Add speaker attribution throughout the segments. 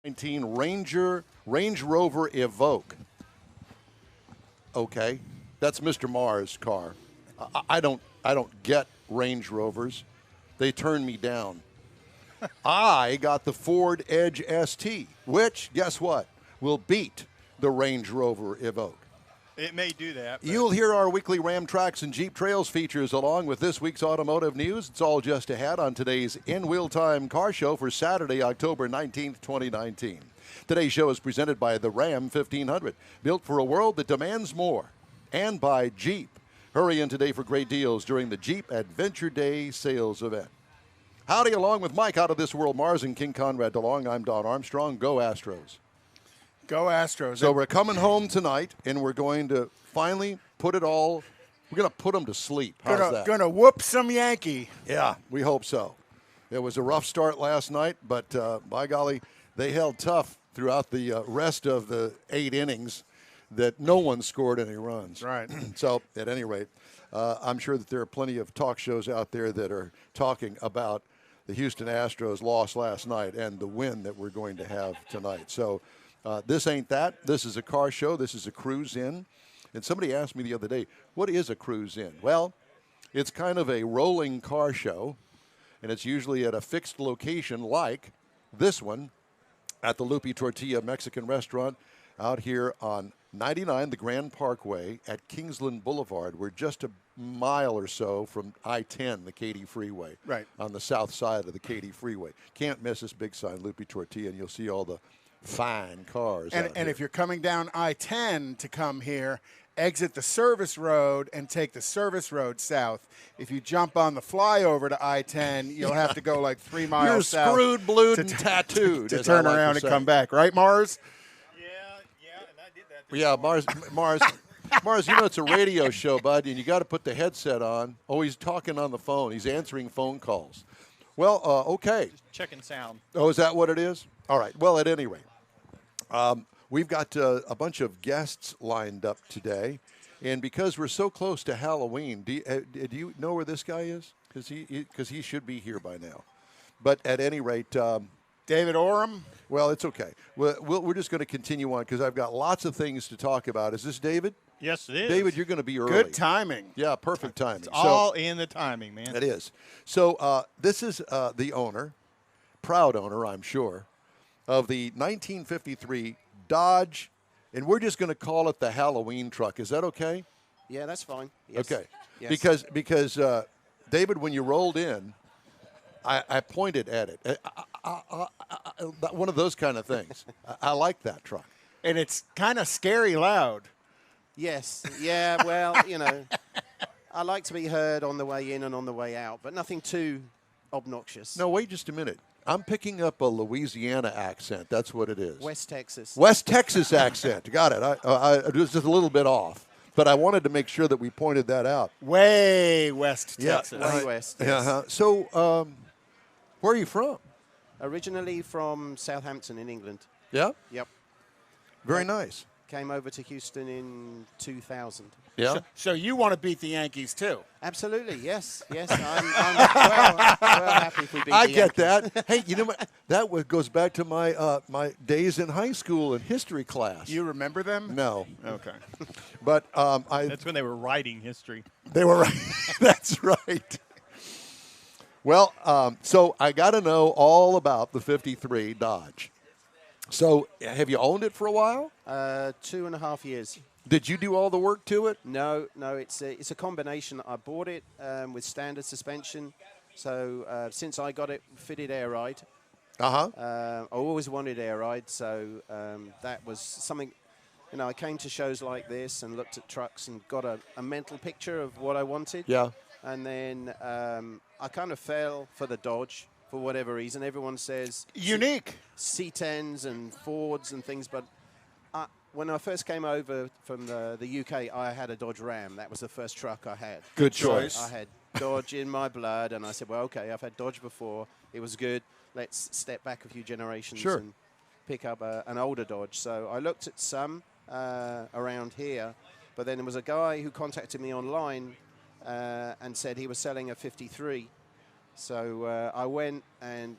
Speaker 1: 19 Range Rover Evoque. Okay, that's Mr. Mars' car. I don't get Range Rovers. They turn me down. I got the Ford Edge ST, which, guess what, will beat the Range Rover Evoque.
Speaker 2: It may do that.
Speaker 1: You'll hear our weekly Ram Tracks and Jeep Trails features along with this week's automotive news. It's all just ahead on today's In Wheel Time Car Show for Saturday, October 19th, 2019. Today's show is presented by the Ram 1500, built for a world that demands more, and by Jeep. Hurry in today for great deals during the Jeep Adventure Day sales event. Howdy, along with Mike out of this world, Mars and King Conrad DeLong. I'm Don Armstrong. Go Astros.
Speaker 3: Go Astros.
Speaker 1: So we're coming home tonight, and we're going to finally put it all. We're going to put them to sleep. How's that?
Speaker 3: Gonna whoop some Yankee.
Speaker 1: Yeah, we hope so. It was a rough start last night, but by golly, they held tough throughout the rest of the 8 innings that no one scored any runs.
Speaker 3: Right.
Speaker 1: So at any rate, I'm sure that there are plenty of talk shows out there that are talking about the Houston Astros loss last night and the win that we're going to have tonight. So this ain't that. This is a car show. This is a cruise in. And somebody asked me the other day, what is a cruise in? Well, it's kind of a rolling car show, and it's usually at a fixed location like this one at the Lupe Tortilla Mexican restaurant out here on 99, the Grand Parkway at Kingsland Boulevard. We're just a mile or so from I-10, the Katy Freeway,
Speaker 3: right
Speaker 1: on the south side of the Katy Freeway. Can't miss this big sign, Lupe Tortilla, and you'll see all the fine cars.
Speaker 3: And if you're coming down I-10 to come here, exit the service road and take the service road south. If you jump on the flyover to I-10, you'll have to go like 3 miles south.
Speaker 1: You're screwed, blued, and tattooed.
Speaker 3: To turn around and come back. Right, Mars?
Speaker 2: Yeah, and I did that.
Speaker 1: Yeah, Mars, you know it's a radio show, bud, and you got to put the headset on. Oh, he's talking on the phone. He's answering phone calls. Well, okay.
Speaker 2: Just checking sound.
Speaker 1: Oh, is that what it is? All right. Well, at any rate, we've got a bunch of guests lined up today, and because we're so close to Halloween, do you know where this guy is? Because he should be here by now. But at any rate,
Speaker 3: David Oram?
Speaker 1: Well, it's okay. We're just going to continue on because I've got lots of things to talk about. Is this David?
Speaker 2: Yes, it is.
Speaker 1: David, you're going to be early.
Speaker 3: Good timing.
Speaker 1: Yeah, perfect timing.
Speaker 2: It's all in the timing, man.
Speaker 1: It is. So this is the owner, proud owner, I'm sure, of the 1953 Dodge, and we're just going to call it the Halloween truck. Is that okay?
Speaker 4: Yeah, that's fine. Yes.
Speaker 1: Okay.
Speaker 4: Yes.
Speaker 1: Because David, when you rolled in, I pointed at it. One of those kind of things. I like that truck.
Speaker 3: And it's kind of scary loud.
Speaker 4: Yes. Yeah, well, I like to be heard on the way in and on the way out, but nothing too obnoxious.
Speaker 1: No, wait just a minute. I'm picking up a Louisiana accent. That's what it is.
Speaker 4: West Texas.
Speaker 1: West Texas accent. Got it. It was just a little bit off. But I wanted to make sure that we pointed that out.
Speaker 3: Way West Texas.
Speaker 4: Way west. Yes.
Speaker 1: So, where are you from?
Speaker 4: Originally from Southampton in England.
Speaker 1: Yeah?
Speaker 4: Yep.
Speaker 1: Very nice.
Speaker 4: Came over to Houston in 2000.
Speaker 1: Yeah?
Speaker 3: So you want to beat the Yankees, too?
Speaker 4: Absolutely, yes. Yes, I'm well happy if we beat
Speaker 1: I
Speaker 4: the
Speaker 1: get
Speaker 4: Yankees.
Speaker 1: that. Hey, you know what? That goes back to my my days in high school and history class.
Speaker 3: You remember them?
Speaker 1: No.
Speaker 3: Okay.
Speaker 1: But
Speaker 2: That's when they were writing history.
Speaker 1: They were right. That's right. Well, so I got to know all about the 53 Dodge. So have you owned it for a while?
Speaker 4: 2.5 years.
Speaker 1: Did you do all the work to it?
Speaker 4: No, it's a combination. I bought it with standard suspension. So since I got it fitted air ride, I always wanted air ride. So that was something, I came to shows like this and looked at trucks and got a mental picture of what I wanted.
Speaker 1: Yeah.
Speaker 4: And then I kind of fell for the Dodge for whatever reason. Everyone says
Speaker 3: unique
Speaker 4: C10s and Fords and things, but when I first came over from the UK, I had a Dodge Ram. That was the first truck I had.
Speaker 1: Good choice.
Speaker 4: So I had Dodge in my blood, and I said, well, okay, I've had Dodge before. It was good. Let's step back a few generations and pick up an older Dodge. So I looked at some around here, but then there was a guy who contacted me online and said he was selling a 53. So I went and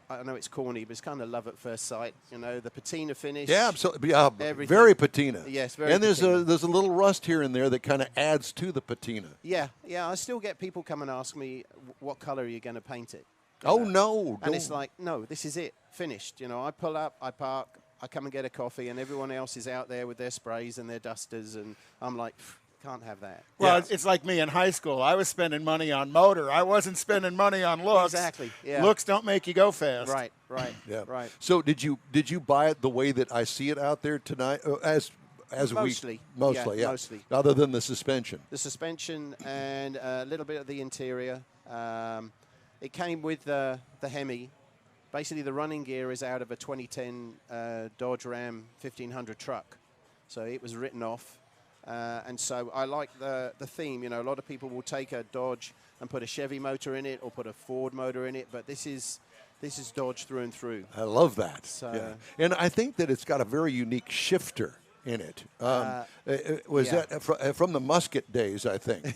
Speaker 4: I know it's corny, but it's kind of love at first sight. You know, the patina finish.
Speaker 1: Yeah, absolutely.
Speaker 4: Everything.
Speaker 1: Very patina.
Speaker 4: Yes, very.
Speaker 1: And there's
Speaker 4: patina.
Speaker 1: a little rust here and there that kind of adds to the patina.
Speaker 4: Yeah. I still get people come and ask me, what color are you going to paint it?
Speaker 1: Oh no!
Speaker 4: And it's like, no, this is it, finished. You know, I pull up, I park, I come and get a coffee, and everyone else is out there with their sprays and their dusters, and I'm like, can't have that.
Speaker 3: Well, it's like me in high school. I was spending money on motor. I wasn't spending money on looks.
Speaker 4: Exactly. Yeah.
Speaker 3: Looks don't make you go fast.
Speaker 4: Right.
Speaker 1: Yeah.
Speaker 4: Right.
Speaker 1: So did you buy it the way that I see it out there tonight? As
Speaker 4: Mostly.
Speaker 1: mostly, yeah.
Speaker 4: Mostly.
Speaker 1: Other than the suspension.
Speaker 4: The suspension and a little bit of the interior. It came with the Hemi. Basically, the running gear is out of a 2010 Dodge Ram 1500 truck. So it was written off. And so I like the theme. You know, a lot of people will take a Dodge and put a Chevy motor in it or put a Ford motor in it, but this is Dodge through and through.
Speaker 1: I love that.
Speaker 4: So,
Speaker 1: yeah. And I think that it's got a very unique shifter in it. That from the Musket days, I think.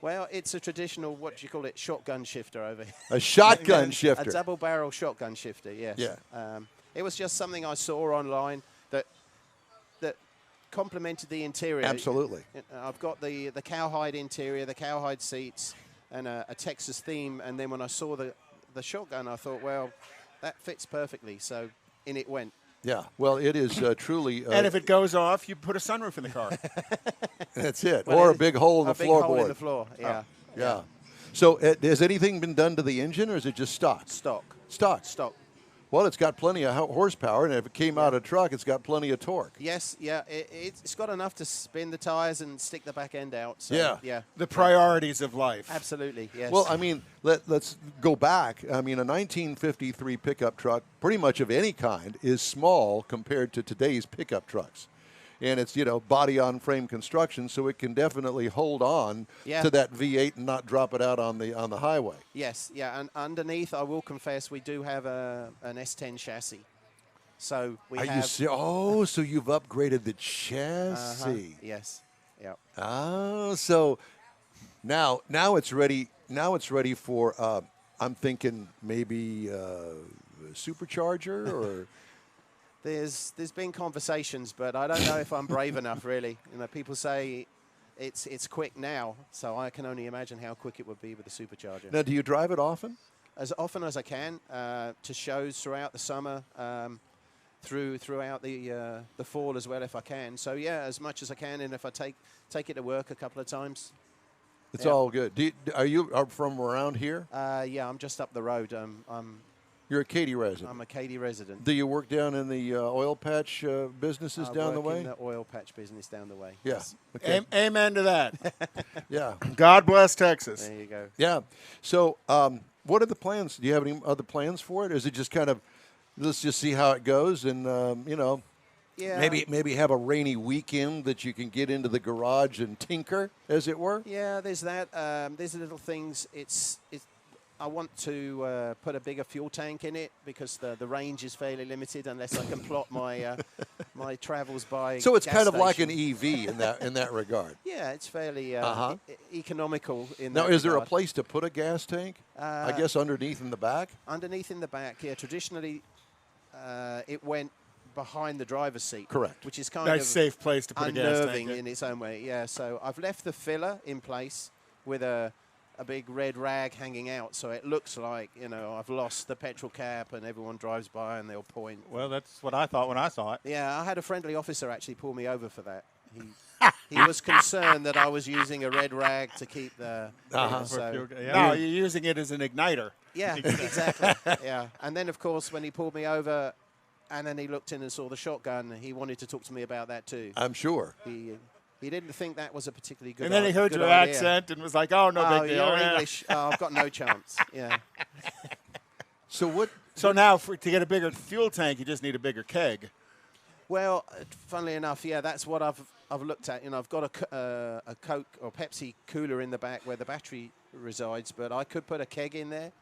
Speaker 4: Well, it's a traditional, what do you call it, shotgun shifter over here.
Speaker 1: A shotgun shifter.
Speaker 4: A double-barrel shotgun shifter, yes.
Speaker 1: Yeah.
Speaker 4: It was just something I saw online that complemented the interior.
Speaker 1: Absolutely.
Speaker 4: I've got the cowhide interior, the cowhide seats, and a Texas theme. And then when I saw the shotgun, I thought, well, that fits perfectly. So in it went.
Speaker 1: Yeah. Well, it is truly.
Speaker 3: And if it goes off, you put a sunroof in the car.
Speaker 1: That's it.
Speaker 4: Well,
Speaker 1: or a big hole in the floorboard.
Speaker 4: A big hole in the floor, yeah.
Speaker 1: Oh, yeah. So has anything been done to the engine, or is it just stock?
Speaker 4: Stock.
Speaker 1: Stock. Well, it's got plenty of horsepower, and if it came out of a truck, it's got plenty of torque.
Speaker 4: Yes, yeah. It's got enough to spin the tires and stick the back end out. So, yeah.
Speaker 3: The priorities of life.
Speaker 4: Absolutely, yes.
Speaker 1: Well, I mean, let's go back. I mean, a 1953 pickup truck, pretty much of any kind, is small compared to today's pickup trucks. And it's, body-on-frame construction, so it can definitely hold on to that V8 and not drop it out on the highway.
Speaker 4: Yes, yeah. And underneath, I will confess, we do have an S10 chassis. So we have.
Speaker 1: So you've upgraded the chassis.
Speaker 4: Yes. Yeah.
Speaker 1: Oh, so now it's ready. Now it's ready for. I'm thinking maybe supercharger or.
Speaker 4: There's been conversations, but I don't know if I'm brave enough, really. People say it's quick now, so I can only imagine how quick it would be with a supercharger.
Speaker 1: Now, do you drive it often?
Speaker 4: As often as I can, to shows throughout the summer, throughout the fall as well, if I can. So yeah, as much as I can, and if I take it to work a couple of times.
Speaker 1: It's all good. Are you from around here?
Speaker 4: Yeah, I'm just up the road.
Speaker 1: You're a Katy resident.
Speaker 4: I'm a Katy resident.
Speaker 1: Do you work down in the oil patch businesses down the way?
Speaker 4: In the oil patch business down the way.
Speaker 1: Yeah.
Speaker 4: Yes.
Speaker 1: Okay.
Speaker 3: Amen to that.
Speaker 1: Yeah.
Speaker 3: God bless Texas.
Speaker 4: There you go.
Speaker 1: Yeah. So what are the plans? Do you have any other plans for it? Or is it just kind of, let's just see how it goes and,
Speaker 4: Yeah.
Speaker 1: Maybe have a rainy weekend that you can get into the garage and tinker, as it were?
Speaker 4: Yeah, there's that. There's little things. I want to put a bigger fuel tank in it because the range is fairly limited unless I can plot my my travels by.
Speaker 1: So it's
Speaker 4: gas
Speaker 1: kind of
Speaker 4: station.
Speaker 1: like an EV in that regard.
Speaker 4: Yeah, it's fairly economical in
Speaker 1: Now,
Speaker 4: that
Speaker 1: is there a
Speaker 4: regard.
Speaker 1: place to put a gas tank? I guess underneath in the back?
Speaker 4: Underneath in the back, yeah. Traditionally, it went behind the driver's seat.
Speaker 1: Correct.
Speaker 4: Which is kind
Speaker 3: Nice
Speaker 4: of
Speaker 3: safe place to put a gas tank.
Speaker 4: unnerving in its own way. Yeah, so I've left the filler in place with a big red rag hanging out, so it looks like, I've lost the petrol cap and everyone drives by and they'll point.
Speaker 2: Well, that's what I thought when I saw it.
Speaker 4: Yeah, I had a friendly officer actually pull me over for that. He was concerned that I was using a red rag to keep the... So,
Speaker 3: No, you're using it as an igniter.
Speaker 4: yeah, exactly. Yeah, and then, of course, when he pulled me over and then he looked in and saw the shotgun, he wanted to talk to me about that too.
Speaker 1: I'm sure.
Speaker 4: He didn't think that was a particularly good
Speaker 3: And then he heard
Speaker 4: good
Speaker 3: your
Speaker 4: idea.
Speaker 3: accent and was like, oh, no big deal.
Speaker 4: You're
Speaker 3: Yeah.
Speaker 4: English. Oh, I've got no chance. Yeah.
Speaker 1: So what?
Speaker 3: So now to get a bigger fuel tank, you just need a bigger keg.
Speaker 4: Well, funnily enough, yeah, that's what I've looked at. I've got a Coke or Pepsi cooler in the back where the battery resides, but I could put a keg in there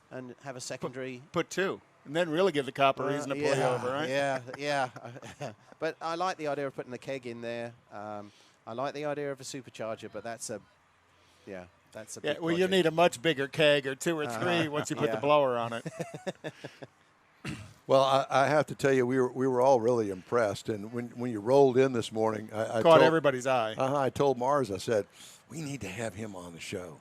Speaker 4: and have a secondary.
Speaker 3: Put two. And then really give the cop a reason to pull you over, right?
Speaker 4: Yeah. But I like the idea of putting a keg in there. I like the idea of a supercharger, but that's a big
Speaker 3: Well,
Speaker 4: project.
Speaker 3: you'll need a much bigger keg or two or three once you put the blower on it.
Speaker 1: Well, I have to tell you, we were all really impressed. And when you rolled in this morning, I
Speaker 3: Caught
Speaker 1: told
Speaker 3: everybody's eye.
Speaker 1: I told Mars, I said, we need to have him on the show.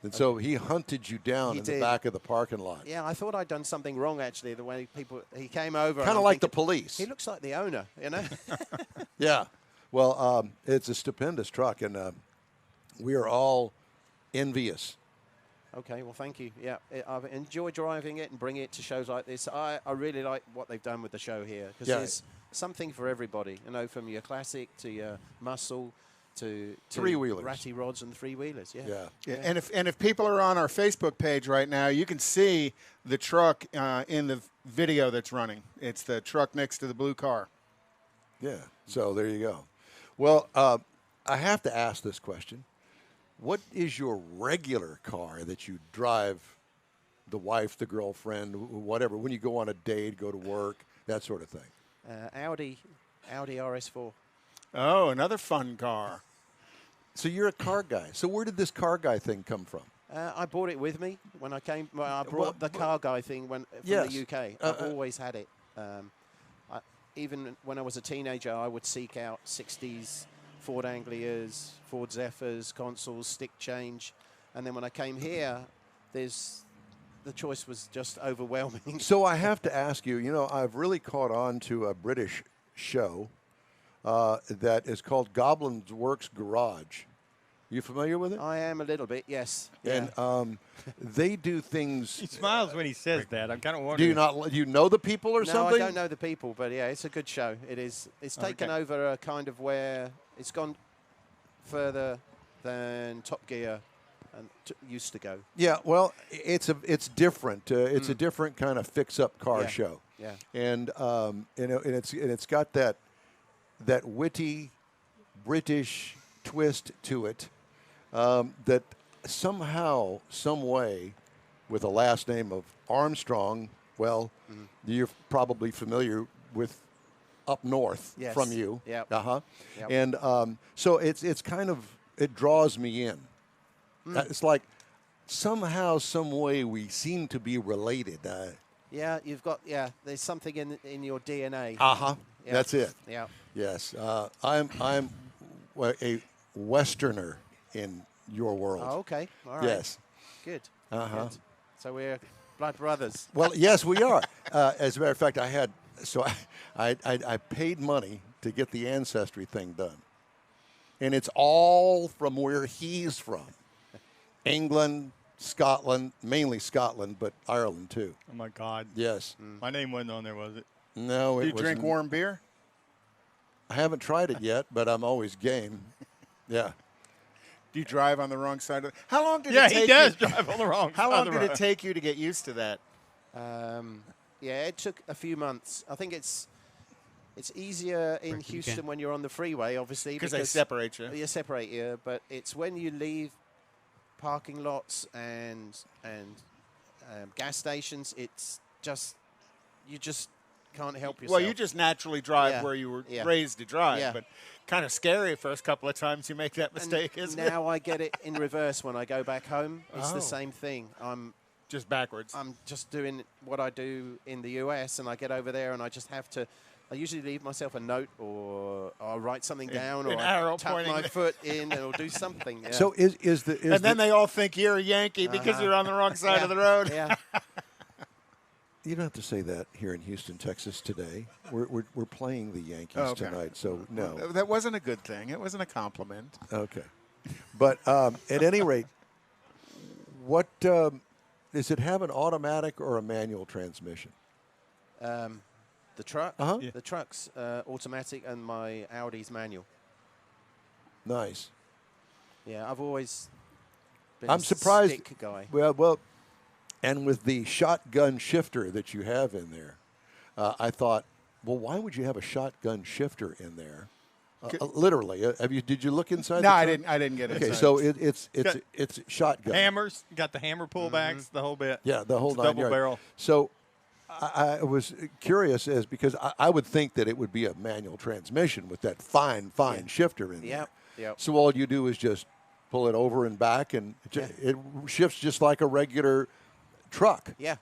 Speaker 1: And so he hunted you down in the back of the parking lot.
Speaker 4: Yeah, I thought I'd done something wrong, actually, the way he came over.
Speaker 1: Kind of like the police.
Speaker 4: He looks like the owner, you know?
Speaker 1: Yeah. Well, it's a stupendous truck, and we are all envious.
Speaker 4: Okay, well, thank you. Yeah, I've enjoyed driving it and bringing it to shows like this. I really like what they've done with the show here because there's something for everybody, you know, from your classic to your muscle to
Speaker 1: three-wheelers,
Speaker 4: ratty rods and three-wheelers. Yeah.
Speaker 3: And if people are on our Facebook page right now, you can see the truck in the video that's running. It's the truck next to the blue car.
Speaker 1: Yeah, so there you go. Well, I have to ask this question. What is your regular car that you drive, the wife, the girlfriend, whatever, when you go on a date, go to work, that sort of thing?
Speaker 4: Audi RS4.
Speaker 3: Oh, another fun car.
Speaker 1: So you're a car guy. So where did this car guy thing come from?
Speaker 4: I brought it with me when I came. Well, I brought the car guy thing from the UK. I've always had it. Even when I was a teenager, I would seek out 60s Ford Anglias, Ford Zephyrs, consoles, stick change. And then when I came here, the choice was just overwhelming.
Speaker 1: So I have to ask you, I've really caught on to a British show that is called Goblin's Works Garage. You familiar with it?
Speaker 4: I am a little bit, yes.
Speaker 1: And they do things.
Speaker 2: He smiles when he says that. I'm kind of wondering.
Speaker 1: Do you know the people or something?
Speaker 4: No, I don't know the people, but yeah, it's a good show. It is. It's taken over a kind of where it's gone further than Top Gear and used to go.
Speaker 1: Yeah, well, it's different. It's a different kind of fix-up car show.
Speaker 4: Yeah.
Speaker 1: And it's got that witty British twist to it. That somehow, some way, with a last name of Armstrong, well, you're probably familiar with up north from you.
Speaker 4: Yeah.
Speaker 1: Yep. And so it's kind of, it draws me in. It's like somehow, some way we seem to be related.
Speaker 4: Yeah, there's something in your DNA.
Speaker 1: Yeah. That's it.
Speaker 4: Yeah.
Speaker 1: Yes. I'm a Westerner in your world.
Speaker 4: Oh, okay. All right.
Speaker 1: Yes.
Speaker 4: Good. Good. So we're blood brothers.
Speaker 1: Well, yes, we are. As a matter of fact, I paid money to get the ancestry thing done, and it's all from where he's from, England, Scotland, mainly Scotland, but Ireland too.
Speaker 2: Oh my God.
Speaker 1: Yes.
Speaker 2: My name wasn't on there, was it?
Speaker 1: No,
Speaker 3: Do
Speaker 1: it
Speaker 3: you drink
Speaker 1: wasn't.
Speaker 3: warm beer?
Speaker 1: I haven't tried it yet, but I'm always game. Yeah.
Speaker 3: Do you drive on the wrong side of How long did
Speaker 2: Yeah,
Speaker 3: it take
Speaker 2: he does
Speaker 3: you?
Speaker 2: drive on the wrong
Speaker 3: How
Speaker 2: side
Speaker 3: long
Speaker 2: of the
Speaker 3: did it
Speaker 2: road.
Speaker 3: take you to get used to that?
Speaker 4: Yeah, it took a few months. I think it's easier in Houston when you're on the freeway, obviously.
Speaker 3: Because they separate you.
Speaker 4: They separate you, but it's when you leave parking lots and gas stations, it's just, you just can't help yourself.
Speaker 3: Well, you just naturally drive where you were raised to drive, but kind of scary first couple of times you make that mistake, isn't it?
Speaker 4: Now I get it in reverse when I go back home. It's the same thing. I'm
Speaker 3: just backwards.
Speaker 4: I'm just doing what I do in the US, and I get over there and I just have to. I usually leave myself a note, or I'll write something down, or
Speaker 3: arrow
Speaker 4: I'll tap
Speaker 3: pointing.
Speaker 4: my foot in, and I'll do something. Yeah.
Speaker 1: So is
Speaker 3: then they all think you're a Yankee because you're on the wrong side of the road.
Speaker 4: Yeah.
Speaker 1: You don't have to say that here in Houston, Texas today. We're playing the Yankees tonight, so no.
Speaker 3: That wasn't a good thing. It wasn't a compliment.
Speaker 1: Okay. But at any rate, what does it have, an automatic or a manual transmission?
Speaker 4: The truck?
Speaker 1: Yeah.
Speaker 4: The truck's automatic, and my Audi's manual.
Speaker 1: Nice.
Speaker 4: Yeah, I've always been
Speaker 1: I'm
Speaker 4: a
Speaker 1: surprised.
Speaker 4: stick guy.
Speaker 1: Well, and with the shotgun shifter that you have in there, I thought, well, why would you have a shotgun shifter in there? Literally, did you look inside?
Speaker 3: No, I didn't get it.
Speaker 1: Okay, so it's shotgun.
Speaker 2: Hammers, got the hammer pullbacks, the whole bit.
Speaker 1: Yeah, the whole
Speaker 2: It's
Speaker 1: nine
Speaker 2: double
Speaker 1: yards.
Speaker 2: barrel.
Speaker 1: So I was curious because I would think that it would be a manual transmission with that fine shifter in there.
Speaker 4: Yep.
Speaker 1: So all you do is just pull it over and back, and it shifts just like a regular truck.
Speaker 4: Yeah.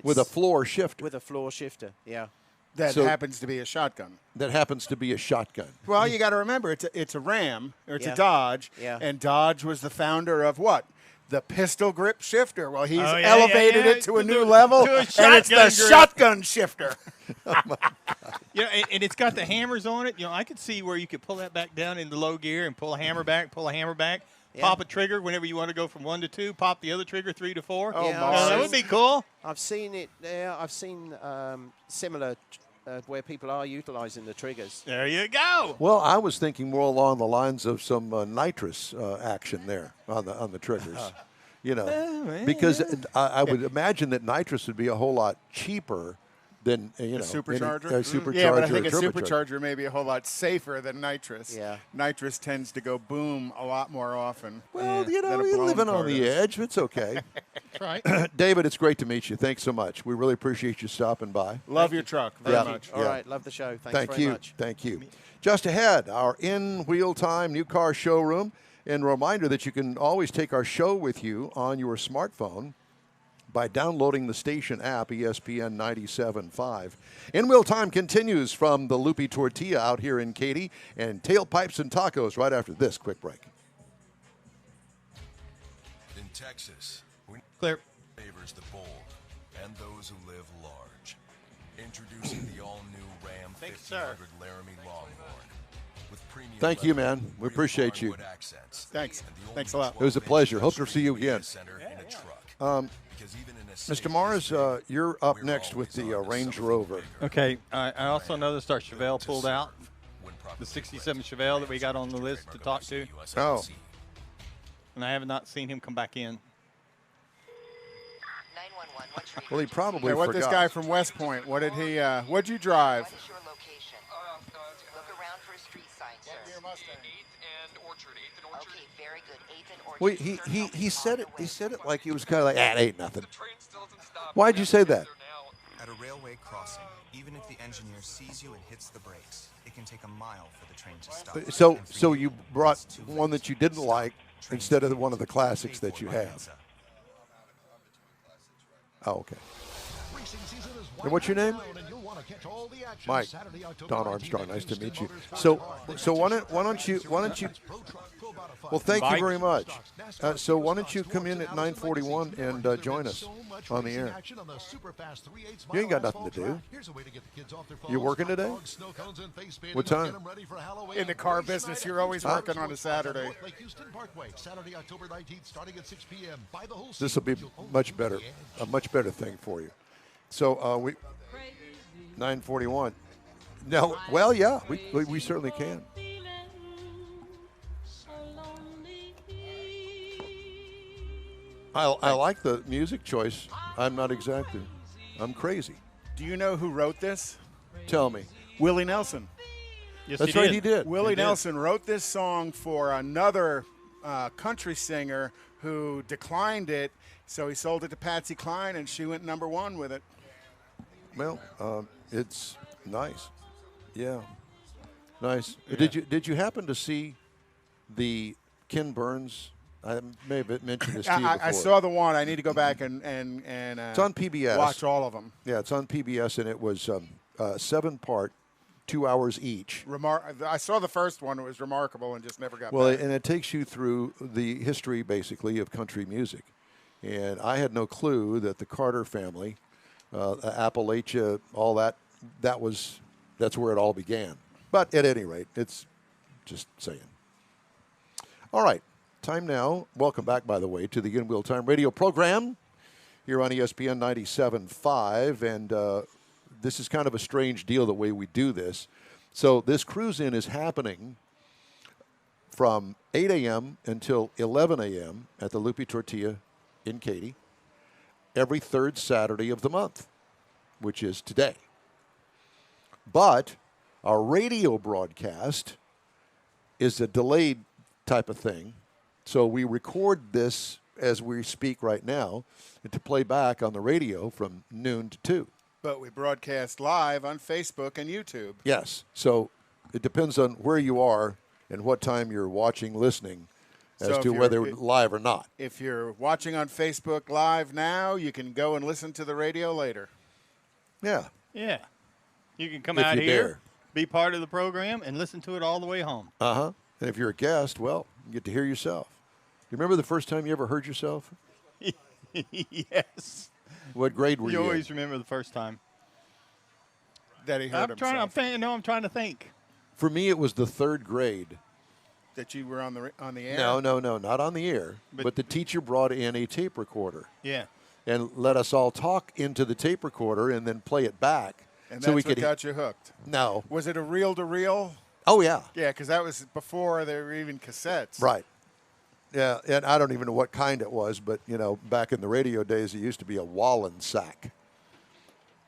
Speaker 1: With a floor shifter.
Speaker 4: With a floor shifter, yeah.
Speaker 3: That
Speaker 1: So-
Speaker 3: happens to be a shotgun.
Speaker 1: That happens to be a shotgun.
Speaker 3: Well, you got to remember, it's a Ram, or it's
Speaker 4: Yeah.
Speaker 3: a Dodge,
Speaker 4: Yeah.
Speaker 3: and Dodge was the founder of what? The pistol grip shifter. Well, he's
Speaker 2: Oh, yeah,
Speaker 3: elevated
Speaker 2: yeah,
Speaker 3: it to a
Speaker 2: to
Speaker 3: new
Speaker 2: a-
Speaker 3: level,
Speaker 2: to a
Speaker 3: and it's the
Speaker 2: shotgun grip.
Speaker 3: shotgun shifter.
Speaker 2: You know, and it's got the hammers on it. You know, I could see where you could pull that back down into low gear and pull a hammer back,
Speaker 4: Yeah.
Speaker 2: pop a trigger whenever you want to go from 1 to 2, pop the other trigger 3 to 4.
Speaker 3: Oh,
Speaker 4: Yeah,
Speaker 3: Mars.
Speaker 2: that would be cool.
Speaker 4: I've seen it there. I've seen similar where people are utilizing the triggers.
Speaker 2: There you go.
Speaker 1: Well, I was thinking more along the lines of some nitrous action there on the triggers. You know, because I would imagine that nitrous would be a whole lot cheaper than
Speaker 3: Supercharger?
Speaker 1: a supercharger.
Speaker 3: Yeah, but I think
Speaker 1: or
Speaker 3: a
Speaker 1: turbocharger.
Speaker 3: supercharger may be a whole lot safer than nitrous.
Speaker 4: Yeah.
Speaker 3: Nitrous tends to go boom a lot more often.
Speaker 1: Well, you
Speaker 3: than
Speaker 1: know,
Speaker 3: a
Speaker 1: you're
Speaker 3: blown
Speaker 1: living on
Speaker 3: car
Speaker 1: the
Speaker 3: does.
Speaker 1: edge. It's okay.
Speaker 2: Right.
Speaker 1: David, it's great to meet you. Thanks so much. We really appreciate you stopping by.
Speaker 3: Love your truck very
Speaker 1: Yeah.
Speaker 3: much.
Speaker 4: All
Speaker 1: Yeah.
Speaker 4: right, love the show. Thanks
Speaker 1: Thank
Speaker 4: very
Speaker 1: you.
Speaker 4: much.
Speaker 1: Thank you. Just ahead, our in-wheel time new car showroom. And a reminder that you can always take our show with you on your smartphone by downloading the station app, ESPN 97.5. In-wheel time continues from the Loopy Tortilla out here in Katy, and tailpipes and tacos right after this quick break.
Speaker 5: In Texas, we
Speaker 2: Clear.
Speaker 5: favors the bold and those who live large. Introducing the all-new Ram
Speaker 2: Thank you, sir.
Speaker 5: 1500 Laramie Longhorn. With premium
Speaker 1: Thank you,
Speaker 5: leather,
Speaker 1: man. We
Speaker 5: real
Speaker 1: appreciate you.
Speaker 5: hardwood accents,
Speaker 3: Thanks.
Speaker 5: and the
Speaker 3: Thanks a
Speaker 5: only
Speaker 3: lot.
Speaker 1: It was a
Speaker 5: 12-inch
Speaker 1: pleasure. Hope to see you
Speaker 5: media
Speaker 1: again.
Speaker 5: center in a truck. Because even in a
Speaker 1: Mr.
Speaker 5: city
Speaker 1: Mars,
Speaker 5: this big,
Speaker 1: you're up
Speaker 5: we're
Speaker 1: next with
Speaker 5: always
Speaker 1: the
Speaker 5: on to
Speaker 1: Range
Speaker 5: something
Speaker 1: Rover.
Speaker 5: bigger.
Speaker 2: Okay, I also noticed our Chevelle
Speaker 5: To
Speaker 2: pulled out.
Speaker 5: serve when
Speaker 2: The
Speaker 5: properly
Speaker 2: 67
Speaker 5: equipped.
Speaker 2: Chevelle that we got on the list to talk to.
Speaker 1: Oh.
Speaker 2: And I have not seen him come back in.
Speaker 6: 911, what's your
Speaker 1: Well, he probably
Speaker 3: Hey, what
Speaker 1: forgot.
Speaker 3: this guy from West Point? What did he? What'd you drive?
Speaker 6: What is your location? Look around for a street sign, sir. Okay, very good. 8th and Orchard.
Speaker 1: Well, he said it. He said it like he was kind of like, it ain't nothing. Why'd you say that?
Speaker 7: At a railway crossing, even if the engineer sees you and hits the brakes, it can take a mile for the train to stop.
Speaker 1: So,
Speaker 7: And for
Speaker 1: so
Speaker 7: you,
Speaker 1: you brought
Speaker 7: it's too
Speaker 1: one
Speaker 7: late
Speaker 1: that you
Speaker 7: to
Speaker 1: didn't
Speaker 7: stop.
Speaker 1: like
Speaker 7: Trains
Speaker 1: instead of
Speaker 7: leave
Speaker 1: one of the
Speaker 7: paid
Speaker 1: classics
Speaker 7: for
Speaker 1: that you
Speaker 7: by
Speaker 1: have.
Speaker 7: Mensa.
Speaker 1: Oh, okay. And what's your name? Mike. Don Armstrong. Nice to meet you. So why don't you? Well, thank you
Speaker 2: Mike.
Speaker 1: very much. So why don't you come in at 9:41 and join us on the air? You ain't got nothing to do. You working today? What time?
Speaker 3: In the car business, you're always working on a Saturday.
Speaker 1: This will be much better, a much better thing for you. So we 9:41. No, well, yeah, we certainly can. I like the music choice. I'm not exactly. I'm crazy.
Speaker 3: Do you know who wrote this?
Speaker 1: Tell me.
Speaker 3: Willie Nelson.
Speaker 2: Yes,
Speaker 1: That's right, he did.
Speaker 3: Willie
Speaker 2: He did.
Speaker 3: Nelson wrote this song for another country singer who declined it, so he sold it to Patsy Cline, and she went #1 with it.
Speaker 1: Well, it's nice. Yeah, nice. Did you happen to see the Ken Burns? I may have mentioned this to you before.
Speaker 3: I saw the one. I need to go back and
Speaker 1: It's on PBS.
Speaker 3: watch all of them.
Speaker 1: Yeah, it's on PBS, and it was 7-part, 2 hours each.
Speaker 3: I saw the first one. It was remarkable and just never got
Speaker 1: Well,
Speaker 3: back.
Speaker 1: and it takes you through the history, basically, of country music. And I had no clue that the Carter family, Appalachia, all that's where it all began. But at any rate, it's just saying. All right, time now. Welcome back, by the way, to the In Wheel Time radio program here on ESPN 97.5. And this is kind of a strange deal, the way we do this. So this cruise-in is happening from 8 a.m. until 11 a.m. at the Loopy Tortilla in Katy every third Saturday of the month, which is today. But our radio broadcast is a delayed type of thing. So we record this as we speak right now and to play back on the radio from noon to 2.
Speaker 3: But we broadcast live on Facebook and YouTube.
Speaker 1: Yes. So it depends on where you are and what time you're watching, listening. as
Speaker 3: So if
Speaker 1: to
Speaker 3: you're-
Speaker 1: whether live or not.
Speaker 3: If you're watching on Facebook Live now, you can go and listen to the radio later.
Speaker 1: Yeah.
Speaker 2: Yeah. You can come
Speaker 1: If
Speaker 2: out
Speaker 1: you
Speaker 2: here,
Speaker 1: dare.
Speaker 2: be part of the program, and listen to it all the way home.
Speaker 1: Uh-huh. And if you're a guest, well, you get to hear yourself. You remember the first time you ever heard yourself?
Speaker 2: Yes.
Speaker 1: What grade were you
Speaker 2: You
Speaker 1: in?
Speaker 2: always remember the first time.
Speaker 3: That he heard
Speaker 2: I'm trying.
Speaker 3: himself.
Speaker 2: I'm trying to think.
Speaker 1: For me, it was the 3rd grade.
Speaker 3: That you were on the air.
Speaker 1: No, not on the air. But the teacher brought in a tape recorder
Speaker 2: Yeah.
Speaker 1: and let us all talk into the tape recorder and then play it back.
Speaker 3: And
Speaker 1: so
Speaker 3: that's
Speaker 1: we
Speaker 3: what
Speaker 1: could
Speaker 3: got you hooked.
Speaker 1: No.
Speaker 3: Was it a reel-to-reel?
Speaker 1: Oh, yeah.
Speaker 3: Yeah, because that was before there were even cassettes.
Speaker 1: Right. Yeah, and I don't even know what kind it was, but, back in the radio days, it used to be a Wallen sack.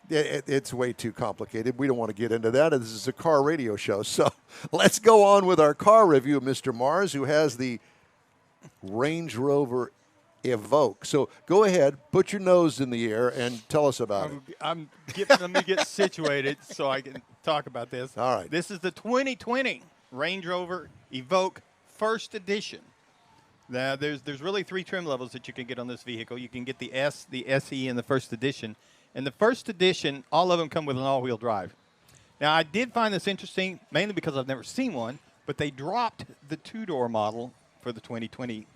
Speaker 1: It's way too complicated. We don't want to get into that. This is a car radio show. So let's go on with our car review, Mr. Mars, who has the Range Rover Evoque. So go ahead, put your nose in the air, and tell us about it.
Speaker 2: Let me get situated so I can talk about this.
Speaker 1: All right.
Speaker 2: This is the 2020 Range Rover Evoque First Edition. Now, there's really 3 trim levels that you can get on this vehicle. You can get the S, the SE, and the First Edition. And the First Edition, all of them come with an all-wheel drive. Now, I did find this interesting, mainly because I've never seen one, but they dropped the 2-door model for the 2020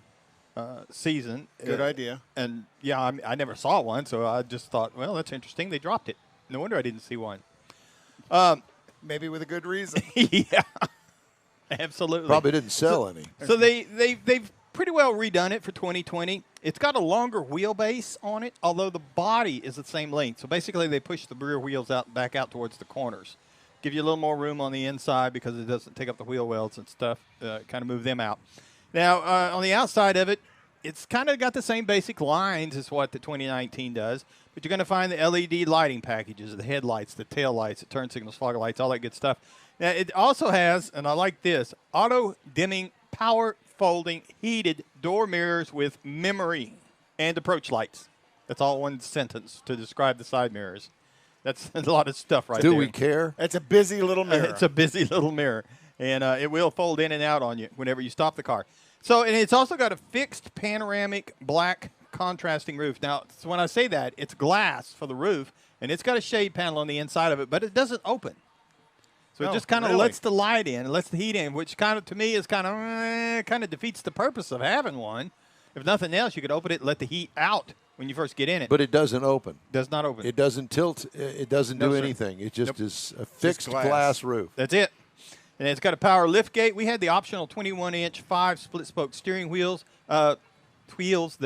Speaker 2: season.
Speaker 3: Good idea.
Speaker 2: And, yeah, I never saw one, so I just thought, well, that's interesting. They dropped it. No wonder I didn't see one.
Speaker 3: Maybe with a good reason.
Speaker 2: Yeah, absolutely.
Speaker 1: Probably didn't sell any.
Speaker 2: So they've pretty well redone it for 2020. It's got a longer wheelbase on it, although the body is the same length. So basically, they push the rear wheels back out towards the corners. Give you a little more room on the inside because it doesn't take up the wheel wells and stuff. Kind of move them out. Now, on the outside of it, it's kind of got the same basic lines as what the 2019 does, but you're going to find the LED lighting packages, the headlights, the tail lights, the turn signals, fog lights, all that good stuff. Now, it also has, and I like this, auto-dimming, power-folding, heated door mirrors with memory and approach lights. That's all one sentence to describe the side mirrors. That's a lot of stuff right there.
Speaker 1: Do we care?
Speaker 3: It's a busy little mirror.
Speaker 2: It's a busy little mirror, and it will fold in and out on you whenever you stop the car. So, and it's also got a fixed panoramic black contrasting roof. Now, so when I say that, it's glass for the roof, and it's got a shade panel on the inside of it, but it doesn't open. So it just kind of lets the light in, lets the heat in, which kind of, to me, is kind of defeats the purpose of having one. If nothing else, you could open it and let the heat out when you first get in it.
Speaker 1: But it doesn't open.
Speaker 2: Does not open.
Speaker 1: It doesn't tilt. It doesn't do
Speaker 2: sir.
Speaker 1: anything. It just is a fixed
Speaker 3: glass.
Speaker 1: glass roof.
Speaker 2: That's it. And it's got a power lift gate. We had the optional 21-inch 5 split-spoke steering wheels that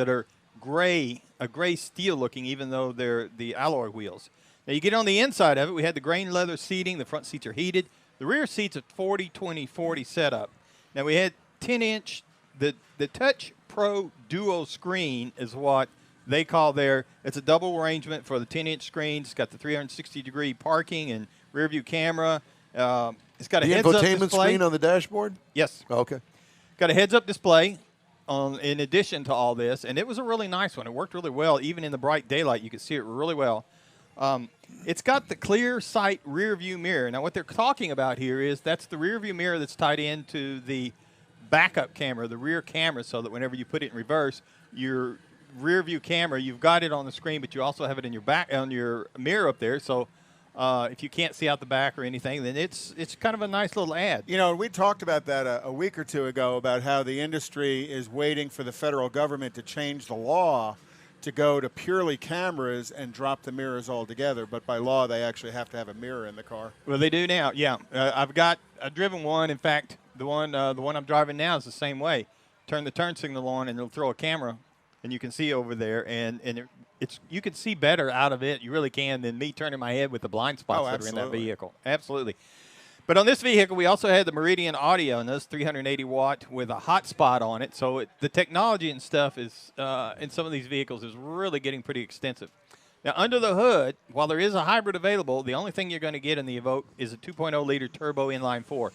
Speaker 2: are gray, a gray steel looking, even though they're the alloy wheels. Now, you get on the inside of it. We had the grain leather seating. The front seats are heated. The rear seats a 40-20-40 setup. Now, we had 10-inch. The Touch Pro Duo screen is what they call it's a double arrangement for the 10-inch screen. It's got the 360-degree parking and rear view camera. It's got a heads-up display.
Speaker 1: The infotainment screen on the dashboard?
Speaker 2: Yes.
Speaker 1: Okay.
Speaker 2: Got a heads-up display in addition to all this, and it was a really nice one. It worked really well. Even in the bright daylight, you could see it really well. It's got the clear sight rear view mirror. Now, what they're talking about here is that's the rear view mirror that's tied into the backup camera, the rear camera, so that whenever you put it in reverse, your rear view camera, you've got it on the screen, but you also have it in your back on your mirror up there. So if you can't see out the back or anything, then it's kind of a nice little add.
Speaker 3: You know, we talked about that a week or two ago about how the industry is waiting for the federal government to change the law to go to purely cameras and drop the mirrors altogether. But by law, they actually have to have a mirror in the car.
Speaker 2: Well, they do now. Yeah, I've driven one. In fact, the one I'm driving now is the same way. Turn the turn signal on, and it'll throw a camera, and you can see over there, and you can see better out of it. You really can than me turning my head with the blind spots that are in that vehicle. Absolutely. But on this vehicle, we also had the Meridian audio, and that's 380 watt with a hotspot on it. So the technology and stuff is in some of these vehicles is really getting pretty extensive. Now, under the hood, while there is a hybrid available, the only thing you're going to get in the Evoque is a 2.0-liter turbo inline-4.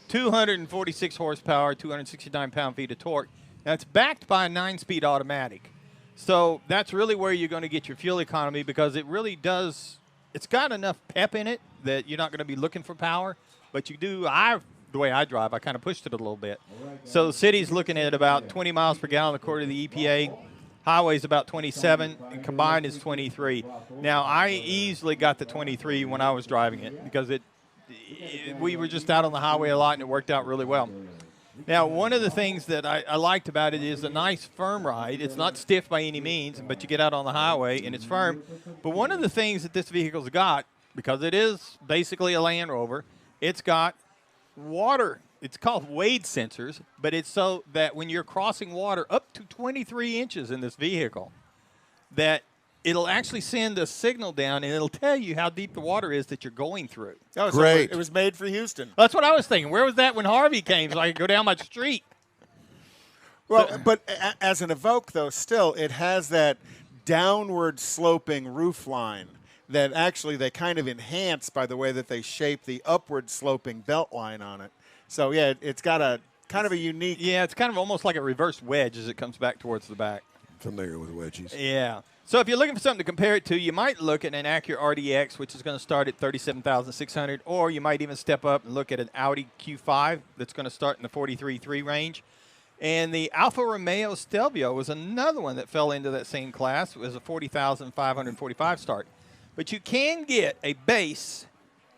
Speaker 2: 246 horsepower, 269 pound-feet of torque. Now, it's backed by a 9-speed automatic. So that's really where you're going to get your fuel economy because it really does – it's got enough pep in it that you're not going to be looking for power. But you do – I the way I drive, I kind of pushed it a little bit. So the city's looking at about 20 miles per gallon according to the EPA. Highway's about 27, and combined is 23. Now, I easily got the 23 when I was driving it because we were just out on the highway a lot, and it worked out really well. Now, one of the things that I liked about it is a nice firm ride. It's not stiff by any means, but you get out on the highway, and it's firm. But one of the things that this vehicle's got, because it is basically a Land Rover, it's got water. It's called wade sensors, but it's so that when you're crossing water up to 23 inches in this vehicle, that it'll actually send a signal down, and it'll tell you how deep the water is that you're going through.
Speaker 3: Oh, so
Speaker 1: Great.
Speaker 3: it was made for Houston.
Speaker 2: That's what I was thinking. Where was that when Harvey came so I could go down my street?
Speaker 3: Well, but as an Evoque, though, still, it has that downward sloping roof line that actually they kind of enhance by the way that they shape the upward sloping belt line on it. So, yeah, it's got a kind of a unique.
Speaker 2: Yeah, it's kind of almost like a reverse wedge as it comes back towards the back.
Speaker 1: Familiar with wedgies.
Speaker 2: Yeah. So if you're looking for something to compare it to, you might look at an Acura RDX, which is going to start at $37,600, or you might even step up and look at an Audi Q5 that's going to start in the $43,300 range. And the Alfa Romeo Stelvio was another one that fell into that same class. It was a $40,545 start. But you can get a base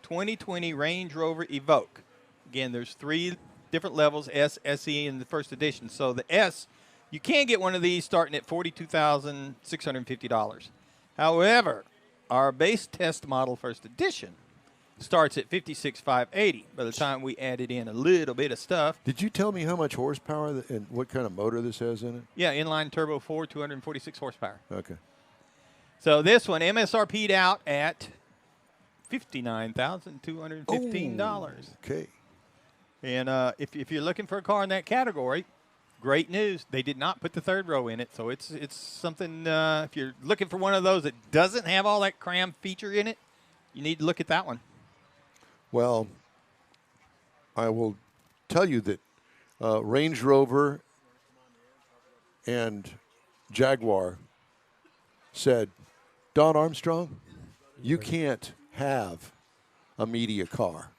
Speaker 2: 2020 Range Rover Evoque. Again, there's 3 different levels, S, SE, and the first edition. So the S, you can get one of these starting at $42,650. However, our base test model first edition starts at $56,580 by the time we added in a little bit of stuff.
Speaker 1: Did you tell me how much horsepower and what kind of motor this has in it?
Speaker 2: Yeah, inline turbo 4, 246 horsepower.
Speaker 1: Okay.
Speaker 2: So this one MSRP'd out at $59,215.
Speaker 1: Okay.
Speaker 2: And if you're looking for a car in that category, great news. They did not put the third row in it, so it's something. If you're looking for one of those that doesn't have all that cram feature in it, you need to look at that one.
Speaker 1: Well, I will tell you that Range Rover and Jaguar said, Don Armstrong, you can't have a media car.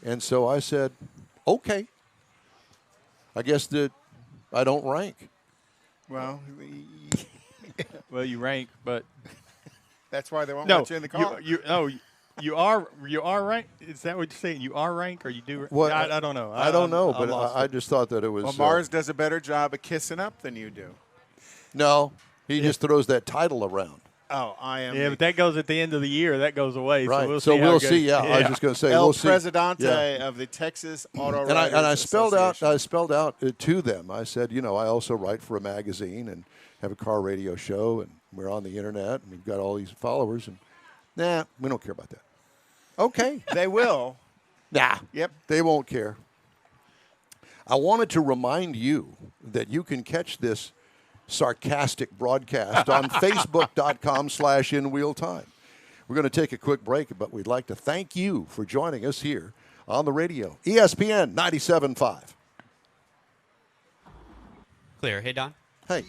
Speaker 1: And so I said, okay. I guess that I don't rank.
Speaker 3: Well,
Speaker 2: Well, you rank, but
Speaker 3: that's why they won't let you in the car.
Speaker 2: You are rank. Is that what you're saying? You are rank, or you do?
Speaker 1: Well,
Speaker 2: I don't know.
Speaker 1: I don't know, but I just thought that it was.
Speaker 3: Well, Mars does a better job of kissing up than you do.
Speaker 1: No, he just throws that title around.
Speaker 3: Oh, I am.
Speaker 2: Yeah, but that goes at the end of the year. That goes away.
Speaker 1: Right.
Speaker 2: So we'll see.
Speaker 1: Yeah, I was just going to say
Speaker 3: El
Speaker 1: we'll see.
Speaker 3: Presidente of the Texas Auto Writers
Speaker 1: And I spelled
Speaker 3: Association.
Speaker 1: out to them. I said, I also write for a magazine and have a car radio show, and we're on the internet, and we've got all these followers, and we don't care about that. Okay.
Speaker 3: They will.
Speaker 1: Nah.
Speaker 3: Yep.
Speaker 1: They won't care. I wanted to remind you that you can catch this sarcastic broadcast on Facebook.com/InWheelTime. We're going to take a quick break, but we'd like to thank you for joining us here on the radio. ESPN 97.5.
Speaker 8: Clear. Hey, Don.
Speaker 1: Hey.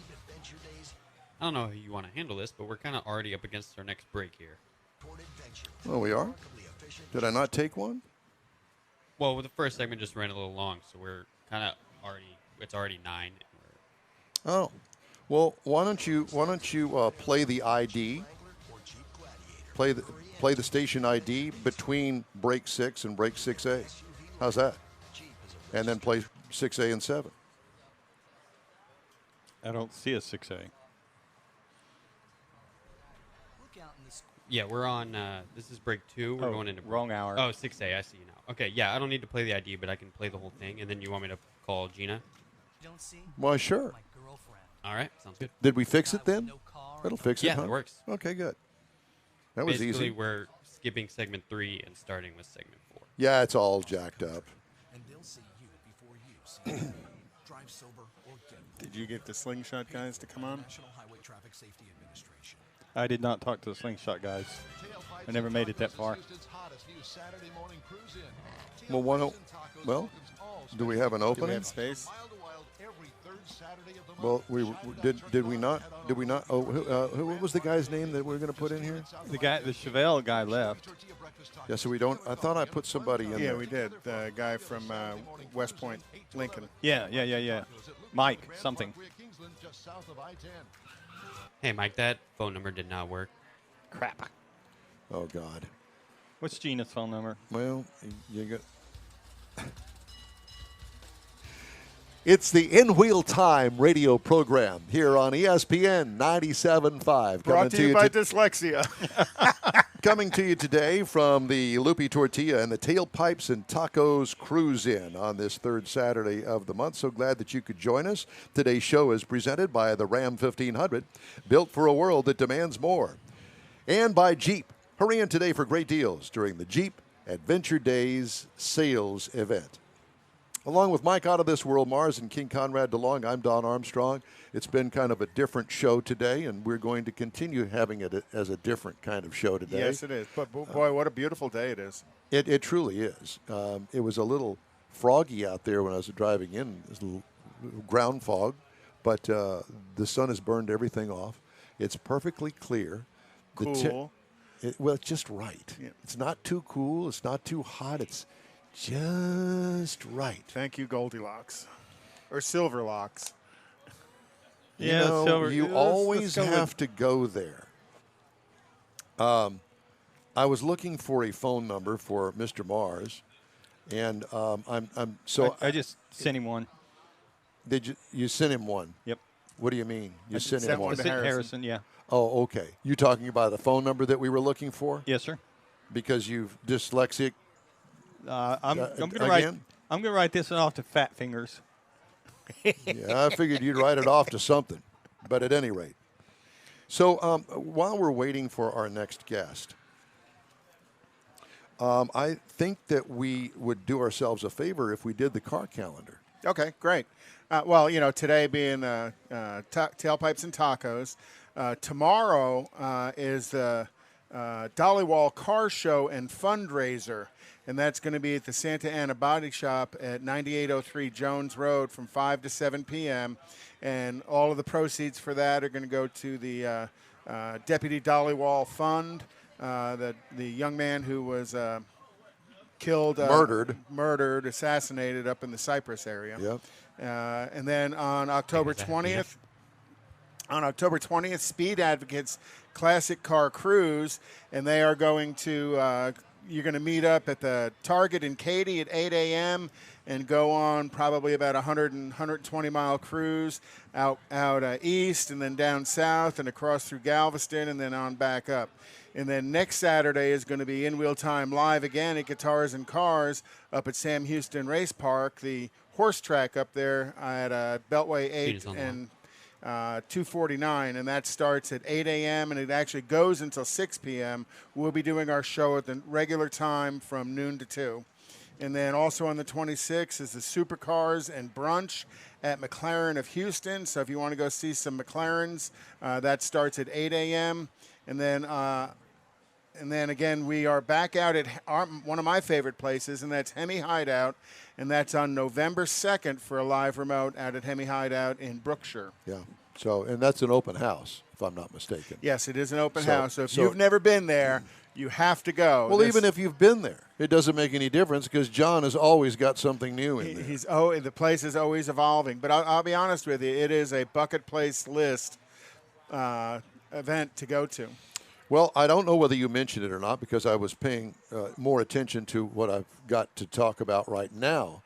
Speaker 8: I don't know how you want to handle this, but we're kind of already up against our next break here.
Speaker 1: Well, we are? Did I not take one?
Speaker 8: Well, the first segment just ran a little long, so we're kind of it's already 9.
Speaker 1: Oh. Well, why don't you play the ID? Play the station ID between break 6 and break 6A. How's that? And then play 6A and 7.
Speaker 2: I don't see a 6A.
Speaker 8: Yeah, we're on, this is break 2. We're going into
Speaker 2: wrong hour.
Speaker 8: Oh, 6A, I see you now. Okay, yeah, I don't need to play the ID, but I can play the whole thing, and then you want me to call Gina?
Speaker 1: Why, sure.
Speaker 8: All right, sounds good.
Speaker 1: Did we fix it then? That'll fix it,
Speaker 8: Yeah,
Speaker 1: huh?
Speaker 8: it works.
Speaker 1: Okay, good. That was
Speaker 8: Basically,
Speaker 1: easy.
Speaker 8: we're skipping segment 3 and starting with segment 4.
Speaker 1: Yeah, it's all jacked up.
Speaker 5: And they'll see you before you see them. Drive sober or get
Speaker 3: Did you get the slingshot guys to come on?
Speaker 5: National Highway Traffic Safety Administration.
Speaker 2: I did not talk to the slingshot guys. I never made it that far.
Speaker 1: Well, do we have an
Speaker 3: Do we
Speaker 1: opening?
Speaker 3: have space?
Speaker 1: Well, did we not? Oh, who what was the guy's name that we were going to put in here?
Speaker 2: The Chevelle guy left.
Speaker 1: Yeah, so we don't. I thought I put somebody in there.
Speaker 3: Yeah, we did. The guy from West Point, Lincoln.
Speaker 2: Yeah. Mike something.
Speaker 8: Hey, Mike, that phone number did not work.
Speaker 2: Crap.
Speaker 1: Oh God.
Speaker 2: What's Gina's phone number?
Speaker 1: Well, you got. It's the In Wheel Time radio program here on ESPN 97.5.
Speaker 3: Brought to you by Dyslexia.
Speaker 1: Coming to you today from the Lupi Tortilla and the Tailpipes and Tacos Cruise In on this third Saturday of the month. So glad that you could join us. Today's show is presented by the Ram 1500, built for a world that demands more. And by Jeep. Hurry in today for great deals during the Jeep Adventure Days sales event. Along with Mike Out of This World, Mars, and King Conrad DeLong, I'm Don Armstrong. It's been kind of a different show today, and we're going to continue having it as a different kind of show today.
Speaker 3: Yes, it is. But, boy, what a beautiful day it is.
Speaker 1: It truly is. It was a little froggy out there when I was driving in. It was a little ground fog, but the sun has burned everything off. It's perfectly clear.
Speaker 3: Cool.
Speaker 1: It's just right.
Speaker 3: Yeah.
Speaker 1: It's not too cool. It's not too hot. It's just right.
Speaker 3: Thank you, Goldilocks. Or Silverlocks.
Speaker 1: You always have to go there. I was looking for a phone number for Mr. Mars, and
Speaker 2: I just sent him one.
Speaker 1: Did you sent him one?
Speaker 2: Yep.
Speaker 1: What do you mean? You sent him one?
Speaker 3: to
Speaker 2: Harrison, yeah.
Speaker 1: Oh, okay. You talking about the phone number that we were looking for?
Speaker 2: Yes, sir.
Speaker 1: Because you've dyslexic.
Speaker 2: I'm going to write this one off to Fat Fingers.
Speaker 1: Yeah, I figured you'd write it off to something. But at any rate. So while we're waiting for our next guest, I think that we would do ourselves a favor if we did the car calendar.
Speaker 3: Okay, great. Well, today being Tailpipes and Tacos. Tomorrow is the Dollywall Car Show and Fundraiser, and that's going to be at the Santa Ana Body Shop at 9803 Jones Road from 5 to 7 p.m., and all of the proceeds for that are going to go to the Deputy Dollywall Fund, the young man who was killed, murdered, assassinated up in the Cypress area.
Speaker 1: Yep.
Speaker 3: And then on October 20th, Speed Advocates Classic Car Cruise, and they are going to you're going to meet up at the Target in Katy at 8 a.m. and go on probably about 120-mile cruise out east and then down south and across through Galveston and then on back up. And then next Saturday is going to be In Wheel Time live again at Guitars and Cars up at Sam Houston Race Park, the horse track up there at Beltway 8 and 249, and that starts at 8 a.m. and it actually goes until 6 p.m. We'll be doing our show at the regular time from noon to 2. And then also on the 26th is the Supercars and Brunch at McLaren of Houston. So if you want to go see some McLarens, that starts at 8 a.m. And then again, we are back out at one of my favorite places, and that's Hemi Hideout. And that's on November 2nd for a live remote out at Hemi Hideout in Brookshire.
Speaker 1: Yeah. So, and that's an open house, if I'm not mistaken.
Speaker 3: Yes, it is an open house. So if you've never been there, you have to go.
Speaker 1: Well, even if you've been there, it doesn't make any difference because John has always got something new in there.
Speaker 3: The place is always evolving. But I'll be honest with you, it is a bucket place list event to go to.
Speaker 1: Well, I don't know whether you mentioned it or not because I was paying more attention to what I've got to talk about right now.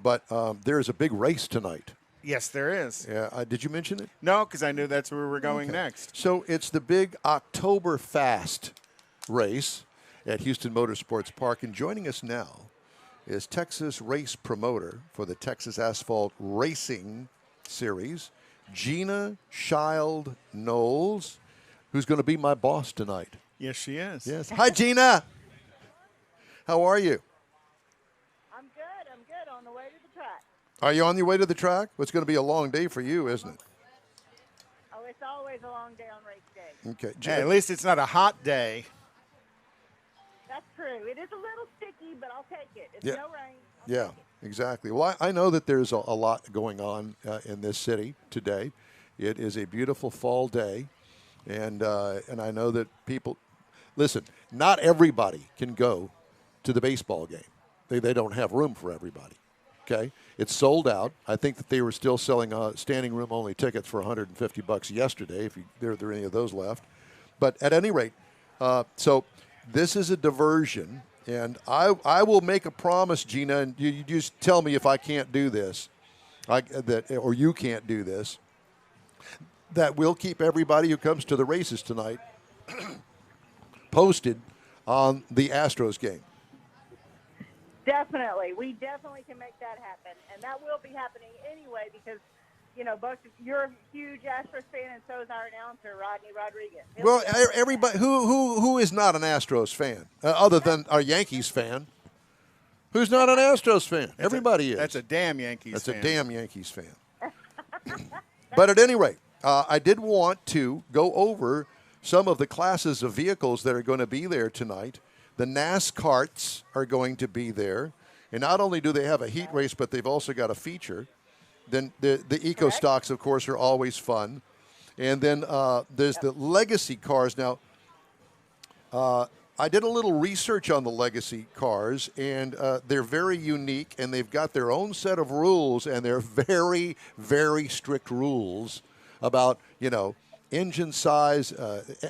Speaker 1: But there is a big race tonight.
Speaker 3: Yes, there is.
Speaker 1: Yeah, did you mention it?
Speaker 3: No, because I knew that's where we're going next.
Speaker 1: So it's the big October Fast race at Houston Motorsports Park. And joining us now is Texas race promoter for the Texas Asphalt Racing Series, Gina Child Knowles, who's going to be my boss tonight.
Speaker 3: Yes, she is.
Speaker 1: Yes. Hi, Gina. How are you?
Speaker 9: I'm good. On the way to the track.
Speaker 1: Are you on your way to the track? Well, it's going to be a long day for you, isn't it?
Speaker 9: Oh, it's always a long day on race day.
Speaker 1: Okay.
Speaker 3: Hey, at least it's not a hot day.
Speaker 9: That's true. It is a little sticky, but I'll take it. It's
Speaker 1: Yeah.
Speaker 9: no rain.
Speaker 1: Yeah. exactly. Well, I know that there's a lot going on in this city today. It is a beautiful fall day, and I know that people. Listen, not everybody can go to the baseball game. They don't have room for everybody. Okay, it's sold out. I think that they were still selling standing room only tickets for $150 yesterday. If there are any of those left, but at any rate, so this is a diversion, and I will make a promise, Gina, and you just tell me if I can't do this, or you can't do this. That we'll keep everybody who comes to the races tonight posted on the Astros game.
Speaker 9: Definitely. We definitely can make that happen. And that will be happening anyway because, both you're a huge Astros fan and so is our announcer, Rodney Rodriguez.
Speaker 1: Well, everybody who is not an Astros fan, other than a Yankees fan, who's not an Astros fan? Everybody is.
Speaker 3: That's a damn Yankees fan.
Speaker 1: That's a damn Yankees fan. But at any rate, I did want to go over some of the classes of vehicles that are going to be there tonight. The NASCARts are going to be there. And not only do they have a heat race, but they've also got a feature. Then the Eco Stocks, of course, are always fun. And then there's the Legacy cars. Now, I did a little research on the Legacy cars, and they're very unique, and they've got their own set of rules, and they're very, very strict rules about, engine size,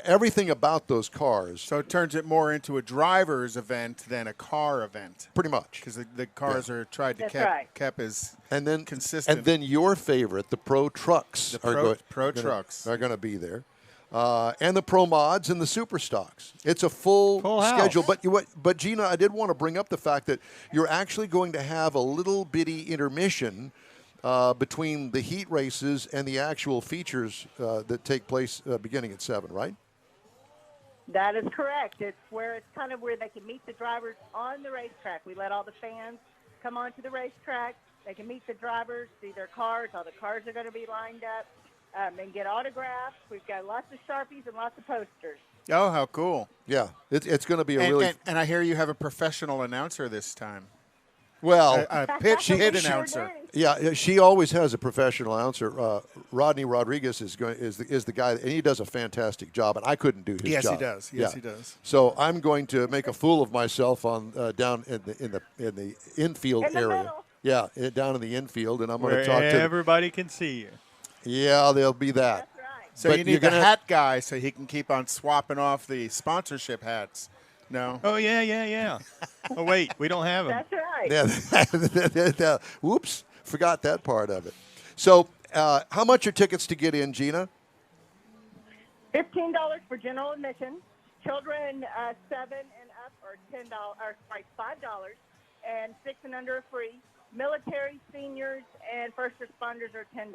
Speaker 1: everything about those cars.
Speaker 3: So it turns it more into a driver's event than a car event.
Speaker 1: Pretty much.
Speaker 3: Because the cars are tried to keep as consistent.
Speaker 1: And then your favorite, the Pro Trucks,
Speaker 3: are
Speaker 1: going to be there. And the Pro Mods and the Super Stocks. It's a full schedule. But Gina, I did want to bring up the fact that you're actually going to have a little bitty intermission between the heat races and the actual features that take place beginning at 7, right?
Speaker 9: That is correct. It's kind of where they can meet the drivers on the racetrack. We let all the fans come onto the racetrack. They can meet the drivers, see their cars. All the cars are going to be lined up and get autographs. We've got lots of Sharpies and lots of posters.
Speaker 3: Oh, how cool.
Speaker 1: Yeah, it's going to be
Speaker 3: And I hear you have a professional announcer this time.
Speaker 1: Well,
Speaker 3: a pitch announcer.
Speaker 1: Yeah, she always has a professional announcer. Rodney Rodriguez is the guy, and he does a fantastic job. And I couldn't do his job.
Speaker 3: Yes, he does. Yes, he does.
Speaker 1: So I'm going to make a fool of myself on down in the infield area.
Speaker 9: Middle.
Speaker 1: Yeah, down in the infield, and I'm going to talk to
Speaker 2: everybody can see you.
Speaker 1: Yeah, there'll be that.
Speaker 9: That's right.
Speaker 3: So you need the hat guy so he can keep on swapping off the sponsorship hats. No.
Speaker 2: Oh, yeah. Oh, wait, we don't have them.
Speaker 9: That's right.
Speaker 1: Yeah. Whoops, forgot that part of it. So how much are tickets to get in, Gina?
Speaker 9: $15 for general admission. Children 7 and up are $5, and 6 and under are free. Military, seniors, and first responders are $10.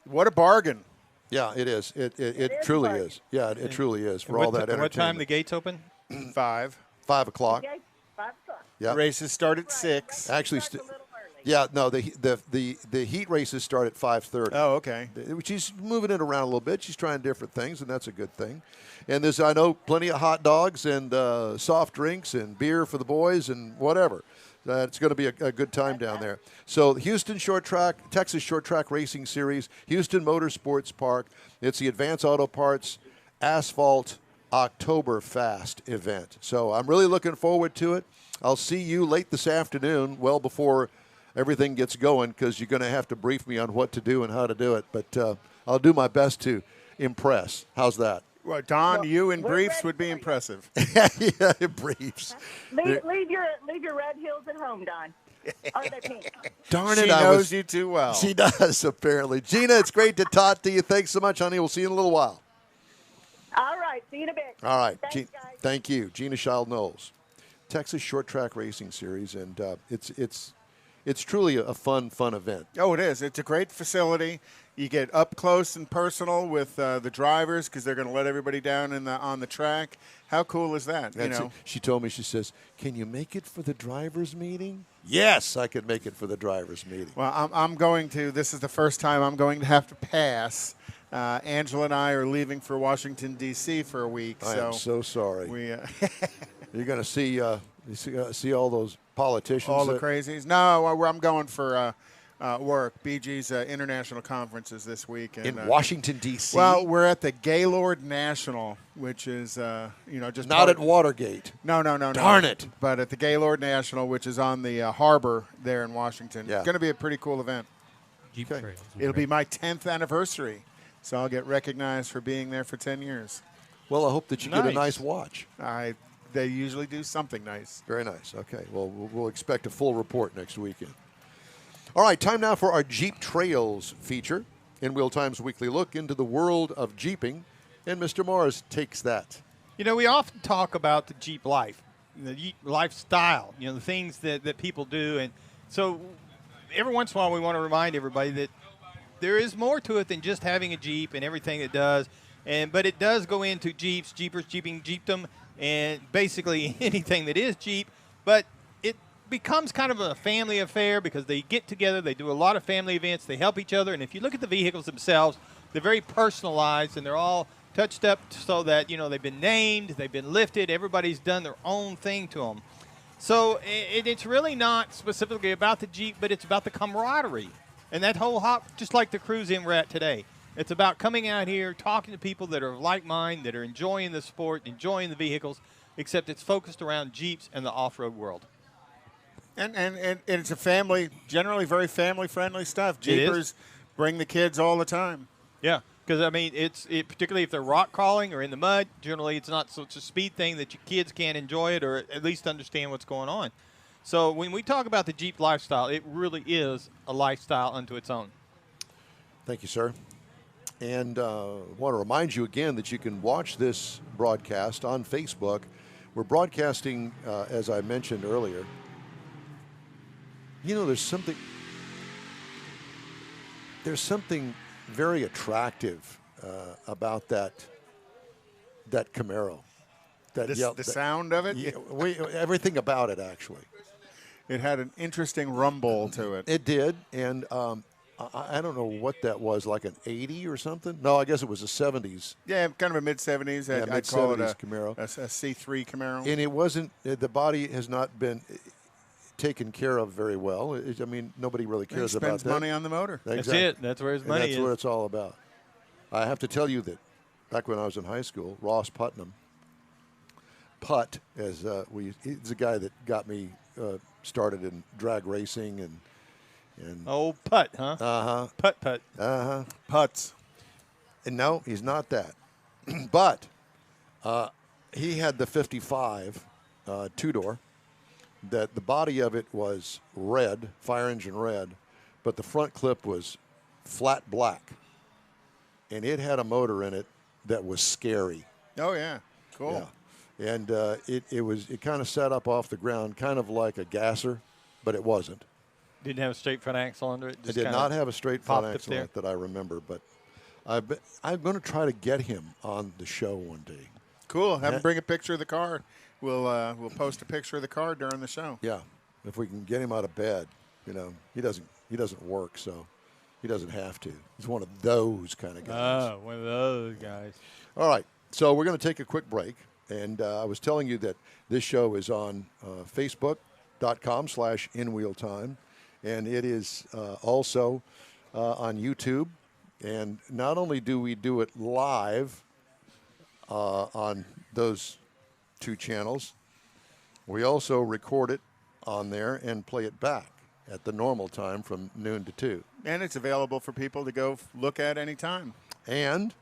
Speaker 3: What a bargain.
Speaker 1: Yeah, it is. It truly is. Yeah, it truly is for all that entertainment.
Speaker 2: What time the gates open?
Speaker 3: 5.
Speaker 1: 5 o'clock.
Speaker 9: Okay, 5 o'clock.
Speaker 1: Yeah.
Speaker 3: Races start at 6.
Speaker 1: Actually,
Speaker 9: Starts a little early.
Speaker 1: yeah. No, the heat races start at 5:30.
Speaker 3: Oh, okay.
Speaker 1: She's moving it around a little bit. She's trying different things, and that's a good thing. And there's, I know, plenty of hot dogs and soft drinks and beer for the boys and whatever. It's going to be a good time down there. So Houston Texas Short Track Racing Series, Houston Motorsports Park. It's the Advance Auto Parts Asphalt Oktoberfest event. So I'm really looking forward to it. I'll see you late this afternoon, well before everything gets going, because you're going to have to brief me on what to do and how to do it. But I'll do my best to impress. How's that?
Speaker 3: Well, Don, you in briefs would be impressive.
Speaker 1: Yeah, briefs.
Speaker 9: Leave your red heels at home, Don. Are they pink?
Speaker 1: Darn it,
Speaker 3: She knows you too well.
Speaker 1: She does, apparently. Gina, it's great to talk to you. Thanks so much, honey. We'll see you in a little while.
Speaker 9: All right. See you in a bit.
Speaker 1: All right.
Speaker 9: Thanks, guys.
Speaker 1: Thank you. Gina Child Knowles, Texas Short Track Racing Series, and it's truly a fun event.
Speaker 3: Oh, it is. It's a great facility. You get up close and personal with the drivers because they're going to let everybody down on the track. How cool is that?
Speaker 1: She told me, she says, "Can you make it for the drivers' meeting?" Yes, I can make it for the drivers' meeting.
Speaker 3: Well, I'm going to. This is the first time I'm going to have to pass. Angela and I are leaving for Washington, D.C. for a week.
Speaker 1: I am so sorry.
Speaker 3: We
Speaker 1: You're going to see You see all those politicians?
Speaker 3: All the crazies? No, I'm going for work. BG's international conferences this week. And,
Speaker 1: in Washington, D.C.?
Speaker 3: Well, we're at the Gaylord National, which is, just
Speaker 1: not at Watergate.
Speaker 3: No.
Speaker 1: Darn it.
Speaker 3: But at the Gaylord National, which is on the harbor there in Washington.
Speaker 1: Yeah.
Speaker 3: It's going to be a pretty cool event.
Speaker 8: Jeep trails.
Speaker 3: It'll be my 10th anniversary, so I'll get recognized for being there for 10 years.
Speaker 1: Well, I hope that you get a nice watch.
Speaker 3: They usually do something nice.
Speaker 1: Very nice. Okay. Well, we'll expect a full report next weekend. All right, time now for our Jeep Trails feature. In Wheel Time's weekly look into the world of Jeeping. And Mr. Morris takes that.
Speaker 2: You know, we often talk about the Jeep life, the Jeep lifestyle, the things that people do. And so every once in a while we want to remind everybody that there is more to it than just having a Jeep and everything it does. But it does go into Jeeps, Jeepers, Jeeping, Jeepdom, and basically anything that is Jeep. But it becomes kind of a family affair because they get together, they do a lot of family events, they help each other. And if you look at the vehicles themselves, they're very personalized and they're all touched up so that, they've been named, they've been lifted, everybody's done their own thing to them. So it's really not specifically about the Jeep, but it's about the camaraderie. And that whole hop, just like the cruise in we're at today. It's about coming out here, talking to people that are of like mind, that are enjoying the sport, enjoying the vehicles, except it's focused around Jeeps and the off-road world. And
Speaker 3: it's a generally very family-friendly stuff. Jeepers bring the kids all the time.
Speaker 2: Yeah, because, particularly if they're rock crawling or in the mud, generally it's not such a speed thing that your kids can't enjoy it or at least understand what's going on. So when we talk about the Jeep lifestyle, it really is a lifestyle unto its own.
Speaker 1: Thank you, sir. And I want to remind you again that you can watch this broadcast on Facebook. We're broadcasting, as I mentioned earlier. There's something very attractive about that Camaro.
Speaker 3: The sound of it?
Speaker 1: Yeah, everything about it, actually.
Speaker 3: It had an interesting rumble to it.
Speaker 1: It did, and I don't know what that was, like an 80 or something? No, I guess it was a 70s.
Speaker 3: Yeah, kind of a mid-70s.
Speaker 1: Yeah,
Speaker 3: I'd call it a
Speaker 1: Camaro.
Speaker 3: A C3 Camaro.
Speaker 1: And it wasn't, the body has not been taken care of very well. Nobody really cares about that.
Speaker 3: Spends money on the motor.
Speaker 2: That's it. That's where his money is.
Speaker 1: That's what it's all about. I have to tell you that back when I was in high school, Ross Putnam, Putt, he's the guy that got me started in drag racing and
Speaker 2: old Putt, huh?
Speaker 1: Uh-huh.
Speaker 2: Putt.
Speaker 1: Uh-huh.
Speaker 3: Putts.
Speaker 1: And no, he's not that. But he had the 55 two-door that the body of it was red, fire engine red, but the front clip was flat black. And it had a motor in it that was scary.
Speaker 3: Oh, yeah. Cool.
Speaker 1: Yeah. And it kind of sat up off the ground, kind of like a gasser, but it wasn't.
Speaker 2: Didn't have a straight front axle under it?
Speaker 1: It did not have a straight front axle on it that I remember, but I'm going to try to get him on the show one day.
Speaker 3: Cool. Have him bring a picture of the car. We'll post a picture of the car during the show.
Speaker 1: Yeah. If we can get him out of bed, he doesn't work, so he doesn't have to. He's one of those kind of guys.
Speaker 2: Oh, one of those guys.
Speaker 1: All right. So we're going to take a quick break. And I was telling you that this show is on Facebook.com/InWheelTime. And it is also on YouTube. And not only do we do it live on those two channels, we also record it on there and play it back at the normal time from noon to 2.
Speaker 3: And it's available for people to go look at any time.
Speaker 1: And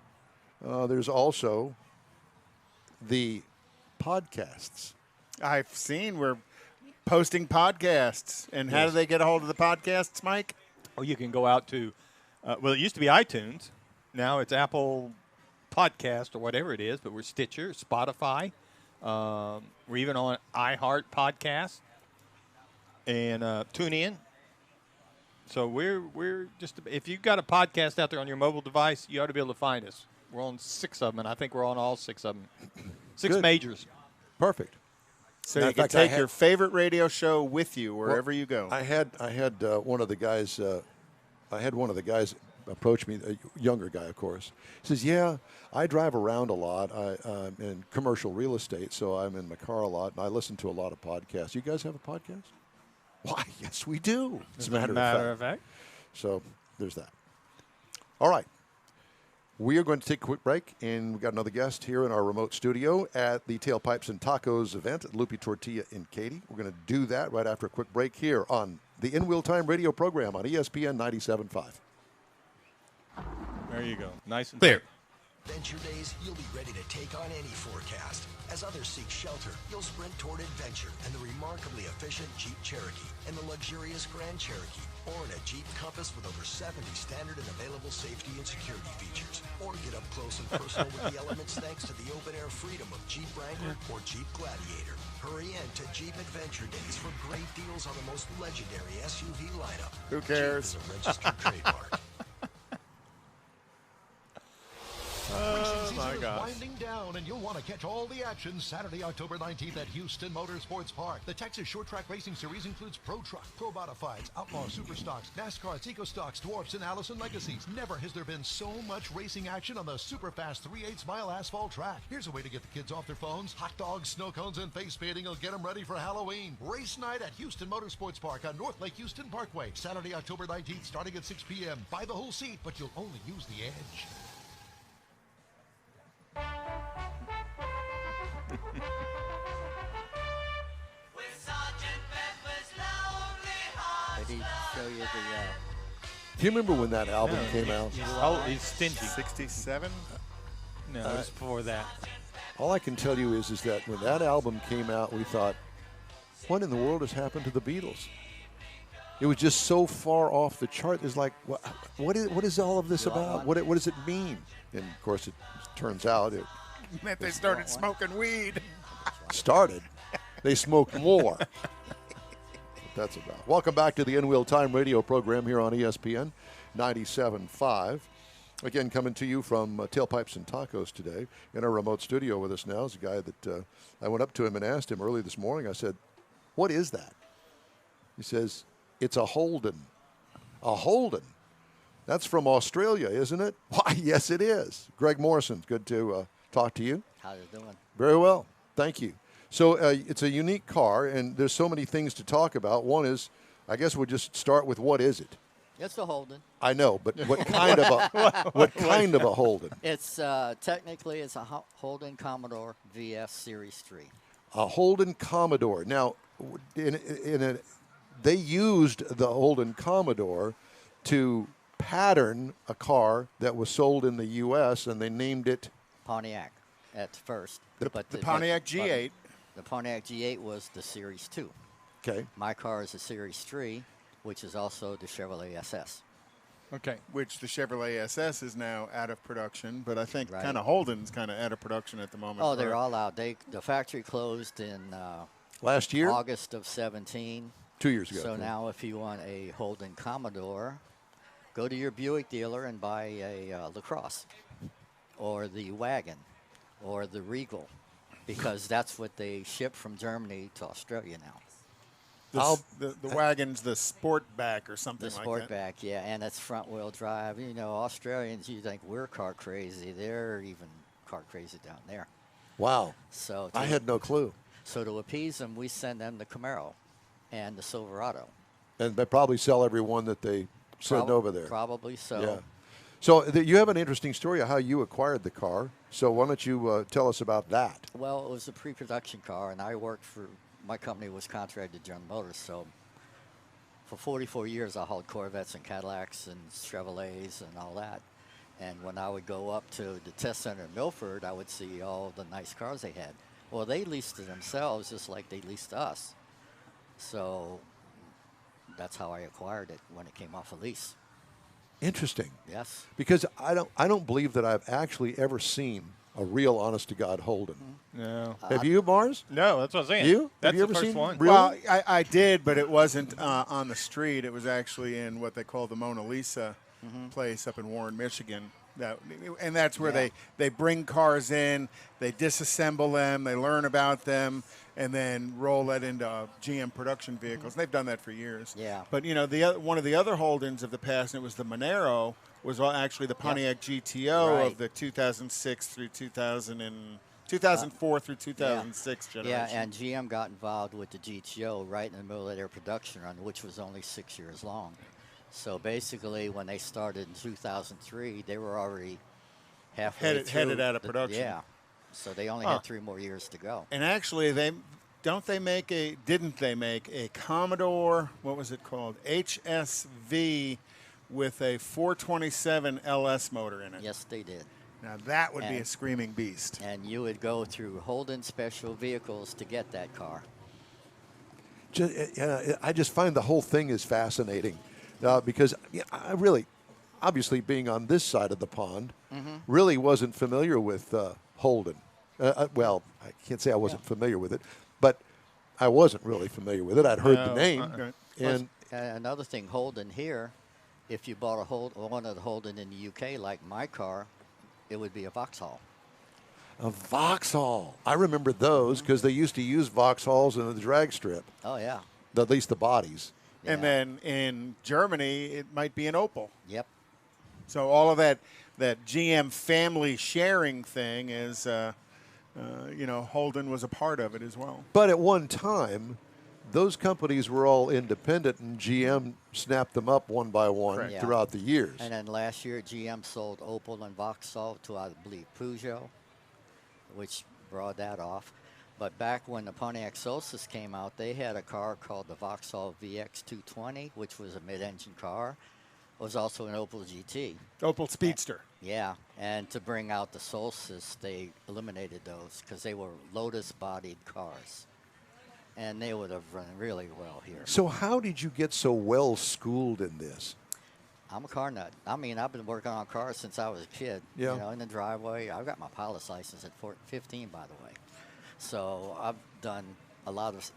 Speaker 1: there's also the podcasts.
Speaker 3: I've seen we're posting podcasts. And how do they get a hold of the podcasts, Mike?
Speaker 2: Oh, you can go out to, it used to be iTunes. Now it's Apple Podcast or whatever it is, but we're Stitcher, Spotify. We're even on iHeart Podcast and TuneIn. So we're just, if you've got a podcast out there on your mobile device, you ought to be able to find us. We're on 6 of them, and I think we're on all 6 of them. 6
Speaker 1: Good.
Speaker 2: majors.
Speaker 1: Perfect.
Speaker 3: So you can take your favorite radio show with you wherever you go.
Speaker 1: I had one of the guys. I had one of the guys approached me, a younger guy, of course. He says, yeah, I drive around a lot. I'm in commercial real estate, so I'm in my car a lot, and I listen to a lot of podcasts. You guys have a podcast? Why, yes, we do. As a matter of fact. So there's that. All right. We are going to take a quick break, and we've got another guest here in our remote studio at the Tailpipes and Tacos event at Lupi Tortilla in Katy. We're going to do that right after a quick break here on the In Wheel Time radio program on ESPN 97.5.
Speaker 2: There you go. Nice and
Speaker 8: Clear.
Speaker 10: Adventure days, you'll be ready to take on any forecast. As others seek shelter, you'll sprint toward adventure and the remarkably efficient Jeep Cherokee and the luxurious Grand Cherokee, or in a Jeep Compass with over 70 standard and available safety and security features. Or get up close and personal with the elements thanks to the open-air freedom of Jeep Wrangler or Jeep Gladiator. Hurry in to Jeep Adventure Days for great deals on the most legendary SUV lineup.
Speaker 3: Who cares?
Speaker 10: Jeep is a registered trademark.
Speaker 2: Oh, my
Speaker 11: Is
Speaker 2: gosh.
Speaker 11: winding down, and you'll want to catch all the action Saturday, October 19th at Houston Motorsports Park. The Texas Short Track Racing Series includes Pro Truck, Pro Modifieds, Outlaw Super Stocks, NASCARs, Eco Stocks, Dwarfs, and Allison Legacies. Never has there been so much racing action on the super fast 3/8 mile asphalt track. Here's a way to get the kids off their phones. Hot dogs, snow cones, and face painting will get them ready for Halloween. Race night at Houston Motorsports Park on North Lake Houston Parkway. Saturday, October 19th, starting at 6 p.m. Buy the whole seat, but you'll only use the edge.
Speaker 12: Did he show you the?
Speaker 1: Do you remember when that album came out?
Speaker 2: Oh, he's stingy.
Speaker 3: 67?
Speaker 2: No, it was before that.
Speaker 1: All I can tell you is that when that album came out, we thought, what in the world has happened to the Beatles? It was just so far off the chart. It's like, what is all of this about? What does it mean? And, of course, it turns out it
Speaker 3: Meant they started smoking weed.
Speaker 1: started. They smoked more. That's about. Welcome back to the In Wheel Time radio program here on ESPN 97.5. Again, coming to you from Tailpipes and Tacos today. In our remote studio with us now is a guy that I went up to him and asked him early this morning. I said, what is that? He says, it's a Holden. A Holden? That's from Australia, isn't it? Why, yes, it is. Greg Morrison, good to talk to you.
Speaker 12: How you doing?
Speaker 1: Very well. Thank you. So it's a unique car, and there's so many things to talk about. One is, I guess we'll just start with what is it?
Speaker 12: It's a Holden.
Speaker 1: I know, but what kind of a Holden?
Speaker 12: It's technically it's a Holden Commodore VS Series 3.
Speaker 1: A Holden Commodore. Now, they used the Holden Commodore to pattern a car that was sold in the U.S., and they named it
Speaker 12: Pontiac at first.
Speaker 3: The Pontiac G8.
Speaker 12: The Pontiac G8 was the Series 2.
Speaker 1: Okay.
Speaker 12: My car is a Series 3, which is also the Chevrolet SS.
Speaker 2: Okay.
Speaker 3: Which the Chevrolet SS is now out of production, but I think
Speaker 12: Right.
Speaker 3: kind of Holden's kind of out of production at the moment.
Speaker 12: Oh, they're all out. The factory closed in
Speaker 1: last year,
Speaker 12: August of 17.
Speaker 1: 2 years ago.
Speaker 12: So now if you want a Holden Commodore, go to your Buick dealer and buy a LaCrosse or the Wagon or the Regal, because that's what they ship from Germany to Australia now.
Speaker 3: The Wagon's the Sportback or something
Speaker 12: The
Speaker 3: like that.
Speaker 12: Sportback, yeah, and it's front-wheel drive. You know, Australians, you think we're car crazy. They're even car crazy down there.
Speaker 1: Wow.
Speaker 12: So
Speaker 1: I had no clue.
Speaker 12: So to appease them, we send them the Camaro and the Silverado.
Speaker 1: And they probably sell every one that they send over there.
Speaker 12: Probably so.
Speaker 1: Yeah. So you have an interesting story of how you acquired the car. So why don't you tell us about that?
Speaker 12: Well, it was a pre-production car, and I worked for, my company was contracted to General Motors, so for 44 years I hauled Corvettes and Cadillacs and Chevrolets and all that. And when I would go up to the test center in Milford, I would see all the nice cars they had. Well, they leased to themselves just like they leased to us. So that's how I acquired it when it came off a lease.
Speaker 1: Interesting.
Speaker 12: Yes.
Speaker 1: Because I don't believe that I've actually ever seen a real honest-to-God Holden.
Speaker 2: No.
Speaker 1: Have you, Mars?
Speaker 2: No, that's what I'm saying.
Speaker 1: You?
Speaker 2: That's
Speaker 1: Have you
Speaker 2: the
Speaker 1: ever
Speaker 2: first
Speaker 1: seen
Speaker 2: one.
Speaker 1: Really?
Speaker 3: Well, I did, but it wasn't on the street. It was actually in what they call the Mona Lisa place up in Warren, Michigan. And that's where they bring cars in, they disassemble them, they learn about them, and then roll that into GM production vehicles. They've done that for years.
Speaker 12: Yeah.
Speaker 3: But, you know, one of the other Holdens of the past, and it was the Monero, was actually the Pontiac GTO
Speaker 12: Right.
Speaker 3: of the 2006 through 2004 through 2006 generation.
Speaker 12: Yeah, and GM got involved with the GTO right in the middle of their production run, which was only 6 years long. So basically, when they started in 2003, they were already halfway through.
Speaker 3: Headed out of production.
Speaker 12: Yeah. So they only had 3 more years to go.
Speaker 3: And actually, didn't they make a Commodore, what was it called? HSV with a 427 LS motor in it.
Speaker 12: Yes, they did.
Speaker 3: Now that would be a screaming beast.
Speaker 12: And you would go through Holden Special Vehicles to get that car.
Speaker 1: I just find the whole thing is fascinating because I really, obviously being on this side of the pond, really wasn't familiar with Holden. Well, I can't say I wasn't familiar with it, but I wasn't really familiar with it. I'd heard the name. And
Speaker 12: another thing, Holden here, if you bought one of the Holden in the UK, like my car, it would be a Vauxhall.
Speaker 1: A Vauxhall. I remember those because they used to use Vauxhalls in the drag strip.
Speaker 12: Oh, yeah.
Speaker 1: At least the bodies.
Speaker 12: Yeah.
Speaker 3: And then in Germany, it might be an Opel.
Speaker 12: Yep.
Speaker 3: So all of that GM family sharing thing is, Holden was a part of it as well.
Speaker 1: But at one time, those companies were all independent, and GM snapped them up one by one throughout the years.
Speaker 12: And then last year, GM sold Opel and Vauxhall to, I believe, Peugeot, which brought that off. But back when the Pontiac Solstice came out, they had a car called the Vauxhall VX220, which was a mid-engine car. It was also an Opel GT.
Speaker 3: Opel Speedster.
Speaker 12: Yeah, and to bring out the Solstice, they eliminated those because they were Lotus-bodied cars. And they would have run really well here.
Speaker 1: So how did you get so well schooled in this?
Speaker 12: I'm a car nut. I mean, I've been working on cars since I was a kid.
Speaker 1: Yeah.
Speaker 12: You know, in the driveway. I've got my pilot's license at 15, by the way. So I've done a lot of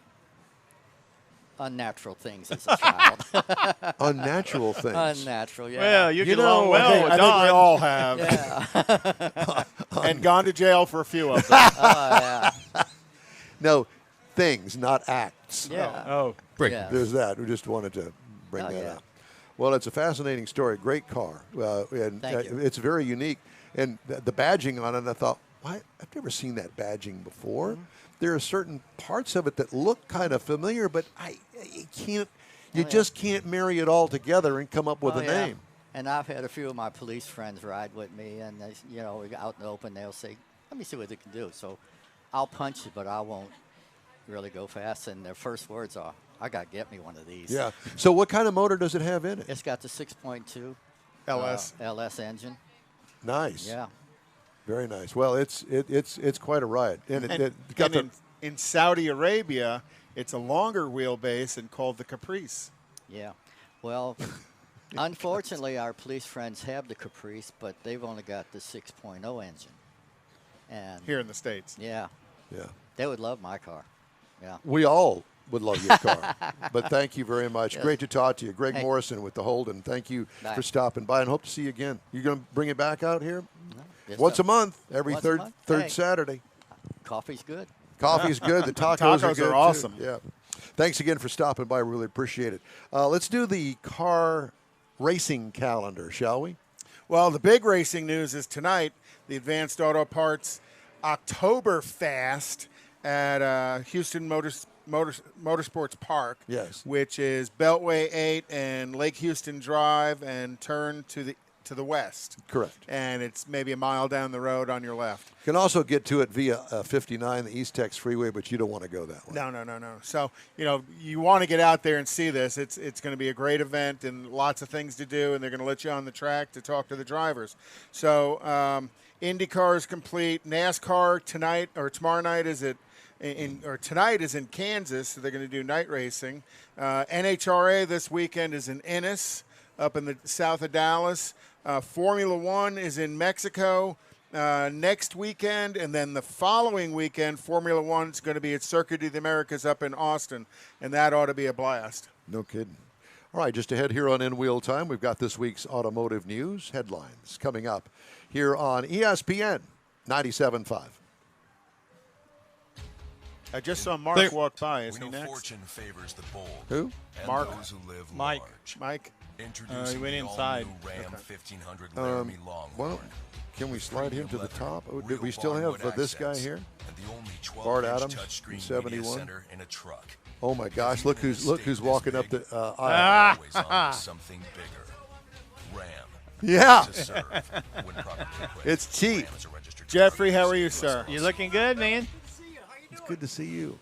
Speaker 12: unnatural things as a child.
Speaker 1: Unnatural things?
Speaker 12: Unnatural, yeah.
Speaker 2: Well, you get along well with
Speaker 3: I
Speaker 2: Don.
Speaker 3: think we all have.
Speaker 12: Yeah.
Speaker 3: And gone to jail for a few of them.
Speaker 12: Yeah.
Speaker 1: No, things, not acts.
Speaker 12: Yeah.
Speaker 2: Oh,
Speaker 12: Yeah.
Speaker 1: There's that. We just wanted to bring that up. Well, it's a fascinating story. Great car. And
Speaker 12: Thank you.
Speaker 1: It's very unique. And the badging on it, I thought, what? I've never seen that badging before. There are certain parts of it that look kind of familiar, but you just can't marry it all together and come up with a name.
Speaker 12: And I've had a few of my police friends ride with me, and they, we go out in the open, they'll say, let me see what they can do. So I'll punch it, but I won't really go fast. And their first words are, I got to get me one of these.
Speaker 1: Yeah. So what kind of motor does it have in it?
Speaker 12: It's got the 6.2 LS engine.
Speaker 1: Nice.
Speaker 12: Yeah.
Speaker 1: Very nice. Well, it's quite a ride. And
Speaker 3: in Saudi Arabia, it's a longer wheelbase and called the Caprice.
Speaker 12: Yeah. Well, unfortunately, our police friends have the Caprice, but they've only got the 6.0 engine. And
Speaker 3: here in the States.
Speaker 12: Yeah.
Speaker 1: Yeah.
Speaker 12: They would love my car. Yeah.
Speaker 1: We all would love your car. But thank you very much.
Speaker 12: Yes.
Speaker 1: Great to talk to you. Greg Morrison with the Holden. Thank you for stopping by, and hope to see you again. You going to bring it back out here?
Speaker 12: No,
Speaker 1: Once a month, every
Speaker 12: Once a month?
Speaker 1: third
Speaker 12: Hey.
Speaker 1: Saturday.
Speaker 12: Coffee's good.
Speaker 1: Coffee's good. The tacos are good, too.
Speaker 3: awesome.
Speaker 1: Yeah. Thanks again for stopping by. Really appreciate it. Let's do the car racing calendar, shall we?
Speaker 3: Well, the big racing news is tonight, the Advanced Auto Parts Oktoberfest at Houston Motorsports Park.
Speaker 1: Yes.
Speaker 3: Which is Beltway 8 and Lake Houston Drive and turn to the west.
Speaker 1: Correct.
Speaker 3: And it's maybe a mile down the road on your left.
Speaker 1: You can also get to it via 59, the East Tex Freeway, but you don't want to go that way.
Speaker 3: No. So, you want to get out there and see this. It's going to be a great event and lots of things to do, and they're going to let you on the track to talk to the drivers. So, IndyCar is complete. NASCAR tonight or tomorrow night is tonight is in Kansas, so they're going to do night racing. NHRA this weekend is in Ennis, up in the south of Dallas. Formula One is in Mexico next weekend, and then the following weekend, Formula One is going to be at Circuit of the Americas up in Austin, and that ought to be a blast.
Speaker 1: No kidding. All right, just ahead here on In Wheel Time, we've got this week's automotive news headlines coming up here on ESPN 97.5.
Speaker 3: I just saw Mark walk by. Is he
Speaker 5: We know
Speaker 3: next?
Speaker 5: fortune favors the bold.
Speaker 1: Who?
Speaker 5: And
Speaker 3: Mark.
Speaker 5: those who live
Speaker 2: Mike.
Speaker 5: large.
Speaker 3: Mike.
Speaker 5: Introducing
Speaker 2: he went
Speaker 5: the
Speaker 2: inside.
Speaker 5: all-new Ram 1500 Laramie Longhorn.
Speaker 1: Well, can we slide him to the top? Oh, did we still
Speaker 5: Real
Speaker 1: have
Speaker 5: barnwood
Speaker 1: this guy
Speaker 5: accents,
Speaker 1: here?
Speaker 5: and the only
Speaker 1: Bart
Speaker 5: 12-inch
Speaker 1: Adams
Speaker 5: touchscreen
Speaker 1: in
Speaker 5: media
Speaker 1: 71.
Speaker 5: center in a truck.
Speaker 1: Oh my gosh!
Speaker 5: Because
Speaker 1: Look
Speaker 5: even
Speaker 1: who's
Speaker 5: in a state
Speaker 1: walking
Speaker 5: this
Speaker 1: up the
Speaker 5: big,
Speaker 1: aisle.
Speaker 5: always on to something bigger. Ram.
Speaker 1: Yeah.
Speaker 5: To serve when properly equipped.
Speaker 1: It's cheap.
Speaker 5: Ram is a registered
Speaker 3: Jeffrey,
Speaker 5: trademark
Speaker 3: how are
Speaker 5: of
Speaker 3: you,
Speaker 5: US
Speaker 3: sir?
Speaker 2: You're looking good, man.
Speaker 1: It's good to see you.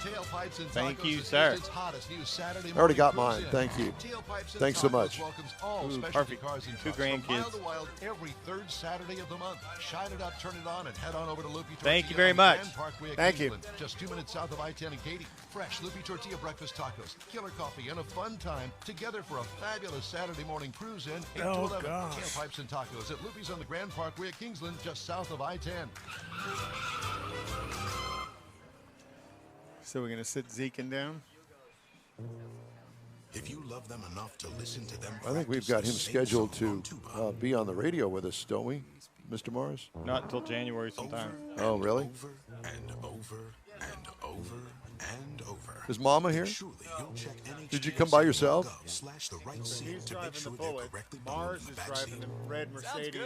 Speaker 11: Tailpipes and
Speaker 2: Thank
Speaker 11: Tacos
Speaker 2: you,
Speaker 11: is
Speaker 2: sir.
Speaker 11: Houston's hottest new Saturday
Speaker 1: I already
Speaker 11: morning
Speaker 1: got
Speaker 11: cruise
Speaker 1: mine.
Speaker 11: in.
Speaker 1: Thank you.
Speaker 11: Tailpipes and
Speaker 1: Thanks so
Speaker 11: Tacos
Speaker 1: much.
Speaker 11: welcomes all
Speaker 2: Ooh,
Speaker 11: specialty
Speaker 2: perfect.
Speaker 11: cars and
Speaker 2: Two
Speaker 11: trucks from
Speaker 2: grandkids.
Speaker 11: Wild to Wild every third Saturday of the month. Shine it up, turn it on, and head on over to Loopy Tortilla.
Speaker 2: Thank you very
Speaker 11: on
Speaker 2: much.
Speaker 11: Grand Parkway at
Speaker 3: Thank you.
Speaker 11: Kingsland, just 2 minutes south of I-10 and Katy. Fresh Loopy Tortilla breakfast tacos, killer coffee, and a fun time together for a fabulous Saturday morning cruise in 8 to 11. Tailpipes and Tacos at Loopy's on the Grand Parkway at Kingsland, just south of I-10.
Speaker 3: So we're going to sit Zekin down?
Speaker 10: If you love them enough to listen to them,
Speaker 1: I think we've got him scheduled to be on the radio with us, don't we, Mr. Morris?
Speaker 2: Not until January sometime.
Speaker 1: Oh, really?
Speaker 10: over and over and over and over.
Speaker 1: Is Mama here?
Speaker 10: Surely you'll check
Speaker 1: Did you come by yourself?
Speaker 10: /the right seat
Speaker 3: He's
Speaker 10: to make
Speaker 3: driving
Speaker 10: sure
Speaker 3: the
Speaker 10: they're
Speaker 3: Bullet.
Speaker 10: correctly
Speaker 3: Mars
Speaker 10: below
Speaker 3: is
Speaker 10: the back
Speaker 3: driving
Speaker 10: seat.
Speaker 3: the red Mercedes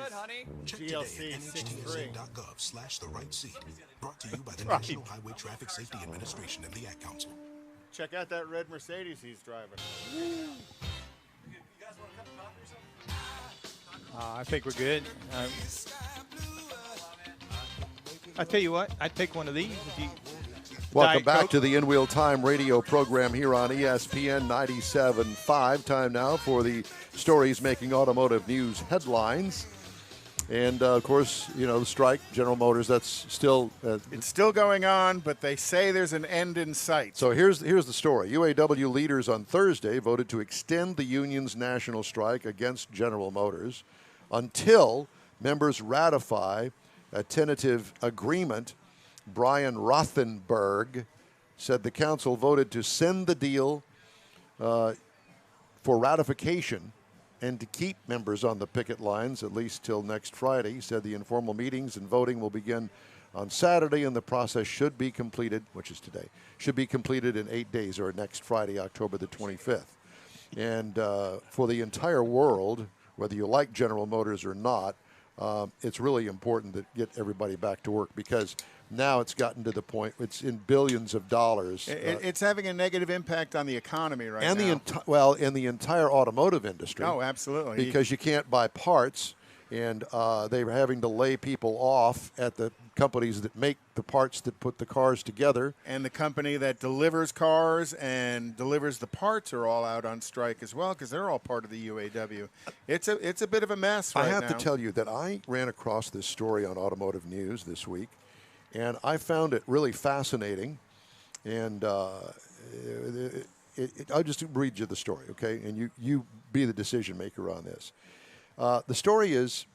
Speaker 10: Check
Speaker 3: GLC
Speaker 10: today at
Speaker 3: 63.
Speaker 10: NHTSA.gov/the-right seat. Brought to you by the
Speaker 2: Right.
Speaker 10: National Highway Traffic Safety Administration and the Ad Council.
Speaker 3: Check out that red Mercedes he's driving.
Speaker 2: I think we're good. I tell you what, I'd take one of these if you.
Speaker 1: Welcome
Speaker 2: Diet
Speaker 1: back
Speaker 2: Coke.
Speaker 1: to the In Wheel Time radio program here on ESPN 97.5. Time now for the stories making automotive news headlines. And, of course, you know, the strike, General Motors, that's still...
Speaker 3: It's still going on, but they say there's an end in sight.
Speaker 1: So here's the story. UAW leaders on Thursday voted to extend the union's national strike against General Motors until members ratify a tentative agreement. Brian Rothenberg said the council voted to send the deal for ratification and to keep members on the picket lines at least till next Friday. He said the informal meetings and voting will begin on Saturday, and the process should be completed, which is today, should be completed in 8 days or next Friday, October the 25th. And for the entire world, whether you like General Motors or not, it's really important to get everybody back to work because now it's gotten to the point it's in billions of dollars.
Speaker 3: It's having a negative impact on the economy right
Speaker 1: and
Speaker 3: now.
Speaker 1: in the entire automotive industry.
Speaker 3: Oh, absolutely.
Speaker 1: Because you can't buy parts, and they're having to lay people off at the companies that make the parts that put the cars together.
Speaker 3: And the company that delivers cars and delivers the parts are all out on strike as well because they're all part of the UAW. It's a bit of a mess right now.
Speaker 1: I have to tell you that I ran across this story on Automotive News this week, and I found it really fascinating. And I'll just read you the story, okay? And you be the decision maker on this. The story is,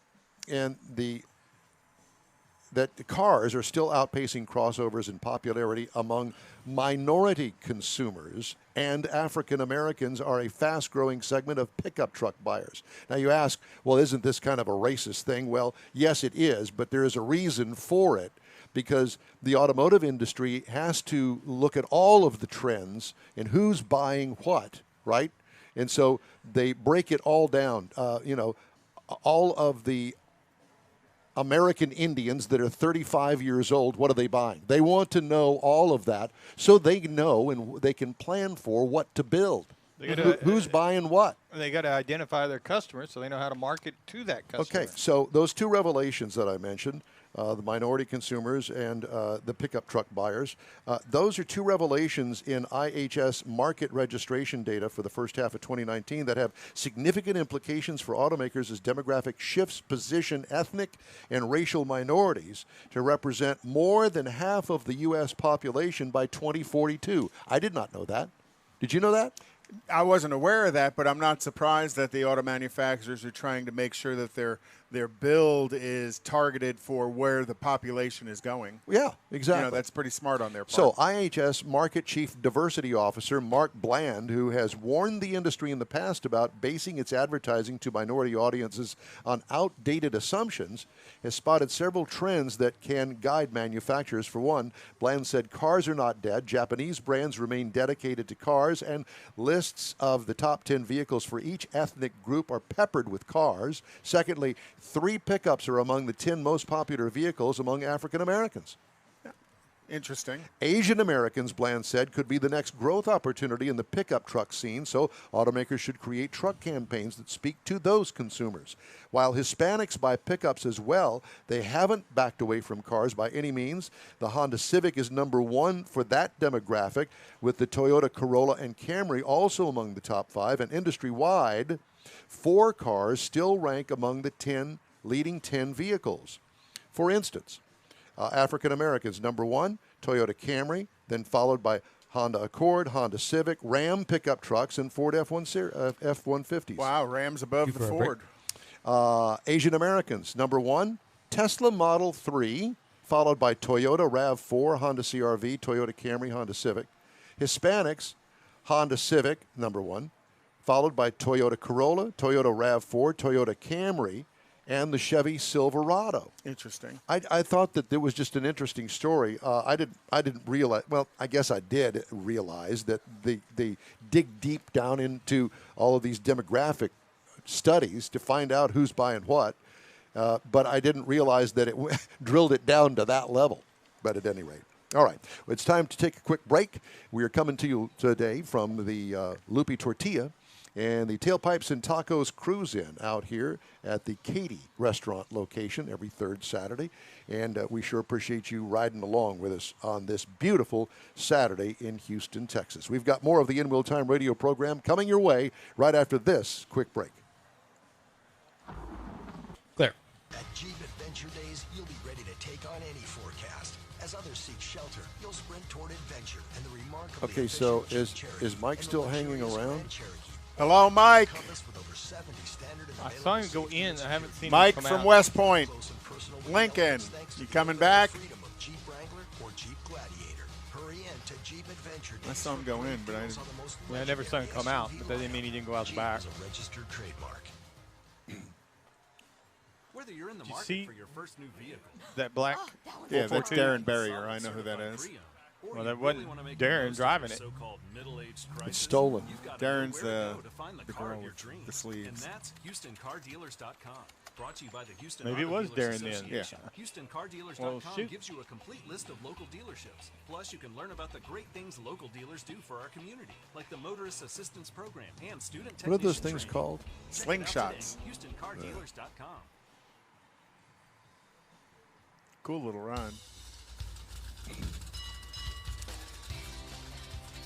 Speaker 1: that the cars are still outpacing crossovers in popularity among minority consumers, and African Americans are a fast-growing segment of pickup truck buyers. Now you ask, well, isn't this kind of a racist thing? Well, yes, it is, but there is a reason for it, because the automotive industry has to look at all of the trends and who's buying what, right? And so they break it all down. All of the American Indians that are 35 years old, what are they buying? They want to know all of that so they know and they can plan for what to build. Who's buying what?
Speaker 2: They got to identify their customers so they know how to market to that customer.
Speaker 1: Okay, so those two revelations that I mentioned, the minority consumers and the pickup truck buyers, those are two revelations in IHS market registration data for the first half of 2019 that have significant implications for automakers as demographic shifts position ethnic and racial minorities to represent more than half of the U.S. population by 2042. I did not know that. Did you know that?
Speaker 3: I wasn't aware of that, but I'm not surprised that the auto manufacturers are trying to make sure that their build is targeted for where the population is going.
Speaker 1: Yeah, exactly.
Speaker 3: That's pretty smart on their part.
Speaker 1: So IHS Market Chief Diversity Officer Mark Bland, who has warned the industry in the past about basing its advertising to minority audiences on outdated assumptions, has spotted several trends that can guide manufacturers. For one, Bland said cars are not dead. Japanese brands remain dedicated to cars and list lists of the top 10 vehicles for each ethnic group are peppered with cars. Secondly, 3 pickups are among the 10 most popular vehicles among African Americans.
Speaker 3: Interesting.
Speaker 1: Asian Americans, Bland said, could be the next growth opportunity in the pickup truck scene, so automakers should create truck campaigns that speak to those consumers. While Hispanics buy pickups as well, they haven't backed away from cars by any means. The Honda Civic is number 1 for that demographic, with the Toyota Corolla and Camry also among the top 5, and industry-wide, 4 cars still rank among the leading 10 vehicles. For instance, African Americans, number 1, Toyota Camry, then followed by Honda Accord, Honda Civic, Ram pickup trucks, and Ford F-150s.
Speaker 3: Wow, Ram's above the Ford.
Speaker 1: Asian Americans, number 1, Tesla Model 3, followed by Toyota RAV4, Honda CR-V, Toyota Camry, Honda Civic. Hispanics, Honda Civic, number 1, followed by Toyota Corolla, Toyota RAV4, Toyota Camry, and the Chevy Silverado.
Speaker 3: Interesting.
Speaker 1: I thought that there was just an interesting story. I didn't realize. Well, I guess I did realize that they dig deep down into all of these demographic studies to find out who's buying what. But I didn't realize that it drilled it down to that level. But at any rate. All right, it's time to take a quick break. We are coming to you today from the Lupi Tortilla and the Tailpipes and Tacos Cruise-In out here at the Katy restaurant location every third Saturday. And we sure appreciate you riding along with us on this beautiful Saturday in Houston, Texas. We've got more of the In Wheel Time radio program coming your way right after this quick break.
Speaker 8: Clear.
Speaker 10: At Jeep Adventure Days, you'll be ready to take on any forecast. As others seek shelter, you'll sprint toward adventure and the remarkably
Speaker 1: Okay, so is Mike still hanging around?
Speaker 3: Hello, Mike.
Speaker 2: I saw him go in. I haven't seen
Speaker 3: Mike
Speaker 2: him come
Speaker 3: from
Speaker 2: out.
Speaker 3: West Point. Lincoln, you coming back? I saw him go in, but I didn't.
Speaker 2: Yeah, I never saw him come out, but that didn't mean he didn't go out the back.
Speaker 10: Registered trademark.
Speaker 13: Whether you're in the
Speaker 2: Did you
Speaker 13: market
Speaker 2: see
Speaker 13: for your first new vehicle.
Speaker 2: That black?
Speaker 3: Yeah, that's
Speaker 2: 442?
Speaker 3: Darren Barrier. I know who that is.
Speaker 2: Well, that wasn't Darren driving it.
Speaker 1: It's stolen.
Speaker 3: Darren's the
Speaker 13: car
Speaker 3: girl
Speaker 13: of your
Speaker 3: with
Speaker 13: dreams.
Speaker 3: the sleeves.
Speaker 13: And that's HoustonCarDealers.com. Brought to you by the Houston
Speaker 2: Maybe it
Speaker 13: Auto
Speaker 2: was
Speaker 13: Dealers
Speaker 2: Darren then.
Speaker 13: Association.
Speaker 3: Yeah.
Speaker 13: HoustonCarDealers.com
Speaker 2: Well, shoot.
Speaker 13: gives you a complete list of local dealerships. Plus, you can learn about the great things local dealers do for our community, like the Motorist Assistance Program and Student
Speaker 1: What are those
Speaker 13: Technician
Speaker 1: things
Speaker 13: training.
Speaker 1: called?
Speaker 13: Check it out
Speaker 3: Slingshots.
Speaker 13: today, HoustonCarDealers.com.
Speaker 3: Cool little run.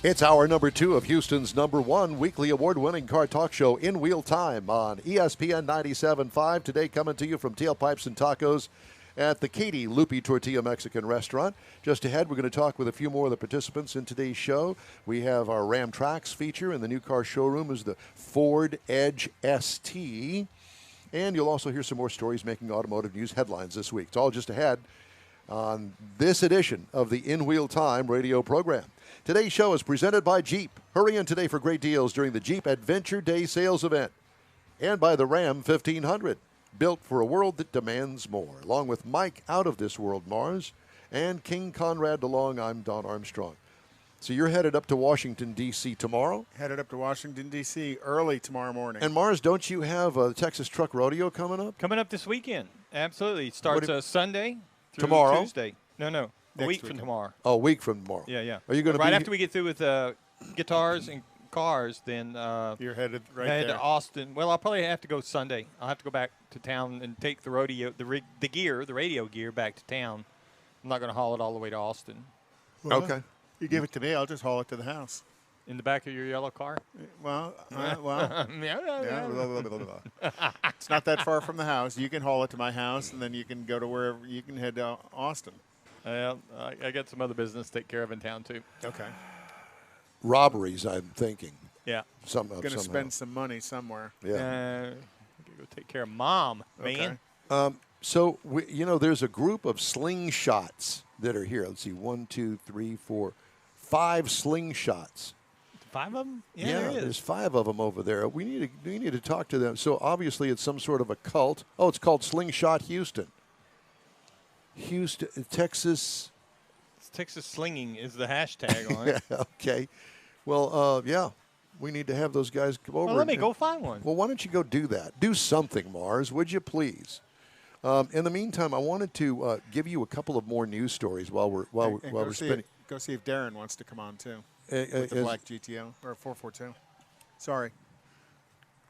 Speaker 1: It's hour number 2 of Houston's number 1 weekly award-winning car talk show, In Wheel Time, on ESPN 97.5. Today coming to you from Tailpipes and Tacos at the Katy Lupi Tortilla Mexican Restaurant. Just ahead, we're going to talk with a few more of the participants in today's show. We have our Ram Tracks feature, and the new car showroom is the Ford Edge ST. And you'll also hear some more stories making automotive news headlines this week. It's all just ahead on this edition of the In Wheel Time radio program. Today's show is presented by Jeep. Hurry in today for great deals during the Jeep Adventure Day sales event. And by the Ram 1500, built for a world that demands more. Along with Mike Out of This World Mars and King Conrad DeLong, I'm Don Armstrong. So you're headed up to Washington, D.C. tomorrow?
Speaker 3: Headed up to Washington, D.C. early tomorrow morning.
Speaker 1: And Mars, don't you have a Texas Truck Rodeo coming up?
Speaker 2: Coming up this weekend. Absolutely. It starts Sunday through
Speaker 1: Tomorrow?
Speaker 2: Tuesday. No. A
Speaker 3: Next
Speaker 2: week from
Speaker 3: weekend.
Speaker 2: tomorrow.
Speaker 1: Oh, a week from tomorrow.
Speaker 2: Yeah.
Speaker 1: Are you going to
Speaker 2: right
Speaker 1: be
Speaker 2: after we get through with guitars and cars? Then
Speaker 3: You're headed right
Speaker 2: head
Speaker 3: there.
Speaker 2: to Austin. Well, I'll probably have to go Sunday. I'll have to go back to town and take the rodeo, the radio gear back to town. I'm not going to haul it all the way to Austin.
Speaker 3: Well,
Speaker 1: Okay.
Speaker 3: You give it to me, I'll just haul it to the house.
Speaker 2: In the back of your yellow car?
Speaker 3: Well,
Speaker 2: Yeah.
Speaker 3: yeah, blah, blah, blah, blah. It's not that far from the house. You can haul it to my house, and then you can go to wherever. You can head to Austin.
Speaker 2: Well, I got some other business to take care of in town, too.
Speaker 3: Okay.
Speaker 1: robberies, I'm thinking?
Speaker 2: Yeah.
Speaker 3: Going to spend some money somewhere.
Speaker 1: Yeah.
Speaker 2: Go take care of Mom, man.
Speaker 1: So, there's a group of slingshots that are here. Let's see, 1, 2, 3, 4, 5 slingshots.
Speaker 2: 5 of them?
Speaker 1: Yeah,
Speaker 2: there is.
Speaker 1: there's 5 of them over there. We need to talk to them. So obviously it's some sort of a cult. Oh, it's called Slingshot Houston. Texas.
Speaker 2: Texas slinging is the hashtag on it.
Speaker 1: Okay. Well, yeah. We need to have those guys come over.
Speaker 2: Well, let me
Speaker 1: and-
Speaker 2: go find one.
Speaker 1: Well, why don't you go do that? Do something, Mars, would you please? In the meantime, I wanted to give you a couple of more news stories while we're spinning.
Speaker 3: Go see if Darren wants to come on too with the black GTO or 442. Sorry.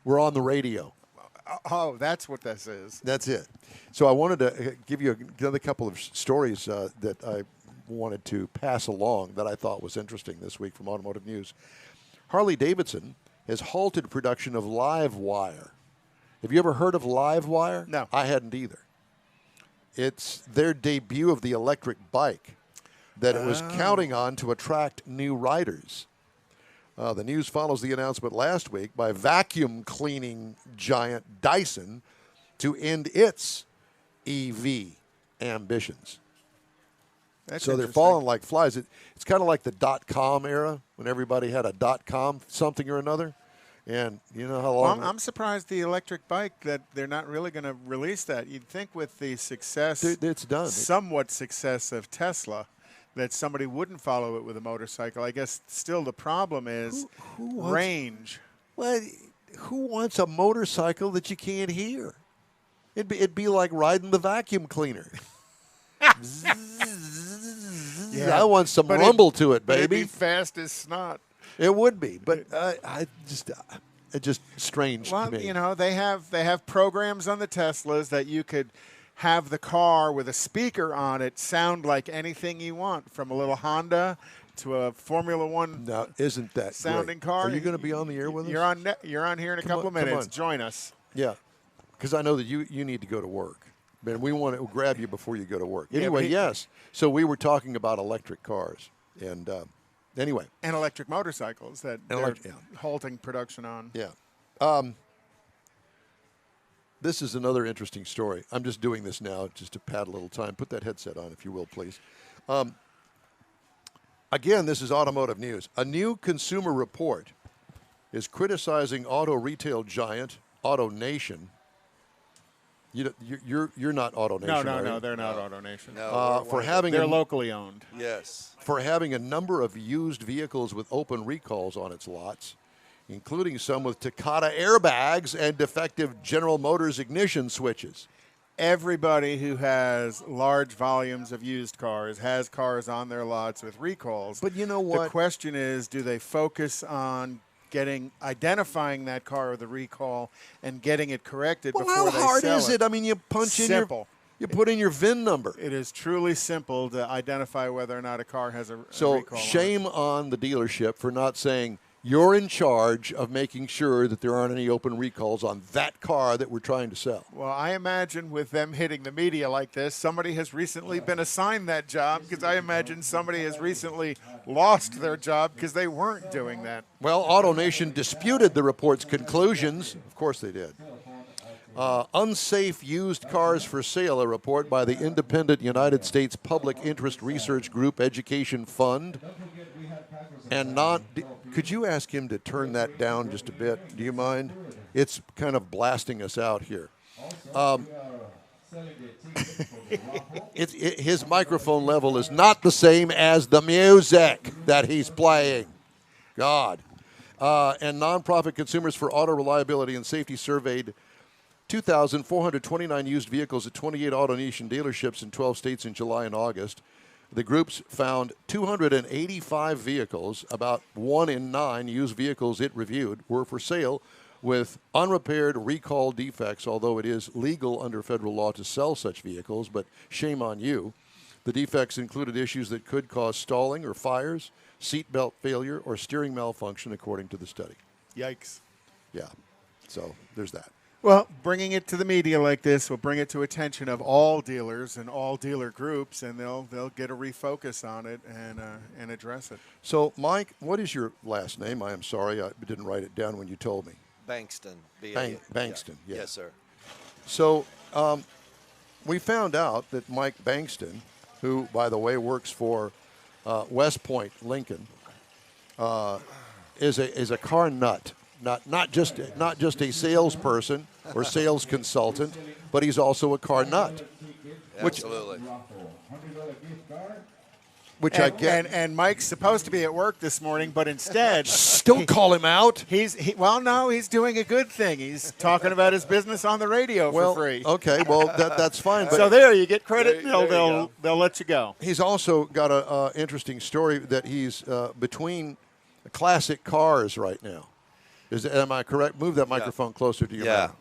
Speaker 1: We're on the radio.
Speaker 3: Oh, that's what this is.
Speaker 1: That's it. So I wanted to give you another couple of stories that I wanted to pass along that I thought was interesting this week from Automotive News. Harley-Davidson has halted production of live wire. Have you ever heard of live wire?
Speaker 3: No.
Speaker 1: I hadn't either. It's their debut of the electric bike that it was counting on to attract new riders. The news follows the announcement last week by vacuum cleaning giant Dyson to end its EV ambitions.
Speaker 3: That's
Speaker 1: so they're
Speaker 3: interesting.
Speaker 1: falling like flies. It's kind of like the .com era when everybody had a .com something or another. And you know how long...
Speaker 3: Well, I'm surprised the electric bike that they're not really going to release that. You'd think with the success,
Speaker 1: it's done.
Speaker 3: Somewhat success of Tesla, that somebody wouldn't follow it with a motorcycle. I guess still the problem is range.
Speaker 1: Well, who wants a motorcycle that you can't hear? It'd be like riding the vacuum cleaner. I want some rumble to it, baby.
Speaker 3: It'd be fast as snot.
Speaker 1: It would be, but it's just strange
Speaker 3: Well,
Speaker 1: to me.
Speaker 3: you know, they have programs on the Teslas that you could have the car with a speaker on it sound like anything you want, from a little Honda to a Formula One.
Speaker 1: Now, isn't that
Speaker 3: sounding
Speaker 1: great?
Speaker 3: car?
Speaker 1: Are you going to be on the air with us?
Speaker 3: You're on here in a
Speaker 1: Come
Speaker 3: couple
Speaker 1: on,
Speaker 3: of
Speaker 1: come
Speaker 3: minutes.
Speaker 1: on.
Speaker 3: Join us.
Speaker 1: Yeah, because I know that you need to go to work. Man, we want to grab you before you go to work.
Speaker 3: Yeah,
Speaker 1: Anyway,
Speaker 3: but
Speaker 1: yes. So we were talking about electric cars, and anyway,
Speaker 3: And electric motorcycles that
Speaker 1: And
Speaker 3: they're
Speaker 1: yeah.
Speaker 3: halting production on.
Speaker 1: yeah. This is another interesting story. I'm just doing this now just to pad a little time. Put that headset on, if you will, please. Again, this is automotive news. A new consumer report is criticizing auto retail giant AutoNation. You're not AutoNation.
Speaker 3: No, they're not AutoNation.
Speaker 1: For having
Speaker 3: they're locally owned.
Speaker 14: Yes.
Speaker 1: For having a number of used vehicles with open recalls on its lots, including some with Takata airbags and defective General Motors ignition switches.
Speaker 3: Everybody who has large volumes of used cars has cars on their lots with recalls.
Speaker 1: But you know what?
Speaker 3: The question is, do they focus on identifying that car with a recall and getting it corrected before
Speaker 1: How
Speaker 3: they
Speaker 1: hard
Speaker 3: sell
Speaker 1: is it? I mean, you punch
Speaker 3: Simple.
Speaker 1: you put in your VIN number.
Speaker 3: It is truly simple to identify whether or not a car has a
Speaker 1: So
Speaker 3: recall.
Speaker 1: shame on the dealership for not saying, you're in charge of making sure that there aren't any open recalls on that car that we're trying to sell.
Speaker 3: Well, I imagine with them hitting the media like this, somebody has recently been assigned that job, because I imagine somebody has recently lost their job because they weren't doing that.
Speaker 1: Well, AutoNation disputed the report's conclusions. Of course they did. Unsafe used cars for sale, a report by the independent United States Public Interest Research Group Education Fund. And could you ask him to turn that down just a bit? Do you mind? It's kind of blasting us out here. His microphone level is not the same as the music that he's playing. God. And nonprofit Consumers for Auto Reliability and Safety surveyed 2,429 used vehicles at 28 AutoNation dealerships in 12 states in July and August. The groups found 285 vehicles, about 1 in 9 used vehicles it reviewed, were for sale with unrepaired recall defects, although it is legal under federal law to sell such vehicles, but shame on you. The defects included issues that could cause stalling or fires, seatbelt failure, or steering malfunction, according to the study.
Speaker 3: Yikes.
Speaker 1: Yeah, so there's that.
Speaker 3: Well, bringing it to the media like this will bring it to attention of all dealers and all dealer groups, and they'll get a refocus on it and address it.
Speaker 1: So, Mike, what is your last name? I am sorry, I didn't write it down when you told me.
Speaker 14: Bankston.
Speaker 1: Bankston,
Speaker 14: yeah.
Speaker 1: yes.
Speaker 14: Yes, sir.
Speaker 1: So, we found out that Mike Bankston, who, by the way, works for West Point Lincoln, is a car nut. Not just a salesperson or sales consultant, but he's also a car nut.
Speaker 14: Absolutely.
Speaker 1: which I get.
Speaker 3: And Mike's supposed to be at work this morning, but instead,
Speaker 1: don't call him out.
Speaker 3: He's doing a good thing. He's talking about his business on the radio for free.
Speaker 1: Okay, well that's fine. But
Speaker 3: so there, you get credit. They'll let you go.
Speaker 1: He's also got an interesting story that he's between classic cars right now. Am I correct? Move that microphone closer to your mouth.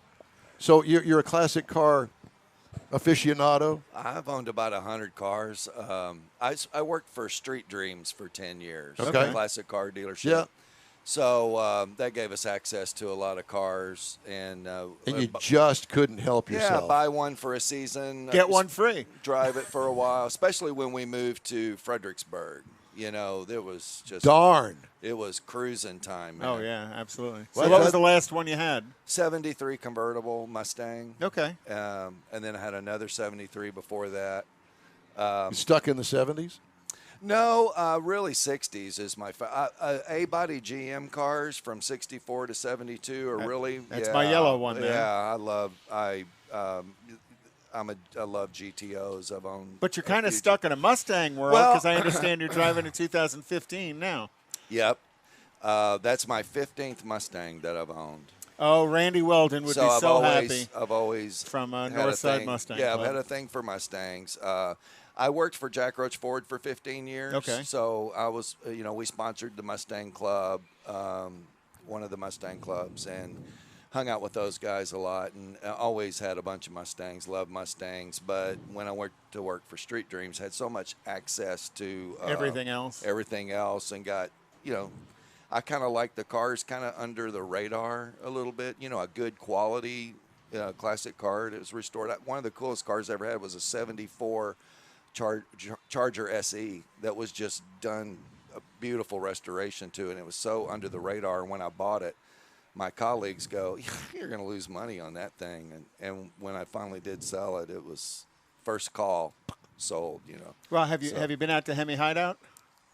Speaker 1: So you're a classic car aficionado?
Speaker 14: I've owned about 100 cars. I worked for Street Dreams for 10 years.
Speaker 1: Okay.
Speaker 14: A classic car dealership.
Speaker 1: Yeah.
Speaker 14: So that gave us access to a lot of cars. And
Speaker 1: you just couldn't help yourself.
Speaker 14: Yeah, buy one for a season.
Speaker 3: Get one free.
Speaker 14: Drive it for a while, especially when we moved to Fredericksburg. You know, there was just
Speaker 1: darn.
Speaker 14: It was cruising time. Man.
Speaker 3: Oh yeah, absolutely. So what was the last one you had?
Speaker 14: 73 convertible Mustang.
Speaker 3: Okay.
Speaker 14: And then I had another 73 before that.
Speaker 1: Stuck in the 70s?
Speaker 14: No, really 60s is my A-body GM cars from 64 to 72 are really.
Speaker 3: That's my yellow one there.
Speaker 14: Yeah, I love GTOs. I've owned.
Speaker 3: But you're kind of stuck in a Mustang world because I understand you're driving a 2015 now.
Speaker 14: Yep. That's my 15th Mustang that I've owned.
Speaker 3: Oh, Randy Weldon would be happy.
Speaker 14: I've always
Speaker 3: from Northside Mustang.
Speaker 14: Yeah,
Speaker 3: Club.
Speaker 14: I've had a thing for Mustangs. I worked for Jack Roach Ford for 15 years.
Speaker 3: Okay.
Speaker 14: So I was, we sponsored the Mustang Club, one of the Mustang clubs, and hung out with those guys a lot, and always had a bunch of Mustangs, loved Mustangs. But when I went to work for Street Dreams, had so much access to
Speaker 3: everything else,
Speaker 14: and got, I kind of like the cars kind of under the radar a little bit. A good quality classic car that was restored. One of the coolest cars I ever had was a 74 Charger SE that was just done a beautiful restoration to, and it was so under the radar. When I bought it, my colleagues go, "You're going to lose money on that thing." And when I finally did sell it, it was first call, sold.
Speaker 3: Well, have you been out to Hemi Hideout?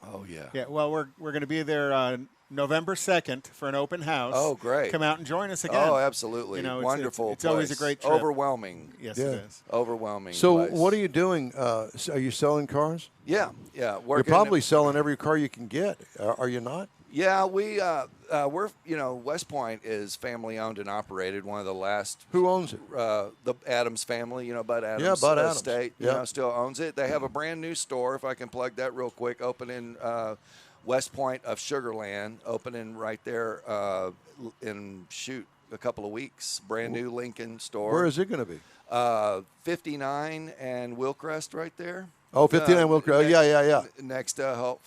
Speaker 14: Oh yeah.
Speaker 3: Yeah. Well, we're going to be there November 2nd for an open house.
Speaker 14: Oh, great.
Speaker 3: Come out and join us again.
Speaker 14: Oh, absolutely. Wonderful.
Speaker 3: It's always a great trip.
Speaker 14: Overwhelming.
Speaker 3: Yes, it is.
Speaker 14: Overwhelming.
Speaker 1: So
Speaker 14: place.
Speaker 1: what are you doing? Are you selling cars?
Speaker 14: Yeah.
Speaker 1: You're probably selling every car you can get. Are you not?
Speaker 14: Yeah, we're West Point is family owned and operated. One of the last.
Speaker 1: Who owns it?
Speaker 14: The Adams family. Bud Adams.
Speaker 1: Yeah, Bud Adams.
Speaker 14: Estate. Still owns it. They have a brand new store, if I can plug that real quick, opening West Point of Sugar Land, opening right there in a couple of weeks. Brand new Lincoln store.
Speaker 1: Where is it going to be?
Speaker 14: 59 and Wilcrest right there.
Speaker 1: Oh, 59 Wilcrest. Yeah.
Speaker 14: Next to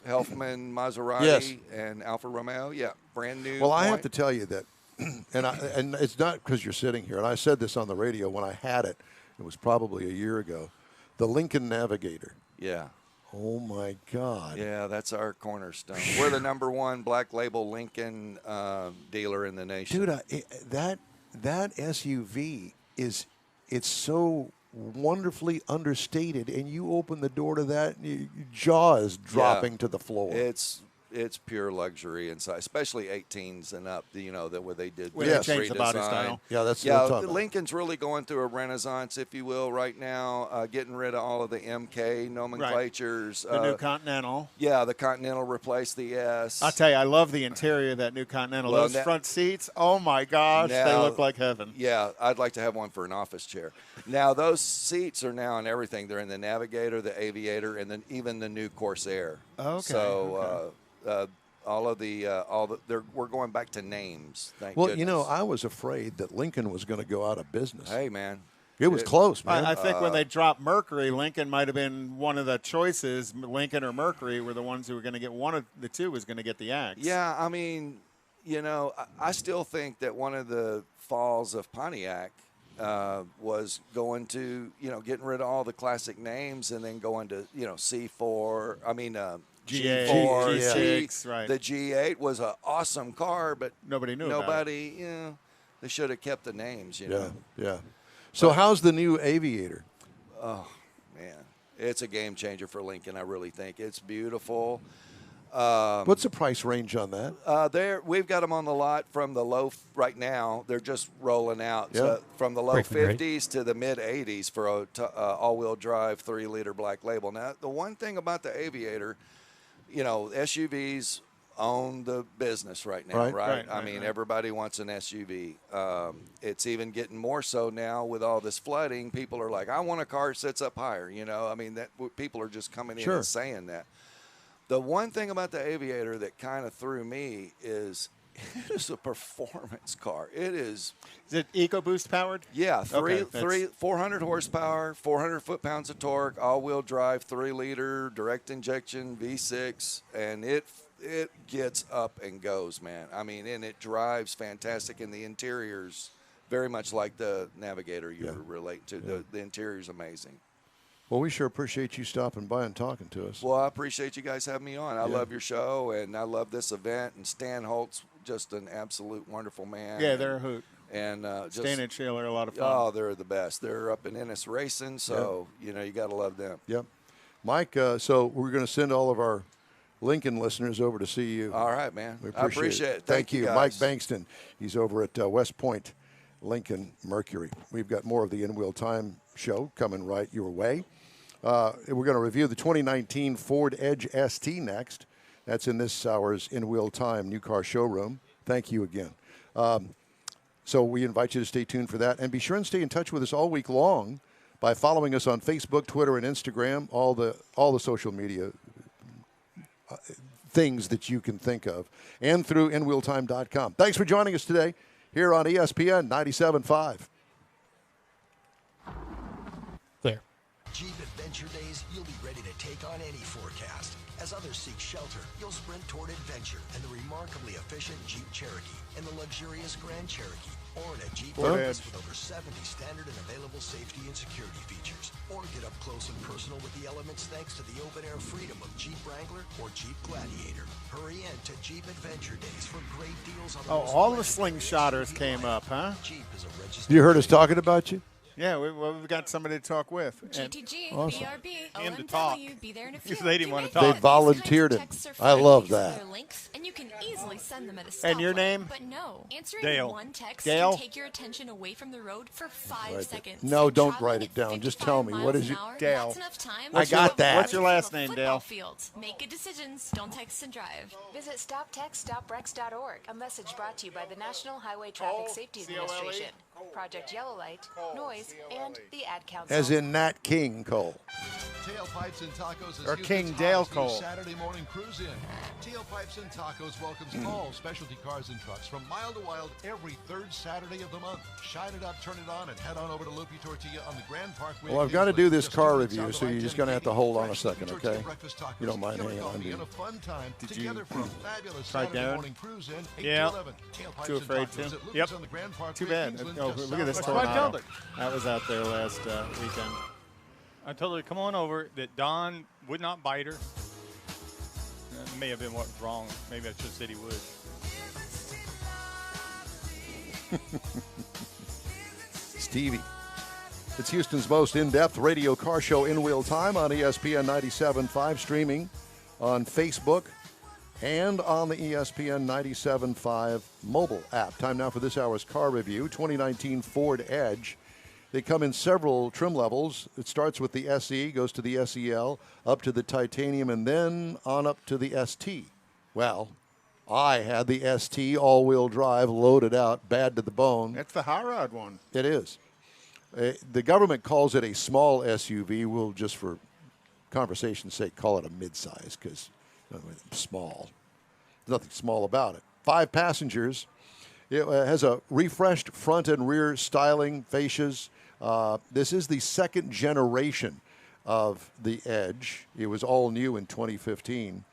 Speaker 14: Helfman Maserati
Speaker 1: Yes.
Speaker 14: and Alfa Romeo. Yeah, brand new.
Speaker 1: Well, I have to tell you that, and it's not because you're sitting here, and I said this on the radio when I had it. It was probably a year ago. The Lincoln Navigator.
Speaker 14: Yeah.
Speaker 1: Oh, my God.
Speaker 14: Yeah, that's our cornerstone. We're the #1 black label Lincoln dealer in the nation.
Speaker 1: Dude, that SUV it's so wonderfully understated, and you open the door to that, and your jaw is dropping to the floor.
Speaker 14: It's pure luxury inside, especially 18s and up. That where they did
Speaker 3: they changed the body style.
Speaker 1: Yeah, that's what I'm talking about.
Speaker 14: Lincoln's really going through a renaissance, if you will, right now. Getting rid of all of the MK nomenclatures.
Speaker 3: Right. The new Continental.
Speaker 14: Yeah, the Continental replaced the S.
Speaker 3: I'll tell you, I love the interior of that new Continental. Those front seats, oh my gosh, they look like heaven.
Speaker 14: Yeah, I'd like to have one for an office chair. Now those seats are now in everything. They're in the Navigator, the Aviator, and then even the new Corsair.
Speaker 3: Okay.
Speaker 14: So. We're going back to names. Thank
Speaker 1: well,
Speaker 14: goodness.
Speaker 1: I was afraid that Lincoln was going to go out of business.
Speaker 14: Hey, man.
Speaker 1: It was close, man.
Speaker 3: I think when they dropped Mercury, Lincoln might have been one of the choices. Lincoln or Mercury were the ones who were going to get one of the two was going to get the axe.
Speaker 14: Yeah, I mean, I still think that one of the falls of Pontiac was going to, getting rid of all the classic names and then going to, C4. I mean,
Speaker 3: G8,
Speaker 14: G4,
Speaker 3: G6, right.
Speaker 14: The G8 was an awesome car, but
Speaker 3: nobody knew about it.
Speaker 14: They should have kept the names,
Speaker 1: Yeah. So how's the new Aviator?
Speaker 14: Oh, man. It's a game changer for Lincoln, I really think. It's beautiful.
Speaker 1: What's the price range on that?
Speaker 14: We've got them on the lot from the low right now. They're just rolling out from the low
Speaker 8: Breaking great.
Speaker 14: 50s to the mid 80s for a all-wheel drive 3-liter Black Label. Now, the one thing about the Aviator, SUVs own the business right now, right? I mean, everybody wants an SUV. It's even getting more so now with all this flooding. People are like, I want a car that sits up higher. I mean, people are just coming in and saying that. The one thing about the Aviator that kind of threw me is it is a performance car. It is.
Speaker 3: Is it EcoBoost powered?
Speaker 14: Yeah, 400 horsepower, 400 foot-pounds of torque, all-wheel drive, 3-liter, direct injection, V6, and it gets up and goes, man. I mean, and it drives fantastic, and the interior's very much like the Navigator you were relating to. The interior's amazing.
Speaker 1: Well, we sure appreciate you stopping by and talking to us.
Speaker 14: Well, I appreciate you guys having me on. I love your show, and I love this event. And Stan Holt's just an absolute wonderful man.
Speaker 3: Yeah, they're a hoot.
Speaker 14: And
Speaker 3: Stan and Sheila are a lot of fun.
Speaker 14: Oh, they're the best. They're up in Ennis Racing, so you got to love them.
Speaker 1: Yep. Mike, so we're going to send all of our Lincoln listeners over to see you.
Speaker 14: All right, man.
Speaker 1: We
Speaker 14: I appreciate it.
Speaker 1: Thank you,
Speaker 14: guys.
Speaker 1: Mike Bankston. He's over at West Point Lincoln Mercury. We've got more of the In Wheel Time show coming right your way. We're going to review the 2019 Ford Edge ST next. That's in this hour's In Wheel Time New Car Showroom. Thank you again. So we invite you to stay tuned for that. And be sure and stay in touch with us all week long by following us on Facebook, Twitter, and Instagram, all the social media things that you can think of, and through InWheelTime.com. Thanks for joining us today here on ESPN 97.5.
Speaker 8: Clear.
Speaker 10: Jeep Adventure Days, you'll be ready to take on any forecast. As others seek shelter, you'll sprint toward adventure and the remarkably efficient Jeep Cherokee and the luxurious Grand Cherokee. Or in a Jeep Compass with over 70 standard and available safety and security features. Or get up close and personal with the elements thanks to the open-air freedom of Jeep Wrangler or Jeep Gladiator. Hurry in to Jeep Adventure Days for great deals on the most
Speaker 3: all the
Speaker 10: legendary
Speaker 3: slingshotters
Speaker 10: SUV
Speaker 3: came
Speaker 10: lineup.
Speaker 3: up, huh?
Speaker 10: Jeep is a registered
Speaker 1: You heard us talking about you?
Speaker 3: Yeah, we've got somebody to talk with.
Speaker 15: GTG,
Speaker 1: Awesome.
Speaker 15: BRB,
Speaker 3: Him to talk.
Speaker 15: OMW, be there in a few.
Speaker 2: Because they didn't want to
Speaker 1: They
Speaker 2: talk.
Speaker 1: volunteered it. I love that.
Speaker 15: And you can easily send them at a
Speaker 3: And your
Speaker 15: stoplight.
Speaker 3: name?
Speaker 15: But no, answering
Speaker 2: Dale.
Speaker 15: one text
Speaker 3: Dale?
Speaker 15: can take your attention away from the road for 5 seconds.
Speaker 1: No, don't
Speaker 15: Traveling
Speaker 1: write it
Speaker 15: at
Speaker 1: down. Just
Speaker 15: 55
Speaker 1: tell me. What is
Speaker 15: miles
Speaker 1: it?
Speaker 15: an hour,
Speaker 3: Dale.
Speaker 15: That's enough time.
Speaker 1: I got that.
Speaker 3: What's your last
Speaker 15: From a
Speaker 3: name,
Speaker 15: football
Speaker 3: Dale?
Speaker 15: Field. Make good decisions. Don't text and drive.
Speaker 16: Visit StopTextStopWrecks.org. A message brought to you by the National Highway Traffic Safety Administration, Project Yellow Light, Noise, and the Ad Council.
Speaker 1: As in Nat King Cole.
Speaker 11: Tailpipes and Tacos is
Speaker 3: Or
Speaker 11: Houston's
Speaker 3: King Dale
Speaker 11: hottest new
Speaker 3: Cole.
Speaker 11: Saturday morning cruise in. Tailpipes and Tacos welcomes all specialty cars and trucks from Mile to Wild every third Saturday of the month. Shine it up, turn it on, and head on over to Lupi Tortilla on the Grand Parkway.
Speaker 1: Well, I've got to do this car review, so you're just going to have to hold on a second, okay? You don't mind hanging on, do you?
Speaker 11: And a fun time
Speaker 3: Did
Speaker 11: together
Speaker 3: you
Speaker 11: for a fabulous
Speaker 3: try
Speaker 11: Saturday
Speaker 3: Darren?
Speaker 11: morning cruise in 8
Speaker 2: Yeah.
Speaker 11: to 11. Tailpipes
Speaker 3: Too
Speaker 11: and
Speaker 3: afraid
Speaker 11: Tacos
Speaker 3: to?
Speaker 11: at Lupi's
Speaker 2: Yep.
Speaker 11: on the Grand Parkway,
Speaker 3: Too bad.
Speaker 11: Kingsland,
Speaker 3: Oh,
Speaker 11: just
Speaker 3: look at this
Speaker 11: south
Speaker 2: That's what I
Speaker 3: tornado.
Speaker 2: told her.
Speaker 3: That was out there last weekend.
Speaker 2: I told her to come on over, that Don would not bite her. That may have been what was wrong. Maybe I should have said he would.
Speaker 1: Stevie. It's Houston's most in-depth radio car show in wheel time on ESPN 97.5, streaming on Facebook and on the ESPN 97.5 mobile app. Time now for this hour's car review, 2019 Ford Edge. They come in several trim levels. It starts with the SE, goes to the SEL, up to the Titanium, and then on up to the ST. Well, I had the ST all-wheel drive loaded out, bad to the bone.
Speaker 3: That's the hot rod one.
Speaker 1: It is. The government calls it a small SUV. We'll just for conversation's sake call it a midsize because small. There's nothing small about it. 5 passengers. It has a refreshed front and rear styling, fascias. This is the second generation of the Edge. It was all new in 2015.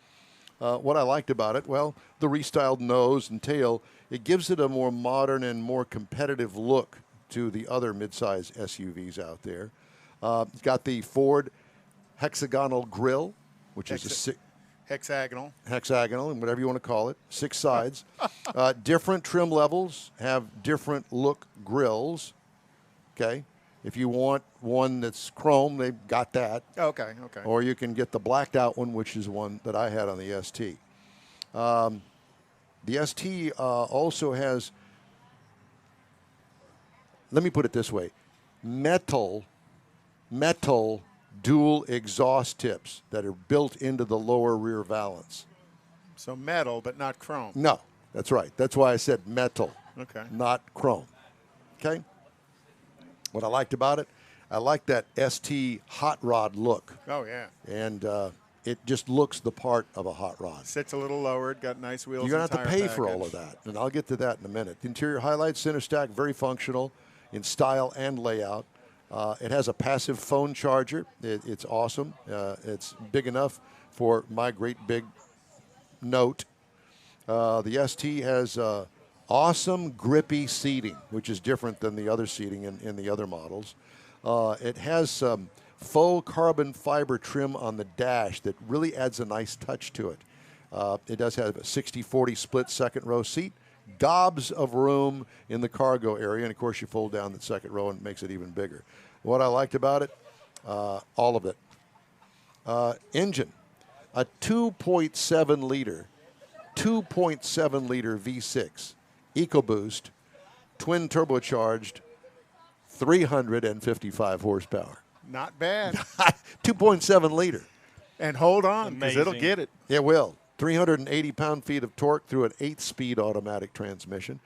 Speaker 1: What I liked about it, well, the restyled nose and tail, it gives it a more modern and more competitive look to the other midsize SUVs out there. It's got the Ford hexagonal grille, which is a
Speaker 3: hexagonal,
Speaker 1: and whatever you want to call it, 6 sides. Different trim levels have different look grills. Okay, if you want one that's chrome, they've got that.
Speaker 3: Okay.
Speaker 1: Or you can get the blacked out one, which is one that I had on the ST. The ST also has, let me put it this way, metal dual exhaust tips that are built into the lower rear valance.
Speaker 3: So metal, but not chrome.
Speaker 1: No, that's right. That's why I said metal,
Speaker 3: Okay.
Speaker 1: not chrome. Okay? What I liked about it, I like that ST hot rod look.
Speaker 3: Oh, yeah.
Speaker 1: And it just looks the part of a hot rod.
Speaker 3: Sits a little lowered, got nice wheels.
Speaker 1: You're going
Speaker 3: and
Speaker 1: to have to
Speaker 3: tire
Speaker 1: pay for all
Speaker 3: package.
Speaker 1: of that, and I'll get to that in a minute. The interior highlights, center stack, very functional in style and layout. It has a passive phone charger. It's awesome. It's big enough for my great big Note. The ST has awesome grippy seating, which is different than the other seating in the other models. It has some faux carbon fiber trim on the dash that really adds a nice touch to it. It does have a 60-40 split second row seat, gobs of room in the cargo area, and of course you fold down the second row and it makes it even bigger. What I liked about it, all of it. Engine, a 2.7 liter V6 EcoBoost, twin turbocharged, 355 horsepower.
Speaker 3: Not bad.
Speaker 1: 2.7 liter.
Speaker 3: And hold on, because it'll
Speaker 2: Amazing.
Speaker 3: get it.
Speaker 1: It will. 380 pound-feet of torque through an 8-speed automatic transmission.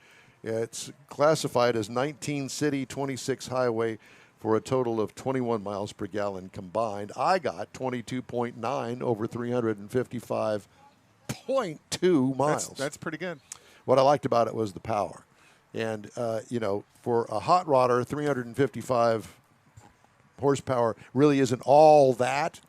Speaker 1: It's classified as 19 city, 26 highway for a total of 21 miles per gallon combined. I got 22.9 over 355.2 miles.
Speaker 3: That's pretty good.
Speaker 1: What I liked about it was the power. And, for a hot rodder, 355 horsepower really isn't all that.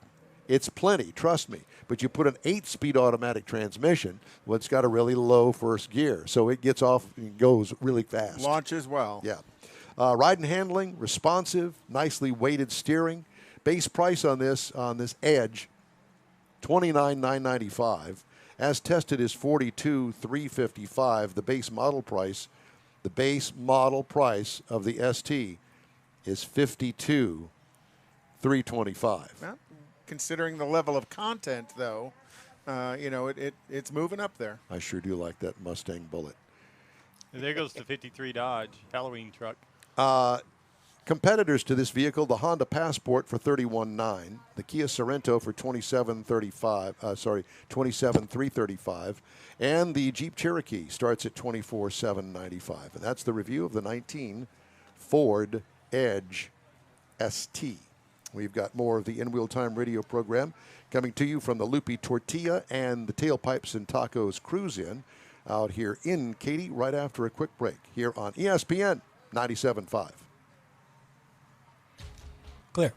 Speaker 1: It's plenty, trust me. But you put an 8-speed automatic transmission, well, it's got a really low first gear. So it gets off and goes really fast.
Speaker 3: Launches well.
Speaker 1: Yeah. Ride and handling, responsive, nicely weighted steering. Base price on this Edge, $29,995. As tested is $42,355. The base model price of the ST is $52,325.
Speaker 3: Well, considering the level of content, though, it's moving up there.
Speaker 1: I sure do like that Mustang Bullet.
Speaker 2: And there goes the 53 Dodge Halloween truck.
Speaker 1: Competitors to this vehicle: the Honda Passport for $31,900, the Kia Sorento for $27,335, and the Jeep Cherokee starts at $24,795. And that's the review of the 19 Ford Edge ST. We've got more of the In Wheel Time radio program coming to you from the Loopy Tortilla and the Tailpipes and Tacos Cruise In out here in Katy right after a quick break here on ESPN 97.5.
Speaker 11: Clear.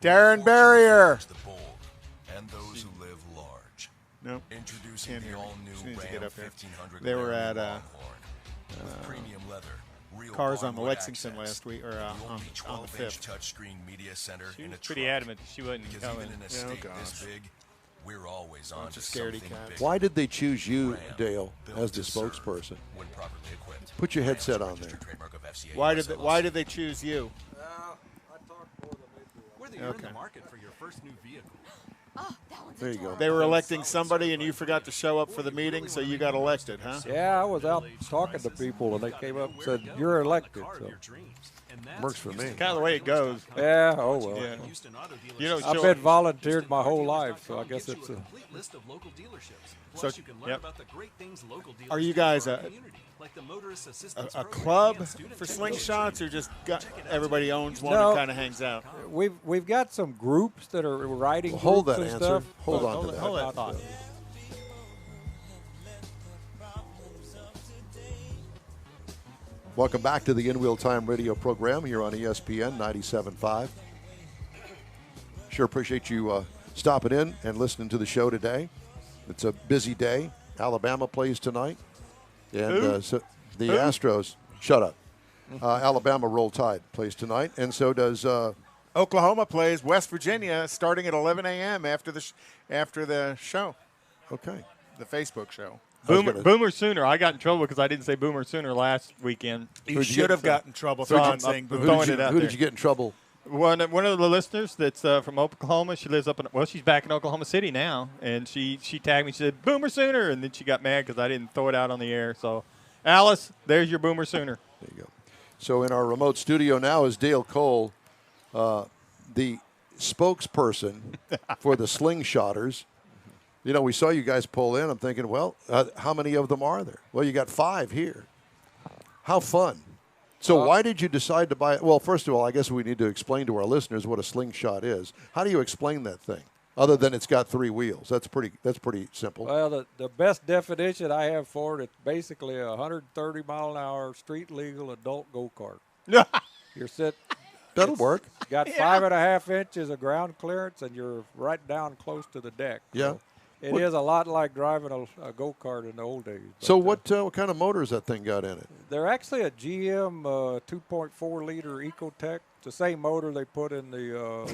Speaker 3: Darren Barrier.
Speaker 5: The bold and those who live large.
Speaker 3: Nope.
Speaker 5: Introducing
Speaker 3: Can't
Speaker 5: the
Speaker 3: hear me.
Speaker 5: all-new
Speaker 3: She needs to
Speaker 5: Ram
Speaker 3: get up here.
Speaker 5: 1500
Speaker 3: They were
Speaker 5: Laramie
Speaker 3: at
Speaker 5: Longhorn with premium leather, real
Speaker 3: Cars on the
Speaker 5: barnwood
Speaker 3: Lexington
Speaker 5: accents,
Speaker 3: last week, or
Speaker 5: the
Speaker 3: on
Speaker 5: only
Speaker 3: the
Speaker 5: 12-inch
Speaker 3: 5th.
Speaker 5: touchscreen media center
Speaker 2: She
Speaker 5: in
Speaker 2: was
Speaker 5: a
Speaker 2: pretty
Speaker 5: truck.
Speaker 2: adamant that she wasn't
Speaker 5: Because
Speaker 2: coming.
Speaker 5: even in a
Speaker 3: Oh,
Speaker 5: state
Speaker 3: gosh.
Speaker 5: this big, we're always on to
Speaker 3: scaredy
Speaker 5: something
Speaker 3: cat.
Speaker 5: big.
Speaker 1: Why did they choose you,
Speaker 5: Ram,
Speaker 1: Dale,
Speaker 5: built
Speaker 1: as the
Speaker 5: to serve
Speaker 1: spokesperson?
Speaker 5: when properly equipped.
Speaker 1: Put your
Speaker 5: Ram's
Speaker 1: headset
Speaker 5: a
Speaker 1: on
Speaker 5: registered
Speaker 1: there.
Speaker 5: trademark of FCA
Speaker 3: Why
Speaker 5: US
Speaker 3: did they choose you?
Speaker 13: Whether you're in
Speaker 3: Okay.
Speaker 13: the market for your first new vehicle.
Speaker 1: There you go.
Speaker 3: They were electing somebody, and you forgot to show up for the meeting, so you got elected, huh?
Speaker 17: Yeah, I was out talking to people, and they came up and said, "You're elected." So.
Speaker 1: Works for me.
Speaker 2: Kind of the way it goes.
Speaker 17: Yeah, oh well.
Speaker 2: Yeah. You don't
Speaker 17: I've
Speaker 2: show
Speaker 17: been volunteered my whole life, so I guess it's a.
Speaker 13: Complete list of local dealerships.
Speaker 3: So-
Speaker 13: Plus, you can learn
Speaker 2: Yep.
Speaker 13: about the great things local dealers
Speaker 3: Are you
Speaker 13: do
Speaker 3: guys
Speaker 13: for our
Speaker 3: a-
Speaker 13: community, like the motorist assistance
Speaker 3: A
Speaker 13: program
Speaker 3: club
Speaker 13: and student
Speaker 3: for
Speaker 13: technical
Speaker 3: slingshots, or just everybody owns one
Speaker 17: No.
Speaker 3: and kind of hangs out?
Speaker 17: We've got some groups that are riding
Speaker 1: Well, hold
Speaker 17: groups
Speaker 1: that
Speaker 17: and
Speaker 1: answer.
Speaker 17: stuff.
Speaker 1: Hold
Speaker 17: but
Speaker 1: on to that.
Speaker 2: Hold that
Speaker 17: not,
Speaker 2: thought.
Speaker 1: Welcome back to the In Wheel Time radio program here on ESPN 97.5. Sure appreciate you stopping in and listening to the show today. It's a busy day. Alabama plays tonight. And so the Astros, shut up. Alabama Roll Tide plays tonight, and so does
Speaker 3: Oklahoma plays West Virginia starting at 11 a.m. after the show,
Speaker 1: okay.
Speaker 3: the Facebook show.
Speaker 2: Boomer Sooner. I got in trouble because I didn't say Boomer Sooner last weekend.
Speaker 3: You should have gotten in trouble
Speaker 2: So
Speaker 3: for
Speaker 2: I'm
Speaker 3: not saying
Speaker 2: throwing
Speaker 3: Boomer.
Speaker 2: it out
Speaker 1: Who
Speaker 2: there.
Speaker 1: did you get in trouble
Speaker 2: One of the listeners that's from Oklahoma, she lives up in, she's back in Oklahoma City now, and she tagged me. She said, Boomer Sooner, and then she got mad because I didn't throw it out on the air. So, Alice, there's your Boomer Sooner.
Speaker 1: There you go. So in our remote studio now is Dale Cole, the spokesperson for the Slingshotters. You know, we saw you guys pull in. I'm thinking, well, how many of them are there? Well, you got 5 here. How fun. So why did you decide to buy it? Well, first of all, I guess we need to explain to our listeners what a slingshot is. How do you explain that thing, other than it's got 3 wheels? That's pretty simple.
Speaker 17: Well, the best definition I have for it, it's basically a 130-mile-an-hour street-legal adult go-kart. You're sitting.
Speaker 1: That'll work.
Speaker 17: Got 5.5 inches of ground clearance, and you're right down close to the deck.
Speaker 1: Yeah.
Speaker 17: So it is a lot like driving a go-kart in the old days.
Speaker 1: So what kind of motor has that thing got in it?
Speaker 17: They're actually a GM 2.4-liter Ecotec. It's the same motor they put in the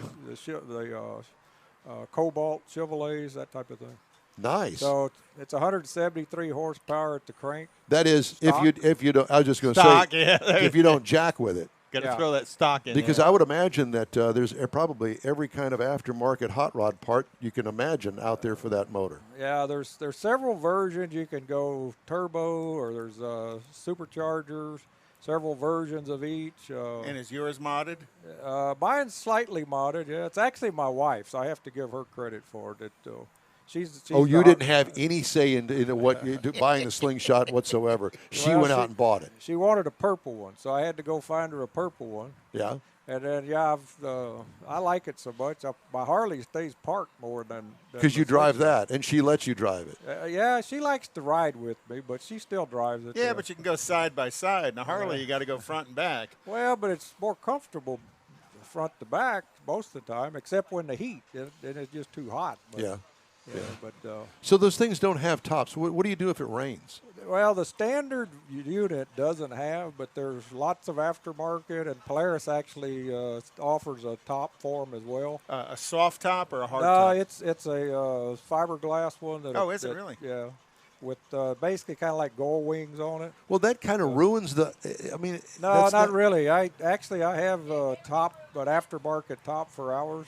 Speaker 17: Cobalt Chevrolets, that type of thing.
Speaker 1: Nice.
Speaker 17: So it's 173 horsepower at the crank.
Speaker 1: That is,
Speaker 17: Stock.
Speaker 1: if you don't, I was just going to
Speaker 2: Stock,
Speaker 1: say,
Speaker 2: yeah.
Speaker 1: if you don't jack with it.
Speaker 2: Got to throw that stock in
Speaker 1: Because
Speaker 2: there.
Speaker 1: I would imagine that there's probably every kind of aftermarket hot rod part you can imagine out there for that motor.
Speaker 17: Yeah, there's several versions. You can go turbo, or there's superchargers, several versions of each.
Speaker 3: And is yours modded?
Speaker 17: Mine's slightly modded. Yeah, it's actually my wife's. I have to give her credit for it. She's
Speaker 1: You didn't have any say in what you do, buying the slingshot whatsoever. She went out and bought it.
Speaker 17: She wanted a purple one, so I had to go find her a purple one.
Speaker 1: Yeah.
Speaker 17: And then, I like it so much. My Harley stays parked more than
Speaker 1: Because you drive that, and she lets you drive it.
Speaker 17: Yeah, she likes to ride with me, but she still drives it.
Speaker 3: Yeah, but you can go side by side. Now, Harley, you got to go front and back.
Speaker 17: Well, but it's more comfortable front to back most of the time, except when the heat. Then it's just too hot. But,
Speaker 1: Yeah.
Speaker 17: But
Speaker 1: So those things don't have tops. What do you do if it rains?
Speaker 17: well, the standard unit doesn't have, but there's lots of aftermarket, and Polaris actually offers a top for them as well.
Speaker 3: A soft top or a hard
Speaker 17: No,
Speaker 3: top?
Speaker 17: it's a fiberglass one.
Speaker 3: Is it really?
Speaker 17: Yeah, with basically kind of like gull wings on it.
Speaker 1: Well, that kind of ruins the. I mean,
Speaker 17: No,
Speaker 1: that's
Speaker 17: not really. I have a top, but aftermarket top for ours.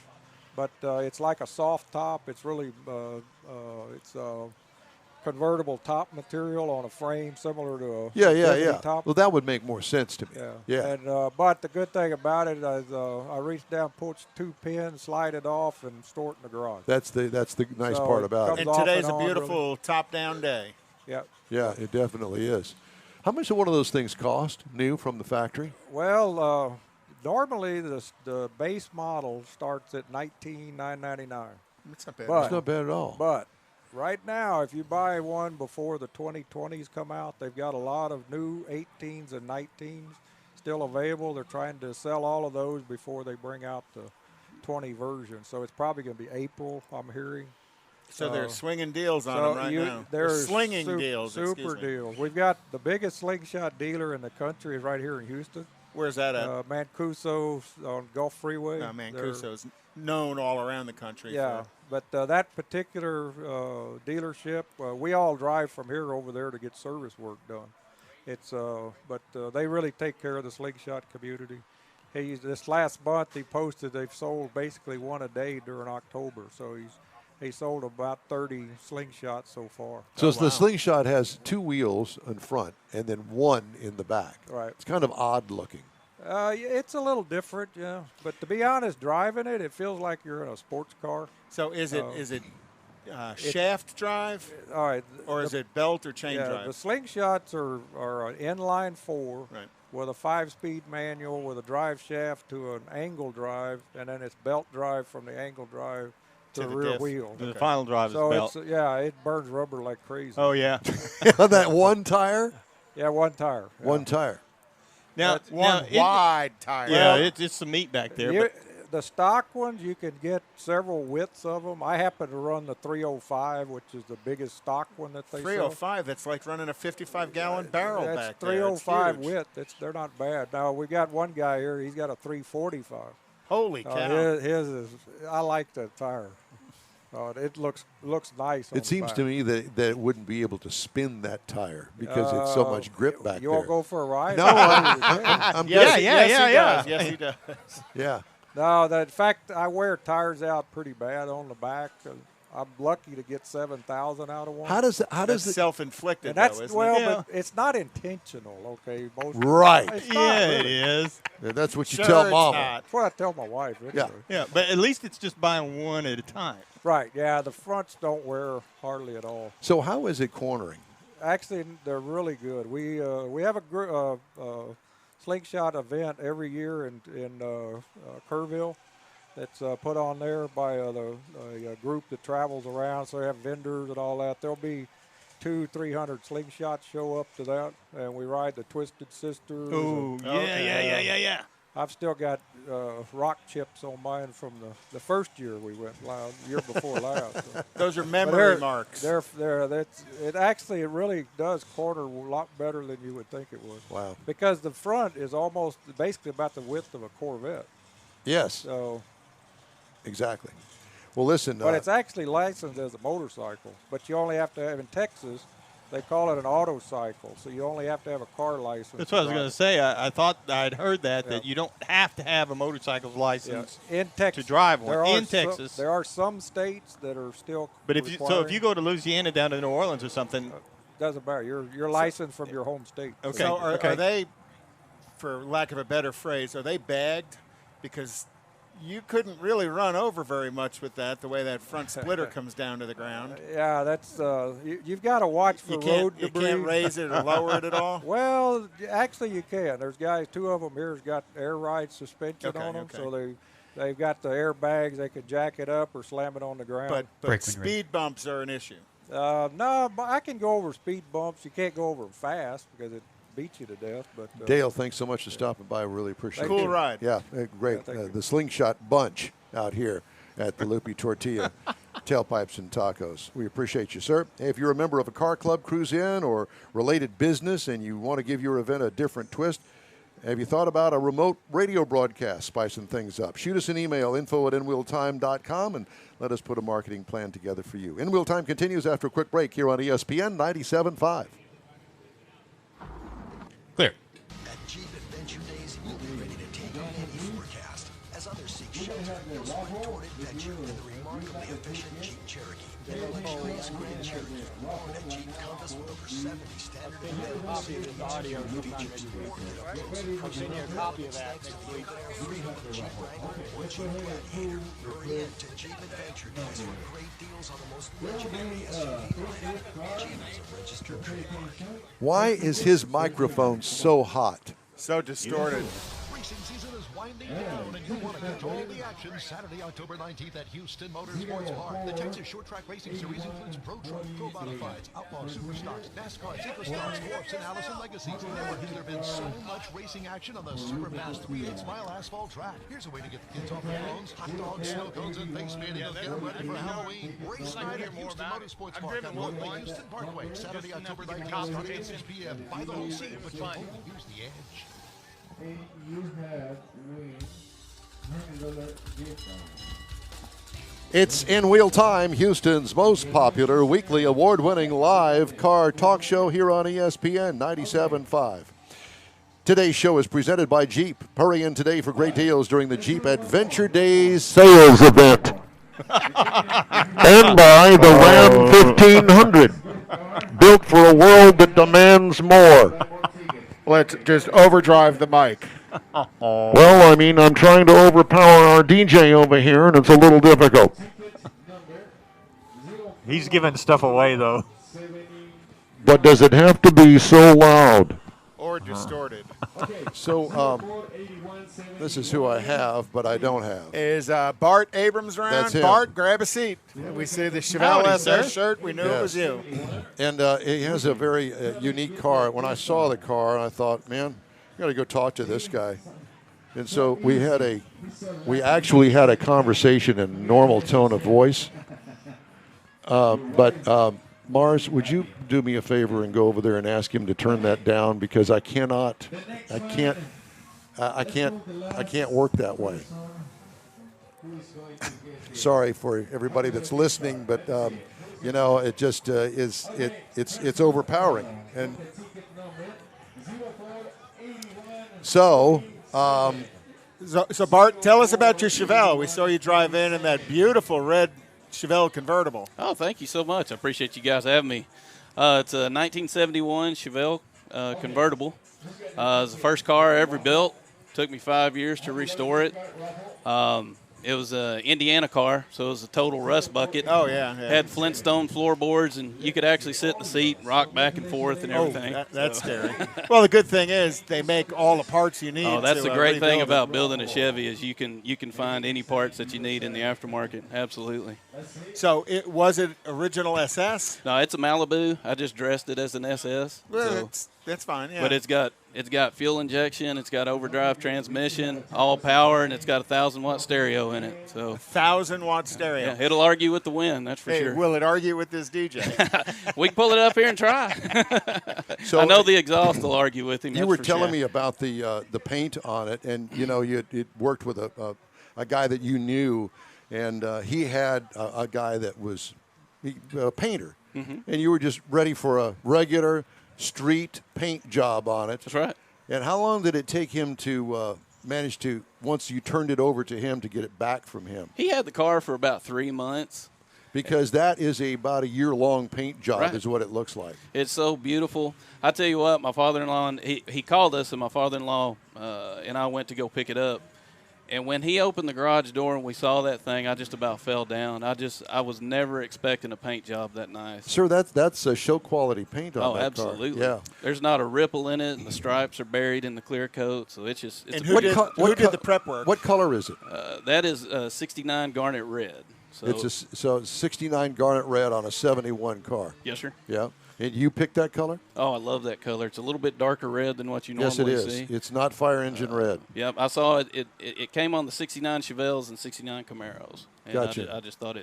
Speaker 17: But it's like a soft top. It's really it's convertible top material on a frame similar to a
Speaker 1: Yeah.
Speaker 17: top.
Speaker 1: Well, that would make more sense to me. Yeah.
Speaker 17: And but the good thing about it is I reach down, push 2 pins, slide it off, and store it in the garage.
Speaker 1: That's the nice
Speaker 17: So
Speaker 1: part
Speaker 17: it
Speaker 1: about it.
Speaker 3: And today's a beautiful top-down day.
Speaker 17: Yep.
Speaker 1: Yeah, it definitely is. How much does one of those things cost, new from the factory?
Speaker 17: Well, normally the base model starts at $19,999.
Speaker 3: That's not bad.
Speaker 1: It's not bad at all.
Speaker 17: But right now, if you buy one before the 2020s come out, they've got a lot of new 18s and 19s still available. They're trying to sell all of those before they bring out the 20 version. So it's probably going to be April, I'm hearing.
Speaker 3: So they're swinging deals on them right now. They're slinging deals.
Speaker 17: Super deals. We've got the biggest slingshot dealer in the country is right here in Houston.
Speaker 3: Where's that at?
Speaker 17: Mancuso on Gulf Freeway.
Speaker 3: Mancuso's known all around the country.
Speaker 17: Yeah, but that particular dealership, we all drive from here over there to get service work done. It's but they really take care of the slingshot community. This last month he posted they've sold basically one a day during October, so he sold about 30 slingshots so far.
Speaker 1: So the slingshot has 2 wheels in front and then 1 in the back.
Speaker 17: Right.
Speaker 1: It's kind of odd looking.
Speaker 17: It's a little different, yeah. But to be honest, driving it feels like you're in a sports car.
Speaker 3: So is it shaft drive?
Speaker 17: All right.
Speaker 3: Or is it belt or chain drive?
Speaker 17: The slingshots are an inline 4 with a 5-speed manual with a drive shaft to an angle drive, and then it's belt drive from the angle drive to the rear wheel.
Speaker 2: The final drive is belt.
Speaker 17: It burns rubber like crazy.
Speaker 2: Oh, yeah.
Speaker 1: On that one tire?
Speaker 17: Yeah, one tire. Yeah.
Speaker 1: One tire.
Speaker 2: Now,
Speaker 3: one wide tire.
Speaker 2: Yeah, it's some meat back there.
Speaker 17: The stock ones, you can get several widths of them. I happen to run the 305, which is the biggest stock one that they
Speaker 3: 305, that's like running a 55-gallon barrel back there.
Speaker 17: 305 width. They're not bad. Now, we got one guy here. He's got a 345.
Speaker 3: Holy cow.
Speaker 17: His is, I like that tire. It looks nice.
Speaker 1: It seems to me that it wouldn't be able to spin that tire because it's so much grip back there.
Speaker 17: You want to go for a ride?
Speaker 1: No, I'm
Speaker 3: yes, he does. Yes, he does.
Speaker 1: Yeah.
Speaker 17: No, in fact, I wear tires out pretty bad on the back. I'm lucky to get 7,000 out of one.
Speaker 1: How does
Speaker 3: That's self-inflicted,
Speaker 17: and that's
Speaker 3: though, isn't
Speaker 17: well,
Speaker 3: it?
Speaker 17: but it's not intentional. Okay, most
Speaker 1: Right.
Speaker 17: It's not,
Speaker 2: Yeah,
Speaker 17: really.
Speaker 2: it is.
Speaker 1: Yeah, that's what you
Speaker 3: Sure,
Speaker 1: tell
Speaker 3: it's
Speaker 1: Mama.
Speaker 3: not.
Speaker 17: That's what I tell my wife. Anyway.
Speaker 1: Yeah.
Speaker 2: Yeah, but at least it's just buying one at a time.
Speaker 17: Right. Yeah, the fronts don't wear hardly at all.
Speaker 1: So how is it cornering?
Speaker 17: Actually, they're really good. We have a slingshot event every year in Kerrville. That's put on there by a group that travels around. So they have vendors and all that. There'll be 200-300 slingshots show up to that, and we ride the Twisted Sisters.
Speaker 2: Oh, yeah.
Speaker 17: I've still got rock chips on mine from the first year we went live, year before last. So.
Speaker 3: Those are memory marks.
Speaker 17: It really does corner a lot better than you would think it would.
Speaker 1: Wow.
Speaker 17: Because the front is almost basically about the width of a Corvette.
Speaker 1: Yes.
Speaker 17: So.
Speaker 1: Exactly. Well, listen.
Speaker 17: But it's actually licensed as a motorcycle. But you only have to have, in Texas, they call it an auto cycle. So you only have to have a car license.
Speaker 2: That's what I was going to say. I thought I'd heard that you don't have to have a motorcycle's license
Speaker 17: in Texas
Speaker 2: to drive one. In Texas.
Speaker 17: There are some states that are still
Speaker 2: But if you go to Louisiana down to New Orleans or something.
Speaker 17: Doesn't matter. You're licensed from your home state.
Speaker 2: Okay.
Speaker 3: So are they, for lack of a better phrase, are they bagged? Because you couldn't really run over very much with that, the way that front splitter comes down to the ground.
Speaker 17: Yeah, that's you've got to watch for road debris.
Speaker 3: You can't raise it or lower it at all?
Speaker 17: Well, actually you can. There's guys, two of them here's got air ride suspension on them, so they've got the airbags. They can jack it up or slam it on the ground.
Speaker 3: But speed bumps are an issue.
Speaker 17: No, but I can go over speed bumps. You can't go over them fast because it beats you to death. But
Speaker 1: Dale, thanks so much for stopping by. I really appreciate it.
Speaker 3: Cool ride.
Speaker 1: Yeah, great. The Slingshot Bunch out here at the Loopy Tortilla Tailpipes and Tacos. We appreciate you, sir. Hey, if you're a member of a car club, cruise in, or related business, and you want to give your event a different twist, have you thought about a remote radio broadcast, spicing things up? Shoot us an email, info@inwheeltime.com, and let us put a marketing plan together for you. In Wheel Time continues after a quick break here on ESPN 97.5.
Speaker 10: At Jeep Adventure Days, you'll be ready to take on any forecast. As others seek shelter, you'll sprint toward adventure in the remarkably efficient Jeep Cherokee and the luxurious Grand Cherokee. Or a Jeep Compass with over 70 standard and minimum safety features. Or get up close and personal copy of that next week. Jeep Wrangler or Jeep Gladiator. Hurry in to Jeep Adventure Days for great deals on the most legendary SUV lineup. Jeep is a registered trademark.
Speaker 1: Why is his microphone so hot?
Speaker 3: So distorted.
Speaker 11: Racing season is winding down, and you want to catch all the action Saturday, October 19th at Houston Motorsports Park. The Texas Short Track Racing Series includes Pro Truck, Pro Modifieds, Outlaw Superstocks, NASCAR, Eco-Stocks, Dwarfs, and Allison Legacies. Never has there been so much racing action on the super fast 3/8-mile asphalt track. Here's a way to get the kids off their phones, hot dogs, snow cones, and face painting. Get ready for Halloween. Race night at Houston Motorsports Park on North Lake Houston Parkway. Saturday, October 19th, starting at 6 p.m. Buy the whole seat, but you'll only use the edge.
Speaker 1: It's In Wheel Time, Houston's most popular weekly award-winning live car talk show here on ESPN 97.5. Today's show is presented by Jeep. Hurry in today for great deals during the Jeep Adventure Days sales event. And by the Ram 1500, built for a world that demands more.
Speaker 3: Let's just overdrive the mic.
Speaker 1: Well, I mean, I'm trying to overpower our DJ over here, and it's a little difficult.
Speaker 2: He's giving stuff away, though.
Speaker 1: But does it have to be so loud?
Speaker 3: Or distorted.
Speaker 1: So, this is who I have, but I don't have.
Speaker 3: Is Bart Abrams around?
Speaker 1: That's him.
Speaker 3: Bart, grab a seat. We see the Chevelle SS shirt. We knew it was you.
Speaker 1: And he has a very unique car. When I saw the car, I thought, man, I got to go talk to this guy. And so we actually had a conversation in normal tone of voice. But Mars, would you do me a favor and go over there and ask him to turn that down, because I can't work that way. Sorry for everybody that's listening, but you know, it just it's overpowering. And so
Speaker 3: So Bart, tell us about your Chevelle. We saw you drive in that beautiful red Chevelle convertible.
Speaker 18: Oh, thank you so much. I appreciate you guys having me. It's a 1971 Chevelle convertible. It's the first car I ever built. Took me 5 years to restore it. It was an Indiana car, so it was a total rust bucket.
Speaker 3: Oh, yeah.
Speaker 18: Had Flintstone floorboards, and you could actually sit in the seat and rock back and forth and everything.
Speaker 3: That's scary. Well, the good thing is they make all the parts you need.
Speaker 18: Oh, that's
Speaker 3: to,
Speaker 18: the great thing
Speaker 3: rebuild
Speaker 18: about
Speaker 3: it.
Speaker 18: building a Chevy is you can find any parts that you need in the aftermarket. Absolutely.
Speaker 3: So was it original SS?
Speaker 18: No, it's a Malibu. I just dressed it as an SS.
Speaker 3: Well,
Speaker 18: so.
Speaker 3: that's fine. Yeah.
Speaker 18: But it's got fuel injection, it's got overdrive transmission, all power, and it's got a 1,000-watt stereo in it. So
Speaker 3: 1,000-watt stereo.
Speaker 18: Yeah, it'll argue with the wind, that's for sure.
Speaker 3: Will it argue with this DJ?
Speaker 18: We can pull it up here and try.
Speaker 1: So
Speaker 18: I know the exhaust will argue with him.
Speaker 1: You were telling me about the paint on it, and you worked with a guy that you knew, and he had a guy that was a painter, and you were just ready for a regular street paint job on it.
Speaker 18: That's right.
Speaker 1: And how long did it take him to manage to, once you turned it over to him, to get it back from him?
Speaker 18: He had the car for about 3 months.
Speaker 1: Because that is about a year-long paint job,
Speaker 18: Right.
Speaker 1: is what it looks like.
Speaker 18: It's so beautiful. I tell you what, my father-in-law, he called us, and my father-in-law and I went to go pick it up. And when he opened the garage door and we saw that thing, I just about fell down. I was never expecting a paint job that nice.
Speaker 1: Sir, that's a show-quality paint on that
Speaker 18: absolutely.
Speaker 1: car. Yeah.
Speaker 18: There's not a ripple in it, and the stripes are buried in the clear coat, so it's just. It's
Speaker 3: And who did the prep work?
Speaker 1: What color is it?
Speaker 18: That is 69 garnet red. So
Speaker 1: It's 69 garnet red on a 71 car.
Speaker 18: Yes, sir.
Speaker 1: Yeah. And you picked that color?
Speaker 18: Oh, I love that color. It's a little bit darker red than what you
Speaker 1: Yes,
Speaker 18: normally
Speaker 1: it is.
Speaker 18: see.
Speaker 1: It's not fire engine red.
Speaker 18: Yep, I saw it. It came on the 69 Chevelles and 69 Camaros. And
Speaker 1: Gotcha.
Speaker 18: I just thought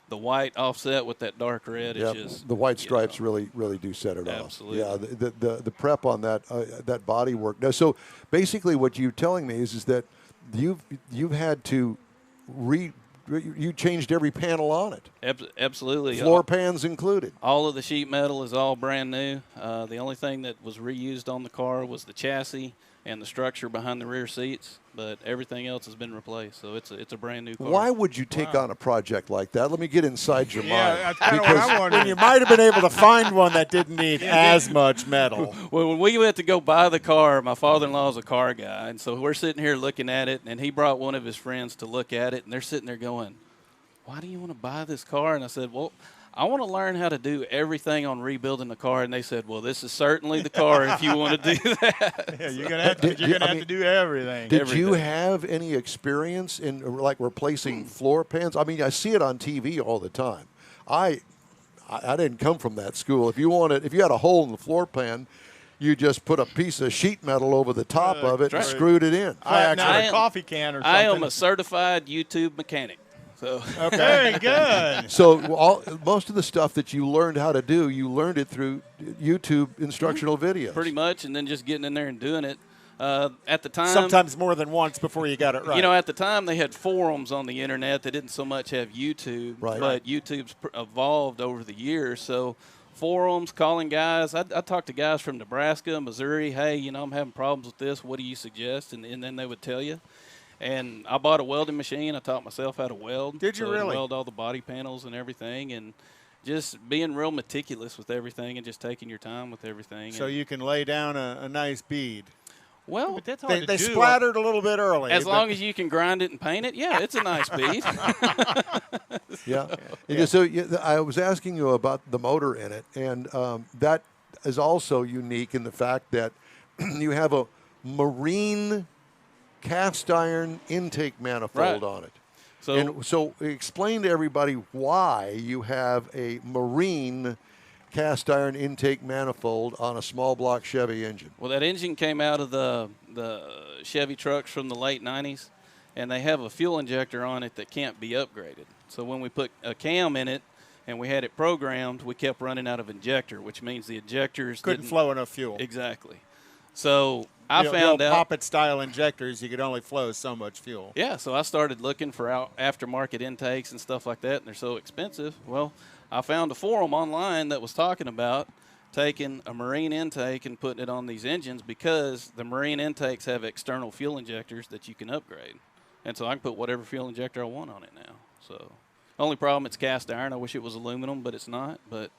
Speaker 18: the white offset with that dark red is
Speaker 1: Yep.
Speaker 18: just.
Speaker 1: The white stripes really do set it
Speaker 18: Absolutely.
Speaker 1: off. Yeah, the prep on that body work. Now, so basically, what you're telling me is that you've had to you changed every panel on it.
Speaker 18: Absolutely.
Speaker 1: Floor pans included.
Speaker 18: All of the sheet metal is all brand new. The only thing that was reused on the car was the chassis and the structure behind the rear seats, but everything else has been replaced. So it's a brand new car.
Speaker 1: Why would you take on a project like that? Let me get inside your mind.
Speaker 3: That's kind of what I'm wondering. You might have been able to find one that didn't need as much metal.
Speaker 18: Well, when we went to go buy the car, my father-in-law is a car guy, and so we're sitting here looking at it, and he brought one of his friends to look at it, and they're sitting there going, "Why do you want to buy this car?" And I said, "Well, I want to learn how to do everything on rebuilding the car." And they said, "Well, this is certainly the car if you want to do that."
Speaker 2: Yeah, you're gonna have to do everything.
Speaker 1: Did you have any experience in like replacing floor pans? I mean, I see it on TV all the time. I didn't come from that school. If you had a hole in the floor pan, you just put a piece of sheet metal over the top of it and screwed it in.
Speaker 2: I actually a coffee can or something.
Speaker 18: I am a certified YouTube mechanic. So.
Speaker 2: Okay. Very good.
Speaker 1: So most of the stuff that you learned how to do, you learned it through YouTube instructional videos.
Speaker 18: Pretty much, and then just getting in there and doing it. At the time,
Speaker 3: Sometimes more than once before you got it right.
Speaker 18: You know, at the time they had forums on the internet. They didn't so much have YouTube,
Speaker 1: Right.
Speaker 18: but YouTube's evolved over the years. So forums, calling guys. I talked to guys from Nebraska, Missouri. Hey, I'm having problems with this. What do you suggest? And then they would tell you. And I bought a welding machine. I taught myself how to weld.
Speaker 3: Did you really?
Speaker 18: Weld all the body panels and everything, and just being real meticulous with everything and just taking your time with everything.
Speaker 3: So
Speaker 18: and
Speaker 3: you can lay down a nice bead.
Speaker 18: Well,
Speaker 2: but that's hard
Speaker 3: They
Speaker 2: to do.
Speaker 3: splattered a little bit early.
Speaker 18: as long as you can grind it and paint it, yeah, it's a nice bead.
Speaker 1: Yeah. So I was asking you about the motor in it, and that is also unique in the fact that you have a marine cast iron intake manifold on it. So explain to everybody why you have a marine cast iron intake manifold on a small block Chevy engine.
Speaker 18: Well, that engine came out of the Chevy trucks from the late 90s, and they have a fuel injector on it that can't be upgraded. So when we put a cam in it and we had it programmed, we kept running out of injector, which means the injectors
Speaker 3: couldn't flow enough fuel.
Speaker 18: Exactly. So I found out
Speaker 3: Poppet style injectors, you could only flow so much fuel.
Speaker 18: Yeah, so I started looking for aftermarket intakes and stuff like that, and they're so expensive. Well, I found a forum online that was talking about taking a marine intake and putting it on these engines because the marine intakes have external fuel injectors that you can upgrade. And so I can put whatever fuel injector I want on it now. So only problem, it's cast iron. I wish it was aluminum, but it's not. But,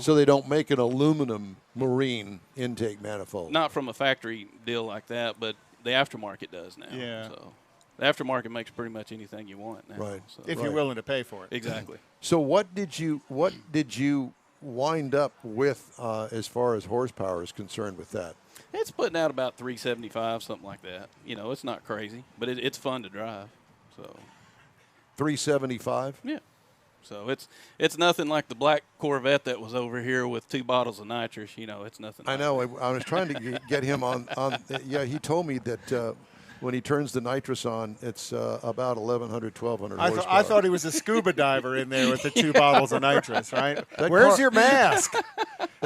Speaker 1: So they don't make an aluminum marine intake manifold?
Speaker 18: Not from a factory deal like that, but the aftermarket does now.
Speaker 2: Yeah.
Speaker 18: So the aftermarket makes pretty much anything you want now.
Speaker 1: Right.
Speaker 18: So.
Speaker 3: If you're willing to pay for it.
Speaker 18: Exactly.
Speaker 1: So what did you wind up with as far as horsepower is concerned with that?
Speaker 18: It's putting out about 375, something like that. It's not crazy, but it's fun to drive. So
Speaker 1: 375?
Speaker 18: Yeah. So it's nothing like the black Corvette that was over here with 2 bottles of nitrous. It's nothing.
Speaker 1: I know. I was trying to get him on. Yeah, he told me that when he turns the nitrous on, it's about 1,100, 1,200 horsepower.
Speaker 3: I thought he was a scuba diver in there with the 2 bottles of nitrous, right?
Speaker 1: Where's
Speaker 3: your mask?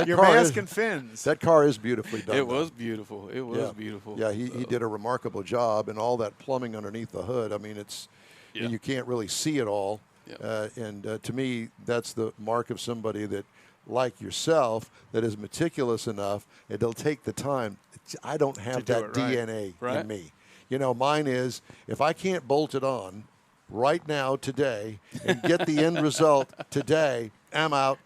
Speaker 3: Your mask and fins.
Speaker 1: That car is beautifully done.
Speaker 18: It was beautiful. It was beautiful.
Speaker 1: Yeah, he did a remarkable job, and all that plumbing underneath the hood. I mean, you can't really see it all. Yep. And to me, that's the mark of somebody that, like yourself, that is meticulous enough, and they'll take the time. I don't have that DNA in me. Mine is, if I can't bolt it on right now, today, and get the end result today, I'm out.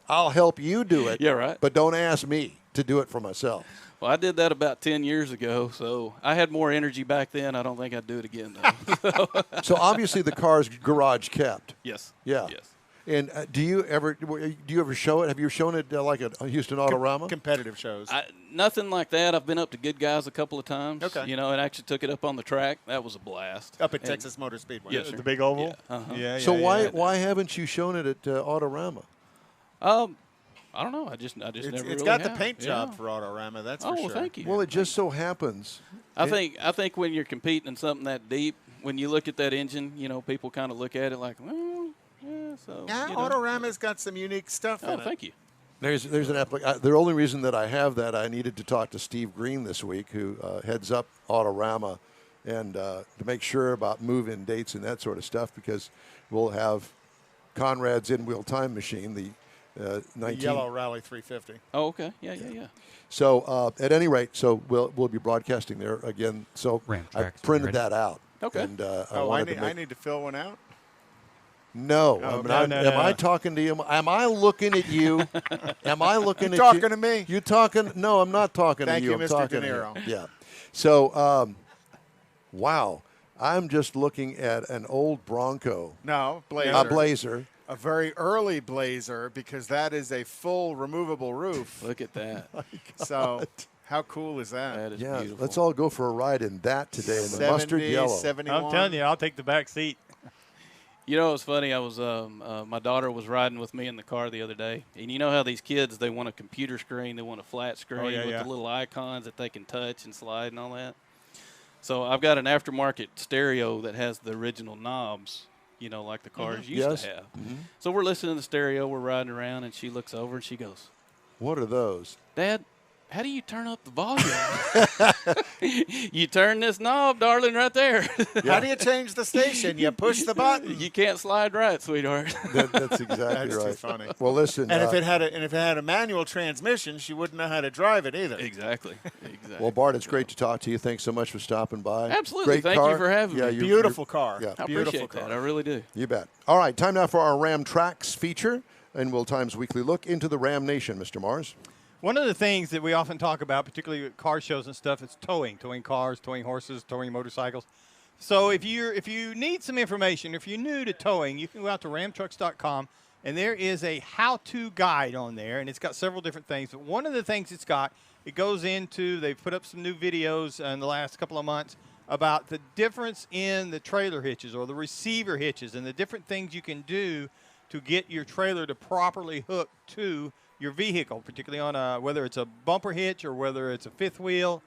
Speaker 1: I'll help you do it.
Speaker 18: Yeah, right.
Speaker 1: But don't ask me to do it for myself.
Speaker 18: Well, I did that about 10 years ago, so I had more energy back then. I don't think I'd do it again, though.
Speaker 1: So obviously the car's garage kept.
Speaker 18: Yes.
Speaker 1: Yeah.
Speaker 18: Yes.
Speaker 1: And do you ever show it? Have you shown it like at Houston Autorama?
Speaker 3: Competitive shows.
Speaker 18: Nothing like that. I've been up to Good Guys a couple of times.
Speaker 3: Okay.
Speaker 18: And actually took it up on the track. That was a blast.
Speaker 3: Up at Texas Motor Speedway.
Speaker 18: Yes,
Speaker 2: the big oval.
Speaker 18: Yeah. Uh-huh.
Speaker 2: Yeah.
Speaker 1: So why haven't you shown it at Autorama?
Speaker 18: I don't know. I just never
Speaker 3: It's
Speaker 18: really
Speaker 3: got
Speaker 18: have.
Speaker 3: the paint job for Autorama. That's
Speaker 18: oh,
Speaker 3: for sure.
Speaker 18: well, thank you.
Speaker 1: Well, it just so happens.
Speaker 18: I think when you're competing in something that deep, when you look at that engine, people kind of look at it like, well, yeah. So
Speaker 3: Autorama's got some unique stuff in it.
Speaker 18: Oh, thank you.
Speaker 1: There's an application. The only reason that I have that, I needed to talk to Steve Green this week, who heads up Autorama, and to make sure about move-in dates and that sort of stuff, because we'll have Conrad's in-wheel time machine, the
Speaker 3: Yellow Rally 350.
Speaker 18: Oh, okay. Yeah.
Speaker 1: So at any rate, we'll be broadcasting there again. So I printed that out.
Speaker 18: Okay.
Speaker 1: And
Speaker 3: I need to fill one out?
Speaker 1: No. Am I talking to you? Am I looking at you? Am I looking at you?
Speaker 3: Talking to me.
Speaker 1: You talking? No, I'm not talking
Speaker 3: Thank
Speaker 1: to you.
Speaker 3: you,
Speaker 1: I'm
Speaker 3: Mr.
Speaker 1: talking
Speaker 3: De
Speaker 1: to
Speaker 3: Niro.
Speaker 1: you. Yeah. So, wow. I'm just looking at an old Bronco.
Speaker 3: No, Blazer.
Speaker 1: A Blazer.
Speaker 3: A very early Blazer, because that is a full removable roof.
Speaker 18: Look at that.
Speaker 3: So how cool is that?
Speaker 18: That is beautiful.
Speaker 1: Let's all go for a ride in that today in the mustard yellow.
Speaker 3: 71.
Speaker 2: I'm telling you, I'll take the back seat.
Speaker 18: It was funny. I was my daughter was riding with me in the car the other day, and you know how these kids, they want a computer screen, they want a flat screen with the little icons that they can touch and slide and all that. So I've got an aftermarket stereo that has the original knobs, like the cars used to have.
Speaker 1: Mm-hmm.
Speaker 18: So we're listening to the stereo, we're riding around, and she looks over and she goes,
Speaker 1: "What are those,
Speaker 18: Dad? How do you turn up the volume?" You turn this knob, darling, right there.
Speaker 3: How do you change the station? You push the button.
Speaker 18: You can't slide right, sweetheart.
Speaker 1: That's exactly
Speaker 3: That's
Speaker 1: right.
Speaker 3: too funny.
Speaker 1: Well, listen.
Speaker 3: And if it had a manual transmission, she wouldn't know how to drive it either.
Speaker 18: Exactly.
Speaker 1: Well, Bart, it's great to talk to you. Thanks so much for stopping by.
Speaker 18: Absolutely.
Speaker 1: Great
Speaker 18: Thank
Speaker 1: car.
Speaker 18: you for having me.
Speaker 3: Beautiful car.
Speaker 1: Yeah.
Speaker 18: I
Speaker 3: Beautiful
Speaker 18: appreciate
Speaker 3: car.
Speaker 18: that. I really do.
Speaker 1: You bet. All right, time now for our Ram Tracks feature, and Will Times Weekly look into the Ram Nation, Mr. Mars.
Speaker 2: One of the things that we often talk about, particularly at car shows and stuff, is towing cars, towing horses, towing motorcycles. So if you need some information, if you're new to towing, you can go out to ramtrucks.com, and there is a how-to guide on there, and it's got several different things. But one of the things it's got, it goes into, they've put up some new videos in the last couple of months about the difference in the trailer hitches or the receiver hitches and the different things you can do to get your trailer to properly hook to your vehicle, particularly on whether it's a bumper hitch or whether it's a fifth wheel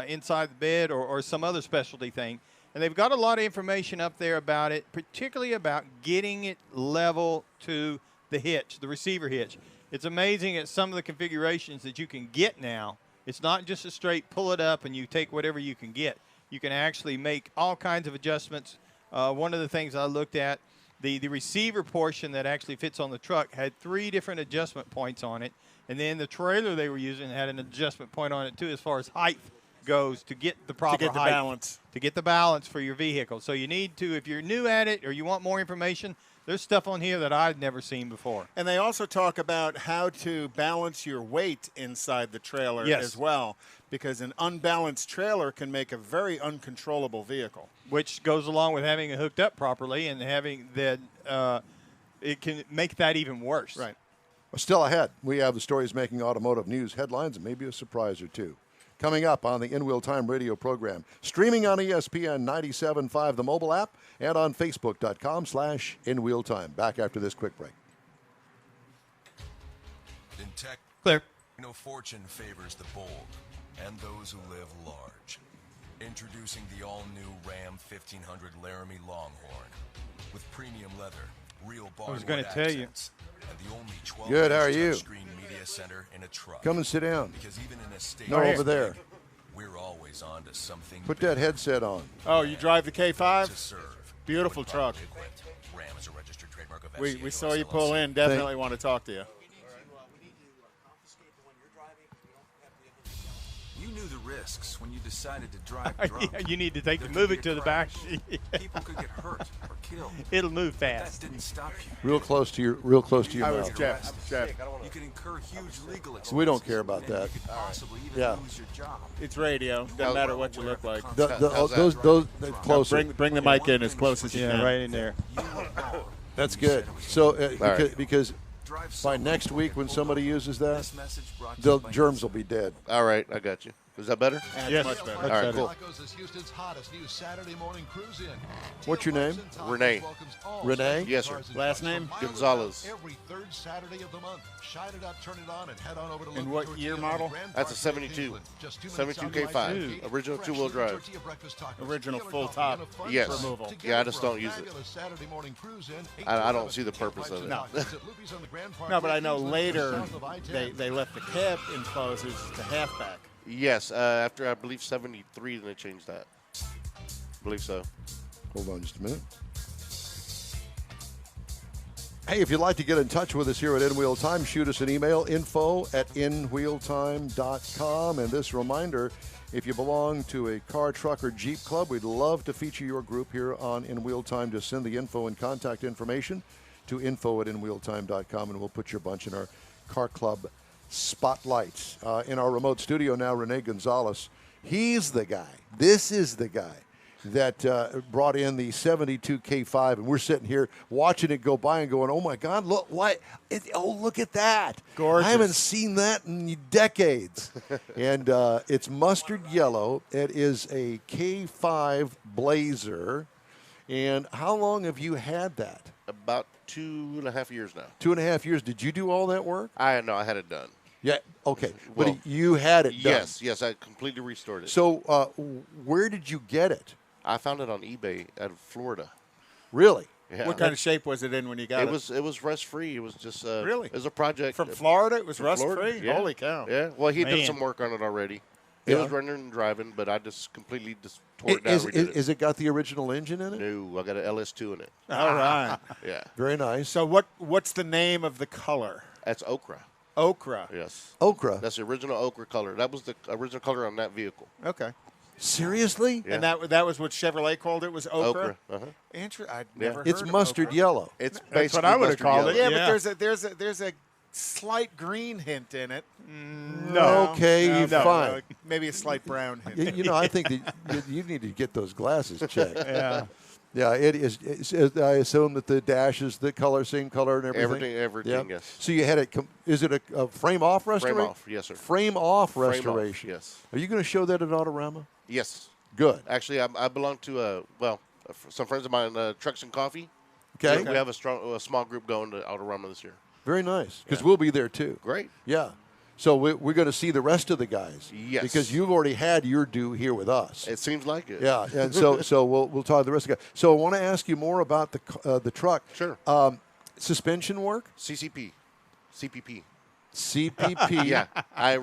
Speaker 2: inside the bed or some other specialty thing. And they've got a lot of information up there about it, particularly about getting it level to the hitch, the receiver hitch. It's amazing at some of the configurations that you can get now. It's not just a straight pull it up and you take whatever you can get. You can actually make all kinds of adjustments. One of the things I looked at, the receiver portion that actually fits on the truck had 3 different adjustment points on it, And then the trailer they were using had an adjustment point on it, too, as far as height goes to get the proper
Speaker 3: get the
Speaker 2: height.
Speaker 3: balance.
Speaker 2: To get the balance for your vehicle. So you need to, if you're new at it or you want more information, there's stuff on here that I've never seen before.
Speaker 3: And they also talk about how to balance your weight inside the trailer as well, because an unbalanced trailer can make a very uncontrollable vehicle.
Speaker 2: Which goes along with having it hooked up properly and having that, it can make that even worse.
Speaker 3: Right.
Speaker 1: Well, still ahead, we have the stories making automotive news headlines and maybe a surprise or two. Coming up on the In Wheel Time radio program, streaming on ESPN 97.5, the mobile app, and on Facebook.com/InWheelTime. Back after this quick break.
Speaker 5: In tech,
Speaker 2: clear.
Speaker 5: No fortune favors the bold and those who live large. Introducing the all-new Ram 1500 Laramie Longhorn with premium leather, real barn
Speaker 2: was gonna tell you.
Speaker 5: and the only 12
Speaker 1: Good, how are you?
Speaker 5: touchscreen media center in a truck.
Speaker 1: Come and sit down.
Speaker 5: Because even in a state
Speaker 1: No, over there.
Speaker 5: we're always on to something.
Speaker 1: Put that headset on.
Speaker 3: Oh, you drive the K5?
Speaker 5: To serve.
Speaker 3: Beautiful truck.
Speaker 5: Ram is a registered trademark of
Speaker 3: We saw you pull in. Definitely want to talk to you.
Speaker 13: You knew the risks when you decided to drive
Speaker 2: Yeah,
Speaker 13: drunk.
Speaker 2: you need to take
Speaker 13: There
Speaker 2: the
Speaker 13: could
Speaker 2: move
Speaker 13: be
Speaker 2: it
Speaker 13: a
Speaker 2: to the back.
Speaker 13: crash. People could get hurt or killed.
Speaker 2: It'll move
Speaker 13: But
Speaker 2: fast.
Speaker 13: That didn't stop you.
Speaker 1: Real close to your
Speaker 3: I was
Speaker 1: mouth.
Speaker 3: Jeff.
Speaker 13: You could incur huge legal expenses.
Speaker 1: We don't care about
Speaker 13: and
Speaker 1: that.
Speaker 13: You could possibly even
Speaker 1: Yeah.
Speaker 13: lose your job.
Speaker 3: It's radio. Doesn't matter what you look like.
Speaker 1: Those closer.
Speaker 3: Bring the mic in as close as you can.
Speaker 2: right in there.
Speaker 1: That's good. So
Speaker 19: right.
Speaker 1: because by next week when somebody uses that, the germs will be dead.
Speaker 19: All right, I got you. Is that better?
Speaker 2: Yes.
Speaker 3: Much better.
Speaker 19: All right, cool.
Speaker 11: Broncos is Houston's hottest new Saturday morning cruise in.
Speaker 1: What's your name?
Speaker 19: Renee.
Speaker 1: Renee?
Speaker 19: Yes, sir.
Speaker 3: Last name?
Speaker 19: Gonzalez.
Speaker 11: Every third Saturday of the month. Shine it up, turn it on, and head on over to
Speaker 3: And
Speaker 11: local
Speaker 3: what
Speaker 11: Tortilla
Speaker 3: year
Speaker 11: on
Speaker 3: model?
Speaker 11: Grand
Speaker 19: That's a
Speaker 11: Park,
Speaker 19: 72.
Speaker 11: England. Just 2 minutes
Speaker 19: 72
Speaker 11: out of
Speaker 19: K5.
Speaker 11: I-10.
Speaker 19: Original
Speaker 11: Fresh
Speaker 19: two-wheel drive.
Speaker 11: tortilla breakfast tacos,
Speaker 3: Original
Speaker 11: killer
Speaker 3: full
Speaker 11: coffee,
Speaker 3: top
Speaker 11: and a fun
Speaker 19: Yes.
Speaker 11: trip
Speaker 3: removal.
Speaker 11: together
Speaker 19: Yeah, I just
Speaker 11: for a
Speaker 19: don't use it.
Speaker 11: fabulous Saturday morning cruise in, 8
Speaker 19: I
Speaker 11: to
Speaker 19: don't see the
Speaker 11: 11.
Speaker 19: purpose of it.
Speaker 11: No. Visit Loopy's on the Grand Park
Speaker 3: No, but I know
Speaker 11: England,
Speaker 3: later
Speaker 11: south of I-10.
Speaker 3: they left the cab enclosures to halfback.
Speaker 19: Yes, after I believe 73, then they changed that. I believe so.
Speaker 1: Hold on just a minute. Hey, if you'd like to get in touch with us here at In Wheel Time, shoot us an email, info@inwheeltime.com. And this reminder, if you belong to a car, truck, or Jeep club, we'd love to feature your group here on In Wheel Time. Just send the info and contact information to info@inwheeltime.com, and we'll put your bunch in our car club spotlight. In our remote studio now, Renee Gonzalez. He's the guy. This is the guy that brought in the 72 K5, and we're sitting here watching it go by and going, "Oh my God, look what! Look at that!
Speaker 3: Gorgeous.
Speaker 1: I haven't seen that in decades." And it's mustard yellow. It is a K5 Blazer. And how long have you had that?
Speaker 19: About 2.5 years now.
Speaker 1: 2.5 years. Did you do all that work?
Speaker 19: I had it done.
Speaker 1: Yeah. Okay.
Speaker 19: Well,
Speaker 1: but you had it done.
Speaker 19: Yes, I completely restored it.
Speaker 1: So where did you get it?
Speaker 19: I found it on eBay out of Florida.
Speaker 1: Really?
Speaker 19: Yeah.
Speaker 3: What kind of shape was it in when you got it?
Speaker 19: It was rust free. It was just
Speaker 3: Really?
Speaker 19: It was a project
Speaker 3: From Florida? It was
Speaker 19: from
Speaker 3: rust
Speaker 19: Florida.
Speaker 3: free?
Speaker 19: Yeah.
Speaker 3: Holy cow.
Speaker 19: Yeah. Well, he did
Speaker 2: Man.
Speaker 19: some work on it already. It
Speaker 1: Yeah.
Speaker 19: was running and driving, but I just completely just tore it down.
Speaker 1: Is,
Speaker 19: and redid
Speaker 1: is it got the original engine in it?
Speaker 19: No, I got an LS2 in it.
Speaker 3: All right.
Speaker 19: Yeah.
Speaker 1: Very nice.
Speaker 3: So what's the name of the color?
Speaker 19: That's ochre.
Speaker 3: Ochre.
Speaker 19: Yes.
Speaker 1: Ochre.
Speaker 19: That's the original ochre color. That was the original color on that vehicle.
Speaker 3: Okay.
Speaker 1: Seriously?
Speaker 19: Yeah.
Speaker 3: And that was what Chevrolet called it, was ochre?
Speaker 19: Uh-huh.
Speaker 3: I'd
Speaker 19: Yeah.
Speaker 3: never
Speaker 1: It's
Speaker 3: heard of
Speaker 1: mustard
Speaker 3: ochre.
Speaker 1: yellow.
Speaker 19: It's
Speaker 2: That's
Speaker 19: basically
Speaker 2: what I would have
Speaker 19: mustard
Speaker 2: called
Speaker 19: yellow.
Speaker 2: it.
Speaker 3: Yeah,
Speaker 2: Yeah.
Speaker 3: but there's a slight green hint in it.
Speaker 1: No. Okay, fine.
Speaker 3: Maybe a slight brown hint.
Speaker 1: I think that you need to get those glasses checked.
Speaker 2: Yeah.
Speaker 1: Yeah, it is. I assume that the dash is the color, same color, and everything.
Speaker 19: Everything, yes.
Speaker 1: So you had it. Is it a frame off restoration?
Speaker 19: Frame off, yes, sir.
Speaker 1: Frame off
Speaker 19: Frame off,
Speaker 1: restoration.
Speaker 19: yes.
Speaker 1: Are you going to show that at Autorama?
Speaker 19: Yes.
Speaker 1: Good.
Speaker 19: Actually, I belong to some friends of mine, Trucks and Coffee.
Speaker 1: Okay.
Speaker 19: We have a small group going to Autorama this year.
Speaker 1: Very nice. Because we'll be there too.
Speaker 19: Great.
Speaker 1: Yeah. So we're going to see the rest of the guys.
Speaker 19: Yes.
Speaker 1: Because you've already had your due here with us.
Speaker 19: It seems like it.
Speaker 1: Yeah, and so we'll talk to the rest of the guys. So I want to ask you more about the truck.
Speaker 19: Sure.
Speaker 1: Suspension work?
Speaker 19: CPP.
Speaker 1: CPP.
Speaker 19: Yeah. I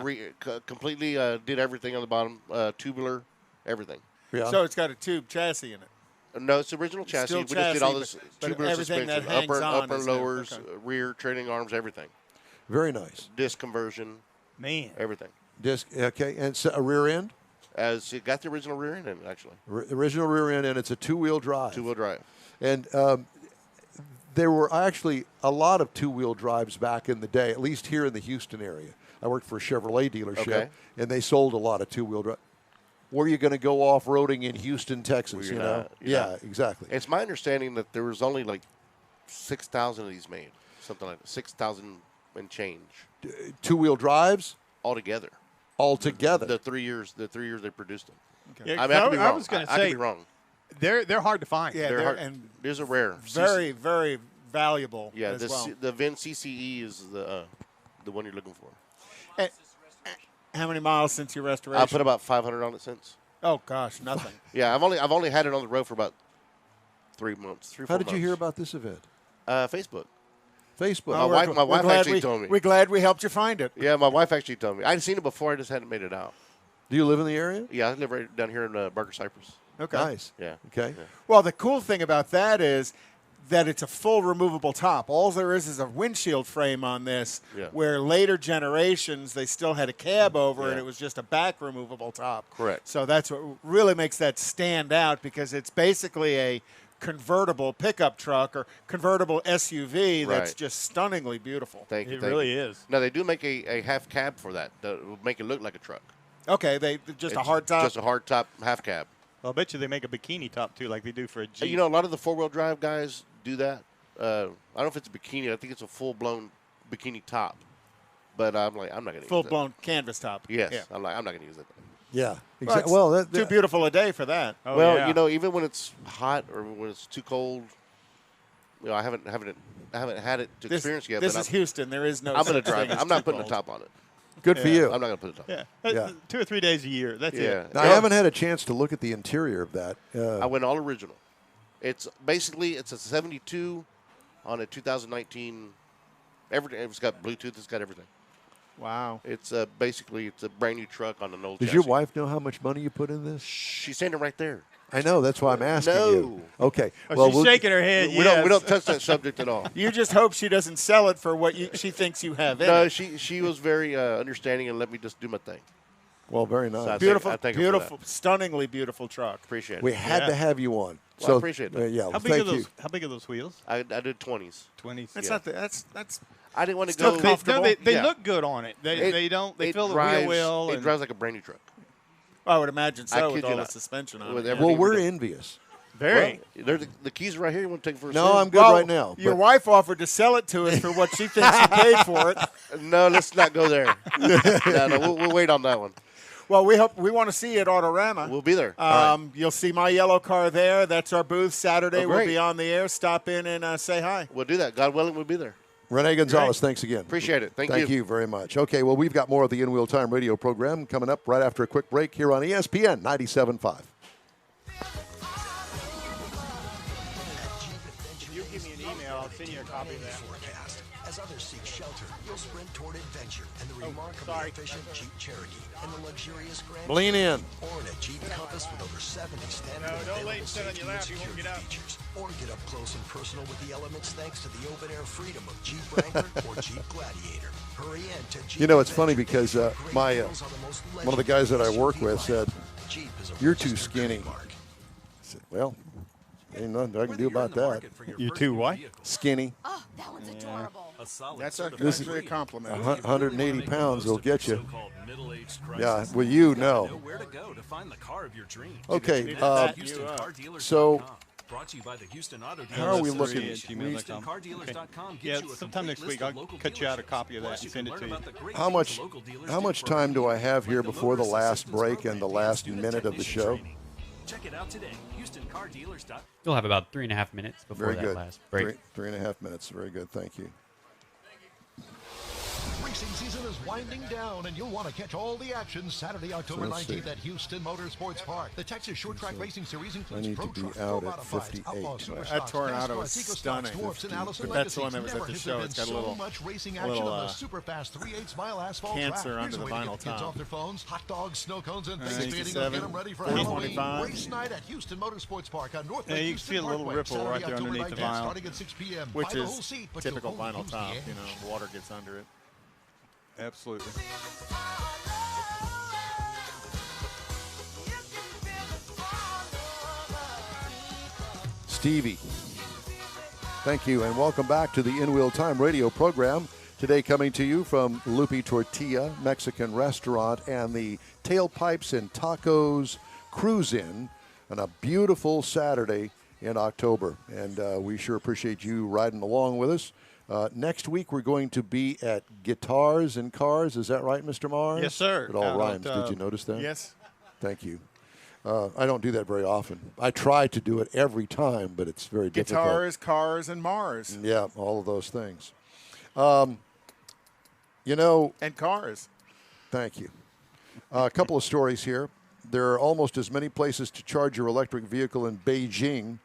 Speaker 19: completely did everything on the bottom, tubular, everything.
Speaker 1: Yeah.
Speaker 3: So it's got a tube chassis in it.
Speaker 19: No, it's the original chassis.
Speaker 3: Still
Speaker 19: We just did all
Speaker 3: chassis,
Speaker 19: this
Speaker 3: but
Speaker 19: tubular
Speaker 3: everything that
Speaker 19: suspension,
Speaker 3: hangs on
Speaker 19: upper
Speaker 3: is new.
Speaker 19: lowers,
Speaker 3: Okay.
Speaker 19: rear trailing arms, everything.
Speaker 1: Very nice.
Speaker 19: Disc conversion.
Speaker 2: Man.
Speaker 19: Everything.
Speaker 1: Disc, okay, and so a rear end?
Speaker 19: As it got the original rear end in it, actually.
Speaker 1: Original rear end, and it's a two-wheel drive.
Speaker 19: Two-wheel drive.
Speaker 1: And there were actually a lot of two-wheel drives back in the day, at least here in the Houston area. I worked for a Chevrolet dealership,
Speaker 19: Okay.
Speaker 1: and they sold a lot of two-wheel drive. Were you going to go off-roading in Houston, Texas?
Speaker 19: You're
Speaker 1: You know?
Speaker 19: not. You're
Speaker 1: Yeah,
Speaker 19: not.
Speaker 1: exactly.
Speaker 19: It's my understanding that there was only like 6,000 of these made, something like that. 6,000 and change.
Speaker 1: Two-wheel drives?
Speaker 19: Altogether.
Speaker 1: Altogether.
Speaker 19: The 3 years they produced them.
Speaker 2: Okay. Yeah,
Speaker 19: I mean, I could be wrong.
Speaker 2: I was going to
Speaker 19: I could
Speaker 2: say
Speaker 19: be wrong.
Speaker 2: They're hard to find.
Speaker 3: Yeah,
Speaker 19: They're hard.
Speaker 3: and
Speaker 19: These are rare.
Speaker 3: very, very valuable
Speaker 19: Yeah,
Speaker 3: as well.
Speaker 19: the VIN CCE is the one you're looking for.
Speaker 3: And how many miles since your restoration?
Speaker 19: I put about 500 on it since.
Speaker 3: Oh gosh, nothing.
Speaker 19: Yeah, I've only had it on the road for about 3 months. 3 4
Speaker 1: How did
Speaker 19: months.
Speaker 1: you hear about this event?
Speaker 19: Facebook.
Speaker 1: Facebook.
Speaker 19: My wife actually told me.
Speaker 3: We're glad we helped you find it.
Speaker 19: Yeah, my wife actually told me. I'd seen it before. I just hadn't made it out.
Speaker 1: Do you live in the area?
Speaker 19: Yeah, I live right down here in Barker Cypress.
Speaker 3: Okay.
Speaker 1: Nice.
Speaker 19: Yeah.
Speaker 1: Okay.
Speaker 19: Yeah.
Speaker 3: Well, the cool thing about that is that it's a full removable top. All there is a windshield frame on this,
Speaker 19: Yeah.
Speaker 3: where later generations they still had a cab over and
Speaker 19: Yeah.
Speaker 3: it was just a back removable top.
Speaker 19: Correct.
Speaker 3: So that's what really makes that stand out, because it's basically a convertible pickup truck or convertible SUV that's
Speaker 19: Right.
Speaker 3: just stunningly beautiful.
Speaker 19: Thank you.
Speaker 2: It
Speaker 19: thank
Speaker 2: really
Speaker 19: you.
Speaker 2: is.
Speaker 19: Now, they do make a half cab for that. That will make it look like a truck.
Speaker 3: Okay, they just a
Speaker 19: It's
Speaker 3: hard top.
Speaker 19: Just a hard top half cab.
Speaker 2: Well, I bet you they make a bikini top, too, like they do for a Jeep.
Speaker 19: You know, a lot of the 4-wheel drive guys do that. I don't know if it's a bikini. I think it's a full-blown bikini top. But I'm not going to use it.
Speaker 3: Full-blown canvas top.
Speaker 19: Yes.
Speaker 3: Yeah.
Speaker 19: I'm not going to use it.
Speaker 1: Yeah.
Speaker 3: Well,
Speaker 1: Exactly. Well,
Speaker 3: too beautiful a day for that.
Speaker 2: Oh,
Speaker 19: well,
Speaker 2: yeah.
Speaker 19: you know, even when it's hot or when it's too cold, you know, I haven't had it to experience yet.
Speaker 3: This
Speaker 19: but
Speaker 3: is Houston. There is no.
Speaker 19: I'm going to
Speaker 3: such
Speaker 19: drive
Speaker 3: thing
Speaker 19: it.
Speaker 3: as
Speaker 19: I'm not
Speaker 3: too
Speaker 19: putting
Speaker 3: cold.
Speaker 19: a top on it.
Speaker 1: Good for you.
Speaker 19: I'm not going to put a top.
Speaker 2: Yeah.
Speaker 1: Yeah.
Speaker 2: 2 or 3 days a year. That's
Speaker 19: Yeah.
Speaker 2: it.
Speaker 1: Now, I haven't had a chance to look at the interior of that.
Speaker 19: I went all original. It's basically a 72 on a 2019. Everything. It's got Bluetooth. It's got everything.
Speaker 3: Wow.
Speaker 19: It's basically it's a brand new truck on an old.
Speaker 1: Does
Speaker 19: chassis.
Speaker 1: your wife know how much money you put in this?
Speaker 19: She's standing right there.
Speaker 1: I know. That's why I'm asking you. Okay.
Speaker 2: Oh,
Speaker 1: well,
Speaker 2: she's shaking her head.
Speaker 19: We don't touch that subject at all.
Speaker 3: You just hope she doesn't sell it for what she thinks you have in
Speaker 19: No,
Speaker 3: it.
Speaker 19: she was very understanding and let me just do my thing.
Speaker 1: Well, very nice.
Speaker 19: So I
Speaker 3: Beautiful,
Speaker 19: thank her for
Speaker 3: beautiful, stunningly beautiful truck.
Speaker 19: Appreciate it.
Speaker 1: We had to have you on.
Speaker 19: Well, I appreciate that.
Speaker 1: Yeah.
Speaker 2: How
Speaker 1: well,
Speaker 2: big
Speaker 1: thank
Speaker 2: are those?
Speaker 1: you.
Speaker 2: How big are those wheels?
Speaker 19: I did 20s.
Speaker 2: 20s.
Speaker 3: That's
Speaker 19: Yeah.
Speaker 3: not the, that's.
Speaker 19: I didn't want to
Speaker 3: Still
Speaker 19: go.
Speaker 3: comfortable.
Speaker 2: They
Speaker 19: Yeah.
Speaker 2: look good on it. They don't. They
Speaker 19: it
Speaker 2: feel
Speaker 19: drives,
Speaker 2: the wheel well.
Speaker 19: It
Speaker 2: and-
Speaker 19: drives like a brand new truck.
Speaker 3: I would imagine
Speaker 19: I
Speaker 3: so
Speaker 19: kid
Speaker 3: with
Speaker 19: you
Speaker 3: all the
Speaker 19: not.
Speaker 3: suspension on
Speaker 19: With
Speaker 3: it.
Speaker 19: everything
Speaker 1: Well, we're
Speaker 19: we did.
Speaker 1: envious.
Speaker 2: Very.
Speaker 19: Well, the keys are right here. You want to take it for a
Speaker 1: No,
Speaker 19: spin?
Speaker 1: I'm good
Speaker 3: Well,
Speaker 1: right now.
Speaker 3: Your
Speaker 1: but-
Speaker 3: wife offered to sell it to us for what she thinks you paid for it.
Speaker 19: No, let's not go there. No, we'll wait on that one.
Speaker 3: Well, we want to see you at Autorama.
Speaker 19: We'll be there.
Speaker 3: You'll see my yellow car there. That's our booth Saturday.
Speaker 19: Oh,
Speaker 3: We'll
Speaker 19: great.
Speaker 3: be on the air. Stop in and say hi.
Speaker 19: We'll do that. God willing, we'll be there.
Speaker 1: Renee Gonzalez, thanks again.
Speaker 19: Appreciate it. Thank
Speaker 1: you very much. Okay, well, we've got more of the In Wheel Time radio program coming up right after a quick break here on ESPN 97.5.
Speaker 2: If you give me an email, I'll send you a copy of that.
Speaker 10: Forecast. As others seek shelter, you'll sprint toward adventure and the remarkably efficient Jeep Cherokee and the luxurious Grand
Speaker 1: Lean in.
Speaker 10: Or in a Jeep Compass with over 70 standard
Speaker 2: No, don't let
Speaker 10: available
Speaker 2: him sit on
Speaker 10: safety
Speaker 2: your lap.
Speaker 10: and
Speaker 2: You won't
Speaker 10: security
Speaker 2: get up.
Speaker 10: features. Or get up close and personal with the elements thanks to the open-air freedom of Jeep Wrangler or Jeep Gladiator. Hurry in to Jeep
Speaker 1: You know, it's funny
Speaker 10: Adventure.
Speaker 1: because one of the guys that I work with said,
Speaker 10: Jeep is a
Speaker 1: "You're too
Speaker 10: registered
Speaker 1: skinny."
Speaker 10: trademark.
Speaker 1: I said, "Well, ain't nothing I can do about that."
Speaker 2: You too what?
Speaker 1: Skinny.
Speaker 15: Oh, that one's adorable.
Speaker 3: That's
Speaker 1: This
Speaker 3: actually a compliment.
Speaker 1: 180 pounds will get you.
Speaker 13: Middle-aged
Speaker 1: Yeah,
Speaker 13: crisis.
Speaker 1: well, you
Speaker 13: Know
Speaker 1: know.
Speaker 13: where to go to find the car of your dreams.
Speaker 1: Okay,
Speaker 13: HoustonCarDealers.com.
Speaker 1: so
Speaker 13: Brought to you by the Houston Auto
Speaker 1: how are we
Speaker 13: Dealers
Speaker 1: looking?
Speaker 13: HoustonCarDealers.com gives
Speaker 2: Yeah,
Speaker 13: you a
Speaker 2: sometime
Speaker 13: complete
Speaker 2: next
Speaker 13: list
Speaker 2: week
Speaker 13: of
Speaker 2: I'll
Speaker 13: local
Speaker 2: cut you out a
Speaker 13: dealerships.
Speaker 2: copy of that
Speaker 13: Plus,
Speaker 2: and
Speaker 13: you
Speaker 2: send
Speaker 13: can
Speaker 2: it
Speaker 13: learn
Speaker 2: to you.
Speaker 13: about the great
Speaker 1: How
Speaker 13: things
Speaker 1: much?
Speaker 13: local dealers
Speaker 1: How
Speaker 13: do
Speaker 1: much
Speaker 13: for
Speaker 1: time do I
Speaker 13: our
Speaker 1: have here
Speaker 13: community, like
Speaker 1: before the
Speaker 13: Motorist
Speaker 1: last
Speaker 13: Assistance
Speaker 1: break
Speaker 13: Program
Speaker 1: and the
Speaker 13: and
Speaker 1: last
Speaker 13: student
Speaker 1: minute of the
Speaker 13: technician
Speaker 1: show?
Speaker 13: training. Check it out today. HoustonCarDealers.com.
Speaker 8: You'll have about 3.5 minutes before
Speaker 1: Very
Speaker 8: that
Speaker 1: good.
Speaker 8: last break.
Speaker 1: Three and a half minutes. Very good. Thank you.
Speaker 11: Racing season is winding down, and you'll want to catch all the action Saturday, October
Speaker 1: So let's see.
Speaker 11: 19th at Houston Motorsports Park. The Texas Short Track Racing Series includes
Speaker 1: I need
Speaker 11: Pro
Speaker 1: to be
Speaker 11: Truck,
Speaker 1: out
Speaker 11: Pro
Speaker 1: at
Speaker 11: Modifieds,
Speaker 1: 58.
Speaker 11: Outlaw Superstocks,
Speaker 3: That Tornado
Speaker 11: NASCAR,
Speaker 3: was
Speaker 11: Seco
Speaker 3: stunning.
Speaker 11: Stocks, Dwarfs, and Allison
Speaker 3: But that's the
Speaker 11: Legacies.
Speaker 3: one that was
Speaker 11: Never
Speaker 3: at the
Speaker 11: has
Speaker 3: show.
Speaker 11: there
Speaker 3: It's
Speaker 11: been
Speaker 3: got a
Speaker 11: so
Speaker 3: little-
Speaker 11: much racing action
Speaker 3: little,
Speaker 11: on the super fast 3/8 mile asphalt
Speaker 3: cancer
Speaker 11: track.
Speaker 3: under
Speaker 11: Here's
Speaker 3: the
Speaker 11: a way to
Speaker 3: vinyl
Speaker 11: get the kids
Speaker 3: top.
Speaker 11: off their phones, hot dogs, snow cones, and face painting to
Speaker 3: 67,
Speaker 11: get them ready for
Speaker 3: 425.
Speaker 11: Halloween. Race night at Houston Motorsports Park on North
Speaker 2: Yeah,
Speaker 11: Lake
Speaker 2: you can
Speaker 11: Houston
Speaker 2: see a little
Speaker 11: Parkway.
Speaker 2: ripple
Speaker 11: Saturday,
Speaker 2: right there
Speaker 11: October
Speaker 2: underneath the
Speaker 11: 19th,
Speaker 2: vinyl.
Speaker 11: starting at 6 p.m.
Speaker 3: Which
Speaker 11: Buy the
Speaker 3: is
Speaker 11: whole seat, but
Speaker 3: typical
Speaker 11: you'll only
Speaker 3: vinyl
Speaker 11: use
Speaker 3: top.
Speaker 11: the
Speaker 3: You know,
Speaker 11: edge.
Speaker 3: water gets under it.
Speaker 2: Absolutely.
Speaker 1: Stevie. Thank you, and welcome back to the In Wheel Time radio program. Today coming to you from Lupi Tortilla Mexican Restaurant and the Tailpipes and Tacos Cruise In on a beautiful Saturday in October. And we sure appreciate you riding along with us. Next week, we're going to be at Guitars and Cars. Is that right, Mr. Mars?
Speaker 2: Yes, sir.
Speaker 1: It all
Speaker 2: Out
Speaker 1: rhymes.
Speaker 2: at,
Speaker 1: Did you notice that?
Speaker 3: Yes.
Speaker 1: Thank you. I don't do that very often. I try to do it every time, but it's very difficult.
Speaker 3: Guitars, cars, and Mars.
Speaker 1: Yeah, all of those things. You know.
Speaker 3: And cars.
Speaker 1: Thank you. A couple of stories here. There are almost as many places to charge your electric vehicle in Beijing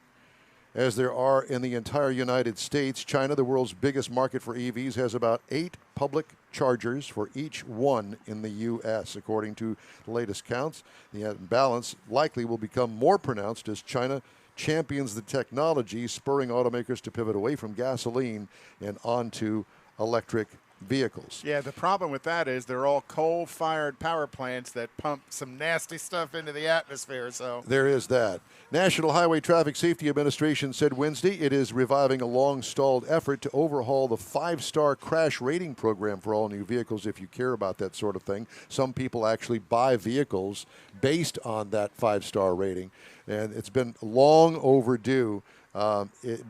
Speaker 1: as there are in the entire United States. China, the world's biggest market for EVs, has about 8 public chargers for each one in the U.S. According to the latest counts, the imbalance likely will become more pronounced as China champions the technology, spurring automakers to pivot away from gasoline and onto electric vehicles.
Speaker 3: Yeah, the problem with that is they're all coal-fired power plants that pump some nasty stuff into the atmosphere. So
Speaker 1: There is that. National Highway Traffic Safety Administration said Wednesday it is reviving a long-stalled effort to overhaul the 5-star crash rating program for all new vehicles, if you care about that sort of thing. Some people actually buy vehicles based on that 5-star rating, and it's been long overdue.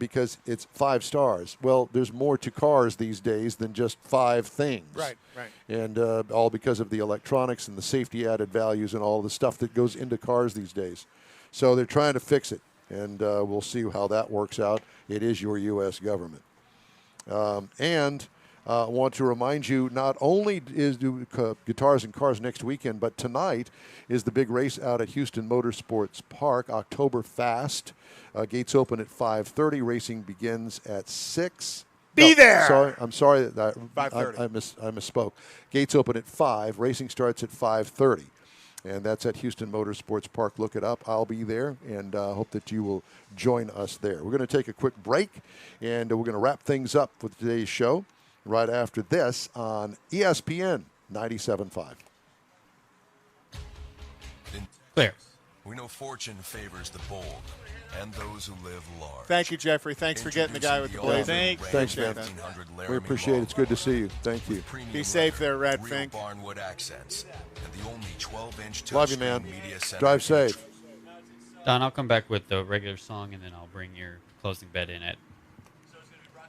Speaker 1: Because it's 5 stars. Well, there's more to cars these days than just 5 things.
Speaker 3: Right, right.
Speaker 1: And all because of the electronics and the safety added values and all the stuff that goes into cars these days. So they're trying to fix it, and we'll see how that works out. It is your U.S. government. I want to remind you, not only is Guitars and Cars next weekend, but tonight is the big race out at Houston Motorsports Park, October Fast. Gates open at 5:30. Racing begins at 6.
Speaker 3: Be there!
Speaker 1: Sorry, I'm sorry that
Speaker 3: 5:30.
Speaker 1: I misspoke. Gates open at 5. Racing starts at 5:30. And that's at Houston Motorsports Park. Look it up. I'll be there, and hope that you will join us there. We're going to take a quick break, and we're going to wrap things up with today's show right after this on ESPN 97.5.
Speaker 8: Clear.
Speaker 5: We know fortune favors the bold and those who live large.
Speaker 3: Thank you, Jeffrey. Thanks for getting the guy with the blazer.
Speaker 1: Thanks, man. We appreciate it. It's good to see you. Thank you.
Speaker 3: Be safe there, Red Fink.
Speaker 5: Barnwood accents and the only 12-inch
Speaker 1: Love you, man.
Speaker 5: media center.
Speaker 1: Drive safe.
Speaker 8: Don, I'll come back with the regular song, and then I'll bring your closing bet in at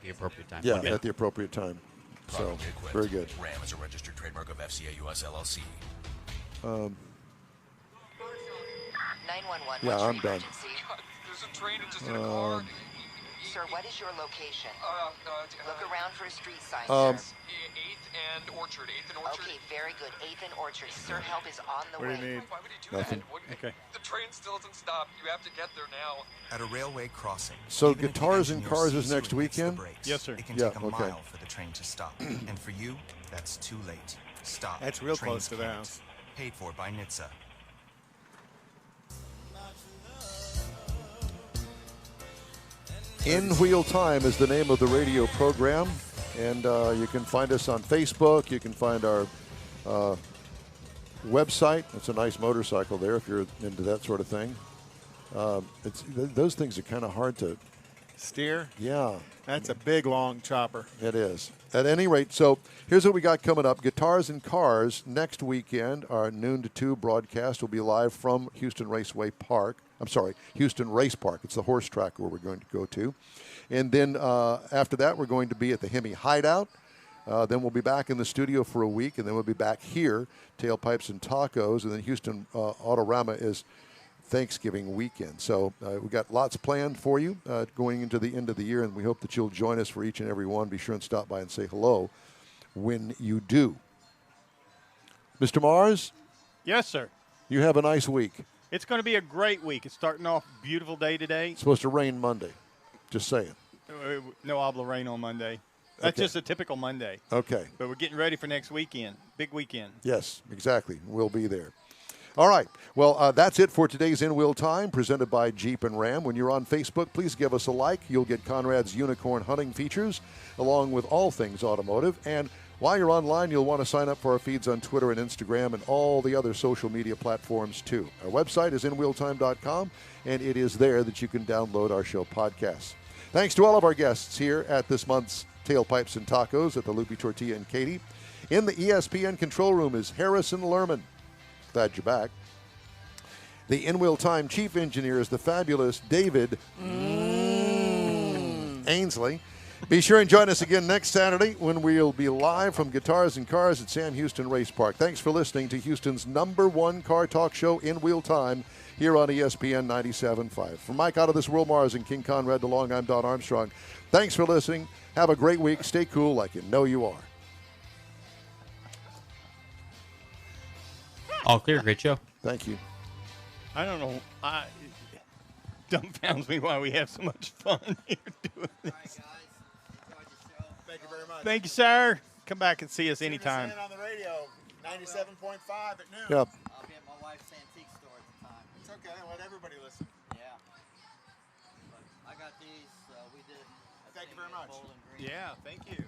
Speaker 8: the appropriate time.
Speaker 1: Yeah,
Speaker 8: Okay.
Speaker 1: at the appropriate time. So, very good.
Speaker 5: Ram is a registered trademark of FCA US LLC.
Speaker 6: 911.
Speaker 1: Yeah,
Speaker 6: what's your
Speaker 1: I'm done.
Speaker 6: emergency?
Speaker 20: There's a train just in a car.
Speaker 6: Sir, what is your location? Look around for a street sign,
Speaker 1: Um,
Speaker 6: sir.
Speaker 20: 8th and Orchard. 8th and Orchard.
Speaker 6: Okay, very good. 8th and Orchard. Sir, help is on the
Speaker 3: What do
Speaker 6: way.
Speaker 3: you need?
Speaker 20: Why would he do
Speaker 1: Nothing.
Speaker 20: that? What-
Speaker 2: Okay.
Speaker 20: The train still doesn't stop. You have to get there now.
Speaker 7: At a railway crossing.
Speaker 1: So
Speaker 7: even if the
Speaker 1: Guitars and
Speaker 7: engineer
Speaker 1: Cars
Speaker 7: sees
Speaker 1: is
Speaker 7: you
Speaker 1: next
Speaker 7: and hits the
Speaker 1: weekend?
Speaker 7: brakes,
Speaker 2: Yes, sir.
Speaker 7: It can
Speaker 1: Yeah,
Speaker 7: take a
Speaker 1: okay.
Speaker 7: mile for the train to stop. And for you, that's too late. Stop.
Speaker 3: That's real
Speaker 7: Trains
Speaker 3: close to the
Speaker 7: can't.
Speaker 3: house.
Speaker 7: Paid for by NHTSA.
Speaker 1: In Wheel Time is the name of the radio program, and you can find us on Facebook. You can find our website. It's a nice motorcycle there if you're into that sort of thing. Those things are kind of hard to
Speaker 3: Steer?
Speaker 1: Yeah.
Speaker 3: That's a big, long chopper.
Speaker 1: It is. At any rate, so here's what we got coming up. Guitars and Cars next weekend. Our noon to 2 broadcast will be live from Houston Raceway Park. I'm sorry, Houston Race Park. It's the horse track where we're going to go to. And then after that, we're going to be at the Hemi Hideout. Then we'll be back in the studio for a week, and then we'll be back here, Tailpipes and Tacos. And then Houston Autorama is Thanksgiving weekend. So we've got lots planned for you going into the end of the year, and we hope that you'll join us for each and every one. Be sure and stop by and say hello when you do. Mr. Mars?
Speaker 2: Yes, sir.
Speaker 1: You have a nice week.
Speaker 2: It's going to be a great week. It's starting off beautiful day today.
Speaker 1: It's supposed to rain Monday. Just saying.
Speaker 2: No habla rain on Monday. That's
Speaker 1: Okay.
Speaker 2: just a typical Monday.
Speaker 1: Okay.
Speaker 2: But we're getting ready for next weekend. Big weekend.
Speaker 1: Yes, exactly. We'll be there. All right. Well, that's it for today's In Wheel Time, presented by Jeep and Ram. When you're on Facebook, please give us a like. You'll get Conrad's Unicorn Hunting features, along with all things automotive. And While you're online, you'll want to sign up for our feeds on Twitter and Instagram and all the other social media platforms, too. Our website is inwheeltime.com, and it is there that you can download our show podcasts. Thanks to all of our guests here at this month's Tailpipes and Tacos at the Loopy Tortilla in Katy. In the ESPN control room is Harrison Lerman. Glad you're back. The In-Wheel Time chief engineer is the fabulous David Ainsley. Be sure and join us again next Saturday when we'll be live from Guitars and Cars at Sam Houston Race Park. Thanks for listening to Houston's #1 car talk show, In-Wheel Time, here on ESPN 97.5. From Mike Out of This World Mars and King Conrad DeLong, I'm Don Armstrong. Thanks for listening. Have a great week. Stay cool like you know you are.
Speaker 8: All clear. Great show.
Speaker 1: Thank you.
Speaker 2: I don't know. It dumbfounds me why we have so much fun here doing this.
Speaker 3: Thank you very much.
Speaker 2: Thank you, sir. Come back and see us anytime.
Speaker 3: On the radio, 97.5 at noon.
Speaker 1: Yep.
Speaker 12: I'll be at my wife's antique store at the time.
Speaker 3: It's okay. Let everybody listen.
Speaker 12: Yeah. But I got these. We did.
Speaker 3: Thank you very much.
Speaker 2: Yeah, thank you.